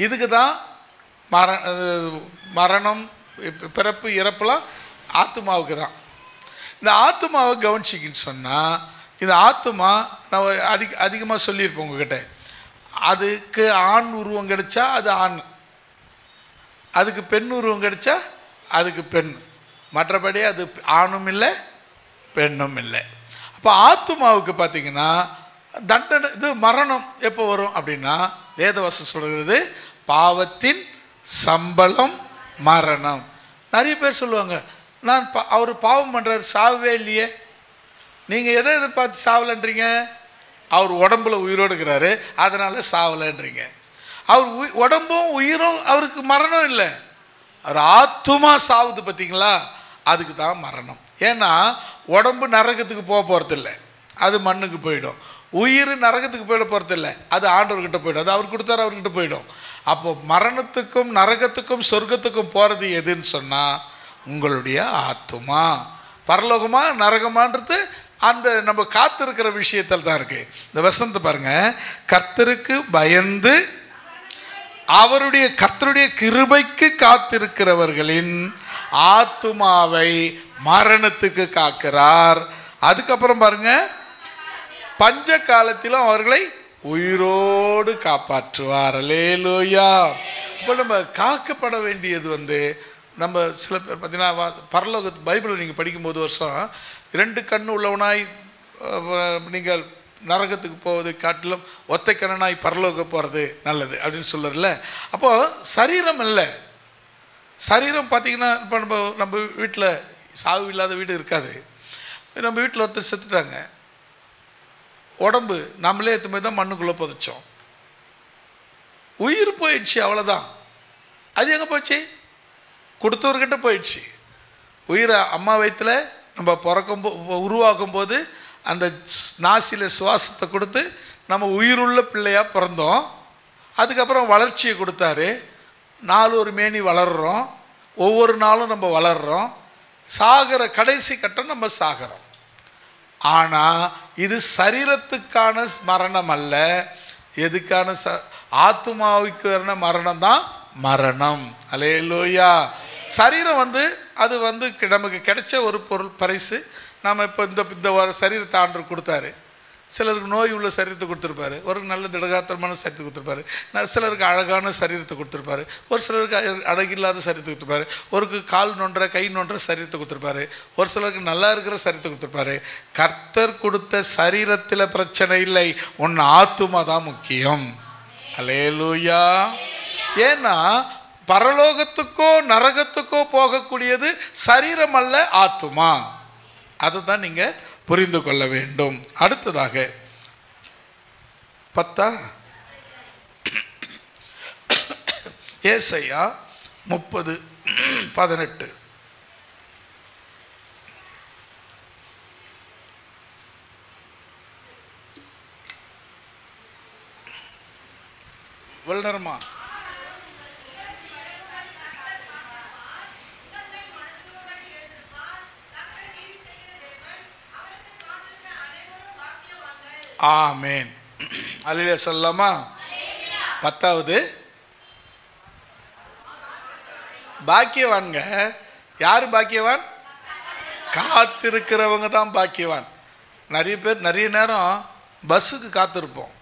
இதுக்கு தான் மரணம், பிறப்பு, இறப்புலாம் ஆத்துமாவுக்கு தான். இந்த ஆத்துமாவை கவனிச்சிக்கின்னு சொன்னால், இந்த ஆத்துமா நான் அதிகமாக சொல்லியிருப்போம் உங்ககிட்ட, அதுக்கு ஆண் உருவம் கிடைச்சா அது ஆண், அதுக்கு பெண் உருவம் கிடைச்சா அதுக்கு பெண், மற்றபடி அது ஆணும் இல்லை பெண்ணும் இல்லை. அப்போ ஆத்துமாவுக்கு பார்த்தீங்கன்னா தண்டனை, இது மரணம் எப்போ வரும் அப்படின்னா, வேதவசனம் சொல்கிறது பாவத்தின் சம்பளம் மரணம். நிறைய பேர் சொல்லுவாங்க, நான் அவர் பாவம் பண்ணுறாரு, சாவே இல்லையே. நீங்கள் எதை எதிர்பார்த்து சாவலைன்றீங்க? அவர் உடம்புல உயிரோடு இருக்கிறாரு, அதனால் சாவலைன்றீங்க. அவர் உடம்பும் உயிரும் அவருக்கு மரணம் இல்லை, அவர் ஆத்துமா சாவுது பார்த்தீங்களா, அதுக்கு தான் மரணம். ஏன்னா உடம்பு நரகத்துக்கு போக போகிறதில்ல, அது மண்ணுக்கு போயிடும். உயிர் நரகத்துக்கு போயிட போகிறதில்ல, அது ஆண்டவர்கிட்ட போயிடும், அது அவர் கொடுத்தாரு, அவர்கிட்ட போயிடும். அப்போ மரணத்துக்கும் நரகத்துக்கும் சொர்க்கத்துக்கும் போகிறது எதுன்னு சொன்னால் உங்களுடைய ஆத்துமா. பரலோகமா நரகமான்றது அந்த நம்ம காத்திருக்கிற விஷயத்தில் தான் இருக்குது. இந்த வசனத்தை பாருங்கள், கர்த்தருக்கு பயந்து அவருடைய கர்த்தருடைய கிருபைக்கு காத்திருக்கிறவர்களின் ஆத்துமாவை மரணத்துக்கு காக்கிறார். அதுக்கப்புறம் பாருங்க, பஞ்ச காலத்திலும் அவர்களை உயிரோடு காப்பாற்றுவார். அல்லேலூயா. இப்போ நம்ம காக்கப்பட வேண்டியது நம்ம சில பேர் பார்த்தீங்கன்னா பரலோக பைபிளை நீங்கள் படிக்கும்போது வருஷம் 2 கண்ணு உள்ளவனாய் நீங்கள் நரகத்துக்கு போவது காட்டிலும் ஒத்தை கண்ணனாய் பரலோக போகிறது நல்லது அப்படின்னு சொல்லுறல. அப்போது சரீரம் இல்லை, சரீரம் பார்த்திங்கன்னா இப்போ நம்ம வீட்டில் சாவு இல்லாத வீடு இருக்காது. நம்ம வீட்டில் ஒருத்தர் செத்துட்டாங்க, உடம்பு நம்மளே எடுத்து போய் தான் மண்ணுக்குள்ளே புதைச்சோம், உயிர் போயிடுச்சு, அவ்வளோதான். அது எங்கே போச்சு? கொடுத்தவர்கிட்ட போயிடுச்சு. உயிரை அம்மா வயிற்றில் நம்ம உருவாக்கும் போது அந்த நாசியில் சுவாசத்தை கொடுத்து நம்ம உயிருள்ள பிள்ளையாக பிறந்தோம். அதுக்கப்புறம் வளர்ச்சியை கொடுத்தாரு, 4 ஒரு மேனி வளர்கிறோம், ஒவ்வொரு நாளும் நம்ம வளர்கிறோம், சாகிற கடைசி கட்டம் நம்ம சாகிறோம். ஆனால் இது சரீரத்துக்கான மரணம் அல்ல, எதுக்கான ஆத்துமாவுக்கான மரணம் தான் மரணம். அல்லேலூயா. சரீரம் அது நமக்கு கிடைச்ச ஒரு பொருள், பரிசு. நாம் இப்போ இந்த சரீரத்தை ஆண்டவர் கொடுத்தாரு. சிலருக்கு நோய் உள்ள சரீரத்தை கொடுத்துருப்பாரு, ஒரு நல்ல திடகாத்திரமான சரீரத்தை கொடுத்துருப்பாரு, சிலருக்கு அழகான சரீரத்தை கொடுத்துருப்பாரு, ஒரு சிலருக்கு அழகில்லாத சரீரத்தை கொடுத்துருப்பாரு, ஒருக்கு கால் நொன்ற கை நொன்ற சரீரத்தை கொடுத்துருப்பாரு, ஒரு சிலருக்கு நல்லா இருக்கிற சரீரத்தை கொடுத்துருப்பாரு. கர்த்தர் கொடுத்த சரீரத்தில் பிரச்சனை இல்லை, உன் ஆத்துமா தான் முக்கியம். அல்லேலூயா. ஏன்னா பரலோகத்துக்கோ நரகத்துக்கோ போகக்கூடியது சரீரம் அல்ல, ஆத்துமா. அதுதான் நீங்க புரிந்து கொள்ள வேண்டும். அடுத்ததாக 10 ஏசாயா 30:18. வல்னரமா ஆமென். அல்லேலூயா சொல்லலாமா? 10வது பாக்கியவான்ங்க. யாரு பாக்கியவான்? காத்திருக்கிறவங்க தான் பாக்கியவான். நிறைய பேர் நிறைய நேரம் பஸ்ஸுக்கு காத்திருப்போம்,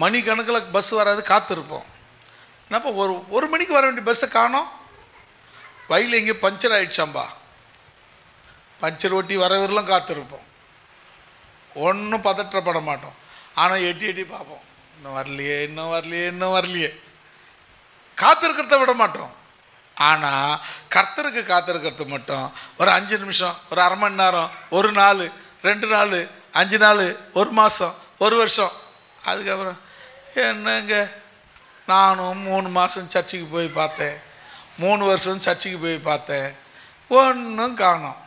மணிக்கணக்கில் பஸ் வராது, காத்திருப்போம். என்னப்பா ஒரு மணிக்கு வர வேண்டிய பஸ்ஸை காணோம், வயலில் எங்கேயும் பஞ்சர் ஆயிடுச்சாம்பா, பஞ்சர் ஒட்டி வரவரெல்லாம் காத்திருப்போம். ஒன்றும் பதற்றப்பட மாட்டோம். ஆனால் எட்டி எட்டி பார்ப்போம், இன்னும் வரலையே, இன்னும் வரலையே, இன்னும் வரலையே. காத்திருக்கிறத விட மாட்டோம். ஆனால் கர்த்தருக்கு காத்திருக்கிறது மட்டும் ஒரு 5 நிமிஷம், ஒரு அரை மணி நேரம், ஒரு நாள், 2 நாள், 5 நாள், 1 மாதம், 1 வருஷம். அதுக்கப்புறம் என்னங்க, நானும் 3 மாதம் சர்ச்சுக்கு போய் பார்த்தேன், 3 வருஷம் சர்ச்சுக்கு போய் பார்த்தேன், ஒன்றும் காணோம்.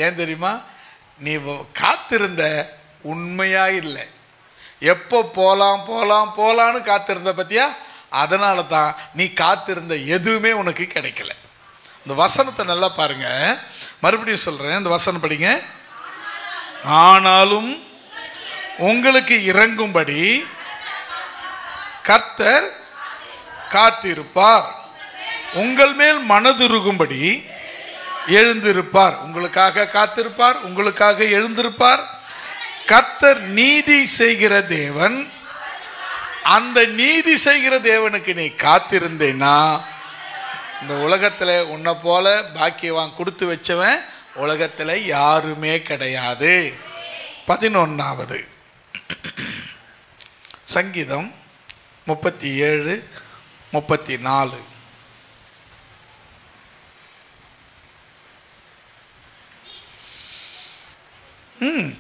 ஏன் தெரியுமா? நீ காத்திருந்த உண்மையா இல்லை. எப்போ போகலாம் போகலாம் போகலான்னு காத்திருந்த பற்றியா? அதனால தான் நீ காத்திருந்த எதுவுமே உனக்கு கிடைக்கல. இந்த வசனத்தை நல்லா பாருங்க, மறுபடியும் சொல்கிறேன், இந்த வசனம் படிங்க. ஆனாலும் உங்களுக்கு இறங்கும்படி கர்த்தர் காத்திருப்பார், உங்கள் மேல் மனதுருகும்படி எழுந்திருப்பார். உங்களுக்காக காத்திருப்பார், உங்களுக்காக எழுந்திருப்பார். கர்த்தர் நீதி செய்கிற தேவன். அந்த நீதி செய்கிற தேவனுக்கு நீ காத்திருந்தேன்னா இந்த உலகத்தில் உன்னை போல பாக்கியவான் கொடுத்து வச்சவன் உலகத்தில் யாருமே கிடையாது. 11வது சங்கீதம் 37, 34.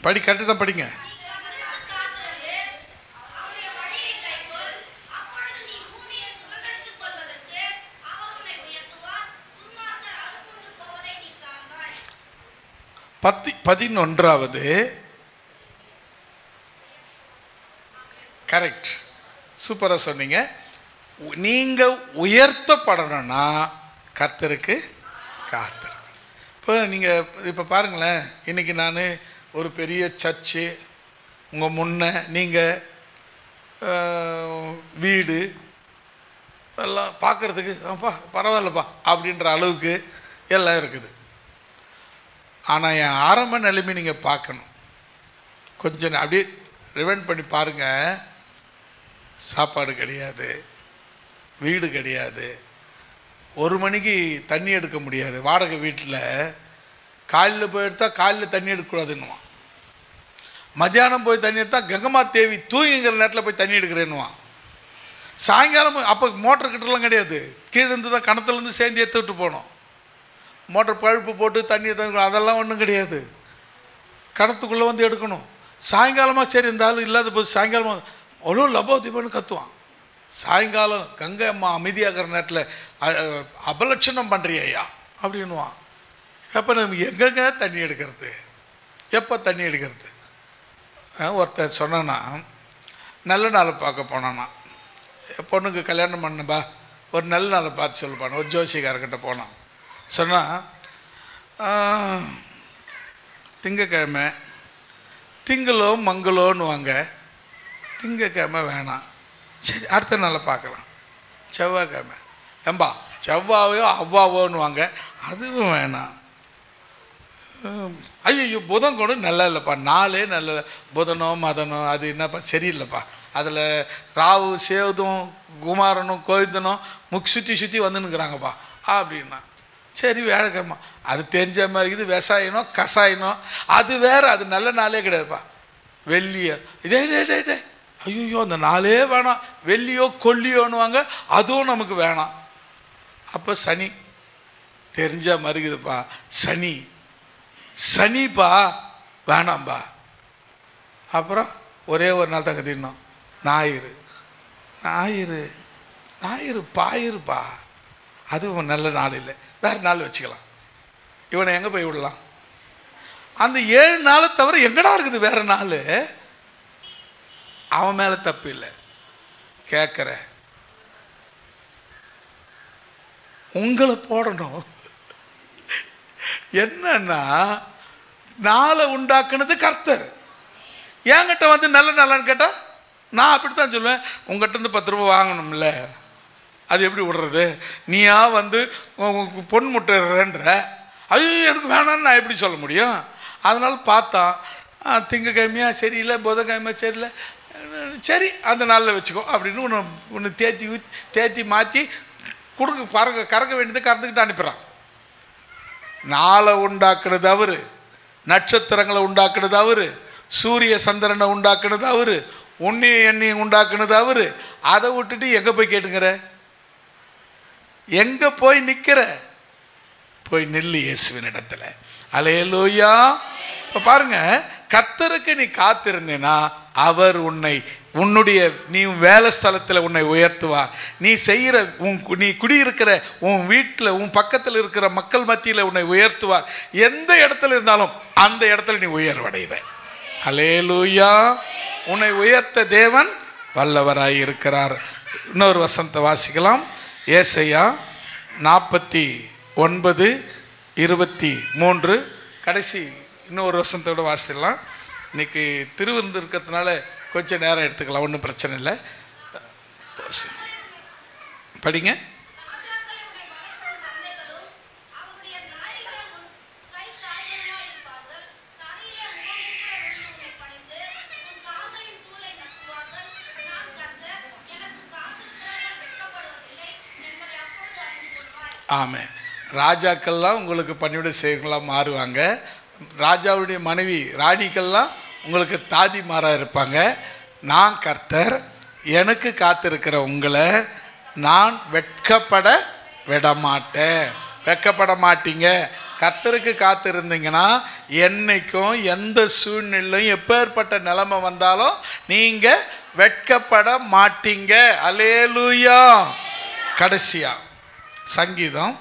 படி, கரெக்டு தான் படிங்க. பதினொன்றாவது கரெக்ட், சூப்பராக சொன்னீங்க. நீங்கள் உயர்த்தப்படணும்னா கர்த்தருக்கு காத்திருக்கணும். இப்போ நீங்கள் இப்போ பாருங்களேன், இன்றைக்கி நான் ஒரு பெரிய சர்ச்சு, உங்கள் முன்ன நீங்கள் வீடு எல்லாம் பார்க்குறதுக்கு பரவாயில்லப்பா அப்படின்ற அளவுக்கு எல்லாம் இருக்குது. ஆனால் என் ஆரம்ப நிலைமை நீங்கள் பார்க்கணும். கொஞ்சம் அப்படியே ரிவைண்ட் பண்ணி பாருங்கள். சாப்பாடு கிடையாது, வீடு கிடையாது, 1 மணிக்கு தண்ணி எடுக்க முடியாது. வாடகை வீட்டில் காலையில் போய் எடுத்தால் காலையில் தண்ணி எடுக்கக்கூடாதுன்னுவான், மத்தியானம் போய் தண்ணி எடுத்தால் கங்கம்மா தேவி தூங்கிங்கிற நேரத்தில் போய் தண்ணி எடுக்கிறேன்னுவான். சாயங்காலம் அப்போ மோட்டர் கிட்டலாம் கிடையாது, கீழே இருந்து தான் கிணத்துலேருந்து சேர்ந்து எடுத்து விட்டு போனோம். மோட்டர் பழுப்பு போட்டு தண்ணியை தண்ணி அதெல்லாம் ஒன்றும் கிடையாது, கிணத்துக்குள்ளே வந்து எடுக்கணும். சாயங்காலமாக சரி இந்த ஆள் இல்லாத போது சாயங்காலமாக அவ்வளோ லபோ தீபன்னு கத்துவான். சாயங்காலம் கங்கை அம்மா அமைதியாகிற நேரத்தில் அபலட்சணம் பண்ணுறியா ஐயா அப்படின்னுவான். எப்போ நம்ம எங்கெங்க தண்ணி எடுக்கிறது, எப்போ தண்ணி எடுக்கிறது? ஒருத்தர் சொன்னான்னா, நல்ல நாளை பார்க்க போனான்னா, பொண்ணுக்கு கல்யாணம் பண்ணப்பா ஒரு நல்ல நாளை பார்த்து சொல்லுப்பான். ஒரு ஜோசிகாரர்கிட்ட போனான். சொன்னால் திங்கக்கிழமை திங்களோ மங்களோன்னு வாங்க, திங்கக்கிழமை வேணாம், சரி அடுத்த நாளை பார்க்கலாம். செவ்வாய்க்கிழமை ஏம்பா செவ்வாயோ அவ்வாவோன்னு வாங்க, அதுவும் வேணாம். ஐயோ புதன் கூட நல்லா இல்லைப்பா, நாளே நல்ல புதனோ மதனோ அது என்னப்பா சரியில்லைப்பா, அதில் ராவு சேவதும் குமாரனும் கோவிந்தனும் சுற்றி வந்துன்னுக்குறாங்கப்பா அப்படின்னா. சரி வேலைக்கிழமை அது தெரிஞ்ச மாதிரி இருக்குது, விவசாயனோ கசாயனோ அது வேறு, அது நல்ல நாளே கிடையாதுப்பா. வெள்ளியோ டே ஐயோ அந்த நாளே வேணாம், வெள்ளியோ கொல்லியோன்னுவாங்க, அதுவும் நமக்கு வேணாம். அப்போ சனி தெரிஞ்ச மாதிரி இருக்குதுப்பா, சனிப்பா வேணாம்பா. அப்புறம் ஒரே ஒரு நாள் தாங்க தின்னும், ஞாயிறு பாயிருப்பா, அதுவும் நல்ல நாள் இல்லை, வேறு நாள் வச்சுக்கலாம். இவனை எங்கே போய் விடலாம்? அந்த 7 நாளை தவிர எங்கடா இருக்குது வேறு நாள்? அவன் மேலே தப்பு இல்லை, கேட்குற உங்களை போடணும். என்னன்னா நாளை உண்டாக்குனது கர்த்தர். என்கிட்ட வந்து நல்ல நாளான்னு கேட்டால் நான் அப்படித்தான் சொல்லுவேன், உங்கள்கிட்ட இருந்து 10 ரூபா வாங்கணும்ல, அது எப்படி விடுறது? நீயா வந்து பொன் முட்டைன்ற, ஐயோ எனக்கு வேணான்னு நான் எப்படி சொல்ல முடியும்? அதனால் பார்த்தா திங்கக்கிழமையா சரியில்லை, புதன்கிழமை சரியில்லை, சரி அந்த நாளில் வச்சுக்கோ அப்படின்னு ஒன்று தேத்தி மாற்றி கொடுக்க கறக்க வேண்டியது கறந்துக்கிட்டு அனுப்பிடுறான். நாளை உண்டாக்குனது அவரு, நட்சத்திரங்களை உண்டாக்குனது அவரு, சூரிய சந்திரனை உண்டாக்குனது அவரு, உன்னையும் எண்ணையும் உண்டாக்குனது அவரு. அதை விட்டுட்டு எங்கே போய் கேட்டுங்கிற? எங்கே போய் நிற்கிற? போய் நெல்லு இயேசுவின் இடத்துல. அல்லேலூயா. இப்போ பாருங்க, கர்த்தருக்கு நீ காத்திருந்தேனா அவர் உன்னுடைய நீ வேலை ஸ்தலத்தில் உன்னை உயர்த்துவார். நீ செய்கிற நீ குடியிருக்கிற உன் வீட்டில் உன் பக்கத்தில் இருக்கிற மக்கள் மத்தியில் உன்னை உயர்த்துவார். எந்த இடத்துல இருந்தாலும் அந்த இடத்துல நீ உயர்வடைவ. அல்லேலூயா. உன்னை உயர்த்த தேவன் வல்லவராய் இருக்கிறார். இன்னொரு வசனத்தை வாசிக்கலாம். ஏசாயா 49:23 கடைசி இன்னொரு வசனத்தோட வாசிக்கலாம். இன்னைக்கு திருவிருந்து இருக்கிறதுனால கொஞ்சம் நேரம் எடுத்துக்கலாம், ஒன்றும் பிரச்சனை இல்லை. படிங்க. ஆமாம், ராஜாக்கள்லாம் உங்களுக்கு பணிவிட செய்வங்களாக மாறுவாங்க. ராஜாவுடைய மனைவி ராணிக்கள்லாம் உங்களுக்கு தாதிமாராக இருப்பாங்க. நான் கர்த்தர், எனக்கு காத்திருக்கிற உங்களை நான் வெட்கப்பட விடமாட்டேன். வெட்கப்பட மாட்டீங்க. கர்த்தருக்கு காத்திருந்தீங்கன்னா என்னைக்கும் எந்த சூழ்நிலையும் எப்பேற்பட்ட நிலைமை வந்தாலும் நீங்கள் வெட்கப்பட மாட்டீங்க. அல்லேலூயா. கடைசியா சங்கீதம்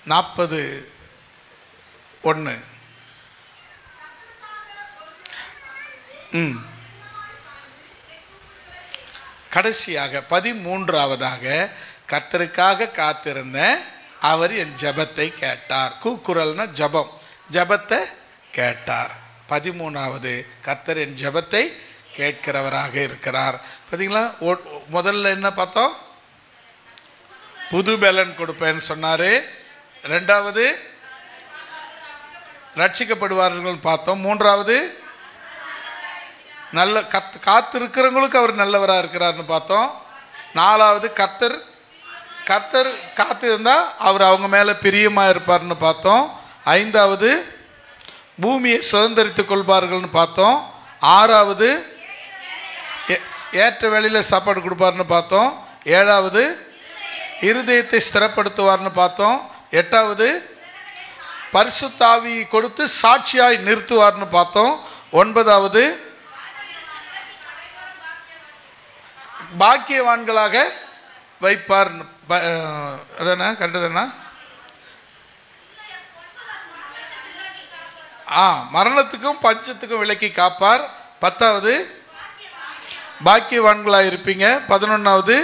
40:1. கடைசியாக 13ஆவதாக, கர்த்தருக்காக காத்திருந்தேன், அவர் என் ஜெபத்தை கேட்டார். கூக்குரல்னா ஜெபம், ஜெபத்தை கேட்டார். 13ஆவது, கர்த்தர் என் ஜெபத்தை கேட்கிறவராக இருக்கிறார். பார்த்தீங்களா? முதல்ல என்ன பார்த்தோம்? புது பலன் கொடுப்பேன்னு சொன்னாரு. ரெண்டாவது ரட்சிக்கப்படுவார்கள் பார்த்தோம். மூன்றாவது நல்ல காத்திருக்கிறவங்களுக்கு அவர் நல்லவராக இருக்கிறார்னு பார்த்தோம். நாலாவது கர்த்தர் காத்திருந்தா அவர் அவங்க மேலே பிரியமாக இருப்பார்னு பார்த்தோம். ஐந்தாவது பூமியை சுதந்திரித்துக் கொள்வார்கள்னு பார்த்தோம். ஆறாவது ஏற்ற வேளையில் சாப்பாடு கொடுப்பார்னு பார்த்தோம். ஏழாவது இருதயத்தை ஸ்திரப்படுத்துவார்னு பார்த்தோம். எட்டாவது பரிசுத்த ஆவி கொடுத்து சாட்சியாய் நிறுத்துவார்னு பார்த்தோம். ஒன்பதாவது பாக்கியவான்களாக வைப்பார். அதானே கண்டதுன்னா மரணத்துக்கும் பஞ்சத்துக்கும் விலக்கி காப்பார். 10வது பாக்கியவான்களாக இருப்பீங்க. 11வது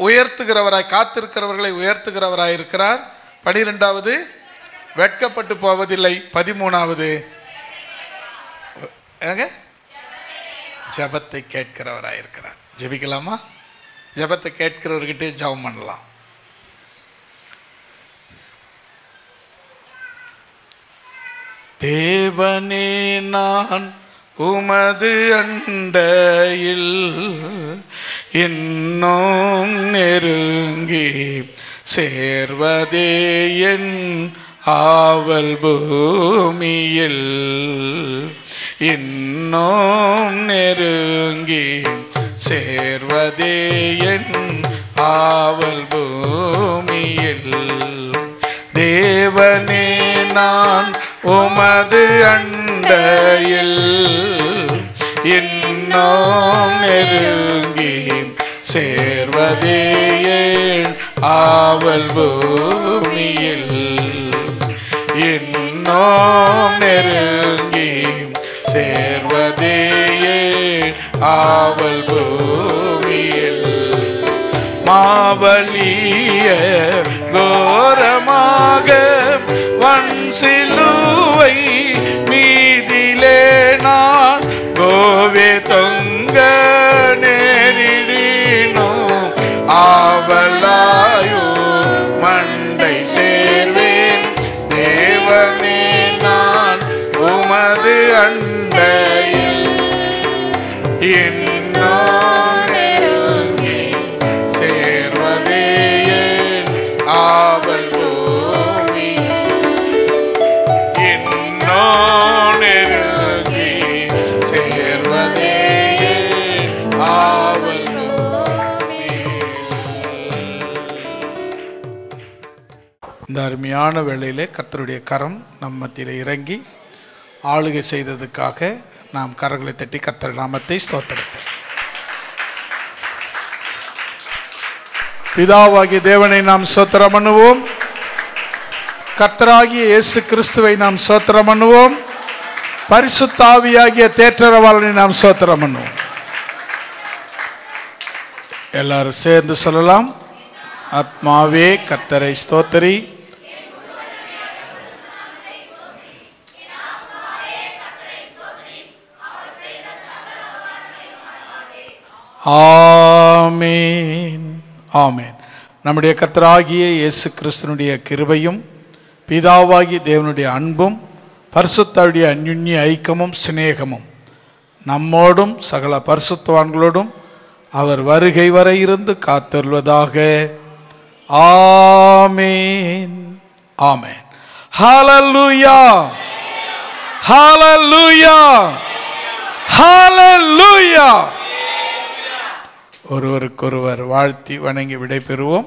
உயர்த்துகிறவராய், காத்திருக்கிறவர்களை உயர்த்துகிறவராய் இருக்கிறார். 12வது வெட்கப்பட்டு போவதில்லை. 13வது ஜெபத்தை கேட்கிறவராய் இருக்கிறார். ஜெபிக்கலாமா? ஜெபத்தை கேட்கிறவர்கிட்டே ஜெபம் பண்ணலாம். தேவனே, நான் உமது அண்டையில் இன்னும் நெருங்கி சேர்வதே என் ஆவல். பூமியில் இன்னும் நெருங்கி சேர்வதே என் ஆவல். பூமியில் தேவனே, நான் உமது அண்டையில் இன்னும் நெருங்கி சேர்வதே என் ஆவல். பூமியில் இன்னும் நெருங்கி சேர்வதே என் ஆவல். பூமியில் மாவலிய கோரமாக வன் சிலுவை மீதிலே நான் கோவே தொங்க அருமையான வேளையிலே கர்த்தருடைய கரம் நம் மத்தியில் இறங்கி ஆளுகை செய்ததுக்காக நாம் கரங்களை தட்டி கர்த்தர் நாமத்தை ஸ்தோத்திரிப்போம். பிதாவாகிய தேவனை நாம் ஸ்தோத்திரம் பண்ணுவோம். கர்த்தராகிய இயேசு கிறிஸ்துவை நாம் ஸ்தோத்திரம் பண்ணுவோம். பரிசுத்த ஆவியாகிய தேற்றரவாளனை நாம் ஸ்தோத்திரம் பண்ணுவோம். எல்லாரும் சேர்ந்து சொல்லலாம். ஆத்மாவே கர்த்தரை ஸ்தோத்திரி, ஆமென் ஆமென். நம்முடைய கர்த்தராகிய இயேசு கிறிஸ்துனுடைய கிருபையும் பிதாவாகிய தேவனுடைய அன்பும் பரிசுத்தருடைய அந்யுன்ய ஐக்கியமும் சிநேகமும் நம்மோடும் சகல பரிசுத்தவான்களோடும் அவர் வருகை வரை இருந்து காத்தருள்வதாக. ஆமென் ஆமென். ஹல்லேலூயா ஹல்லேலூயா ஹல்லேலூயா. ஒருவருக்கொருவர் வாழ்த்தி வணங்கி விடை பெறுவோம்.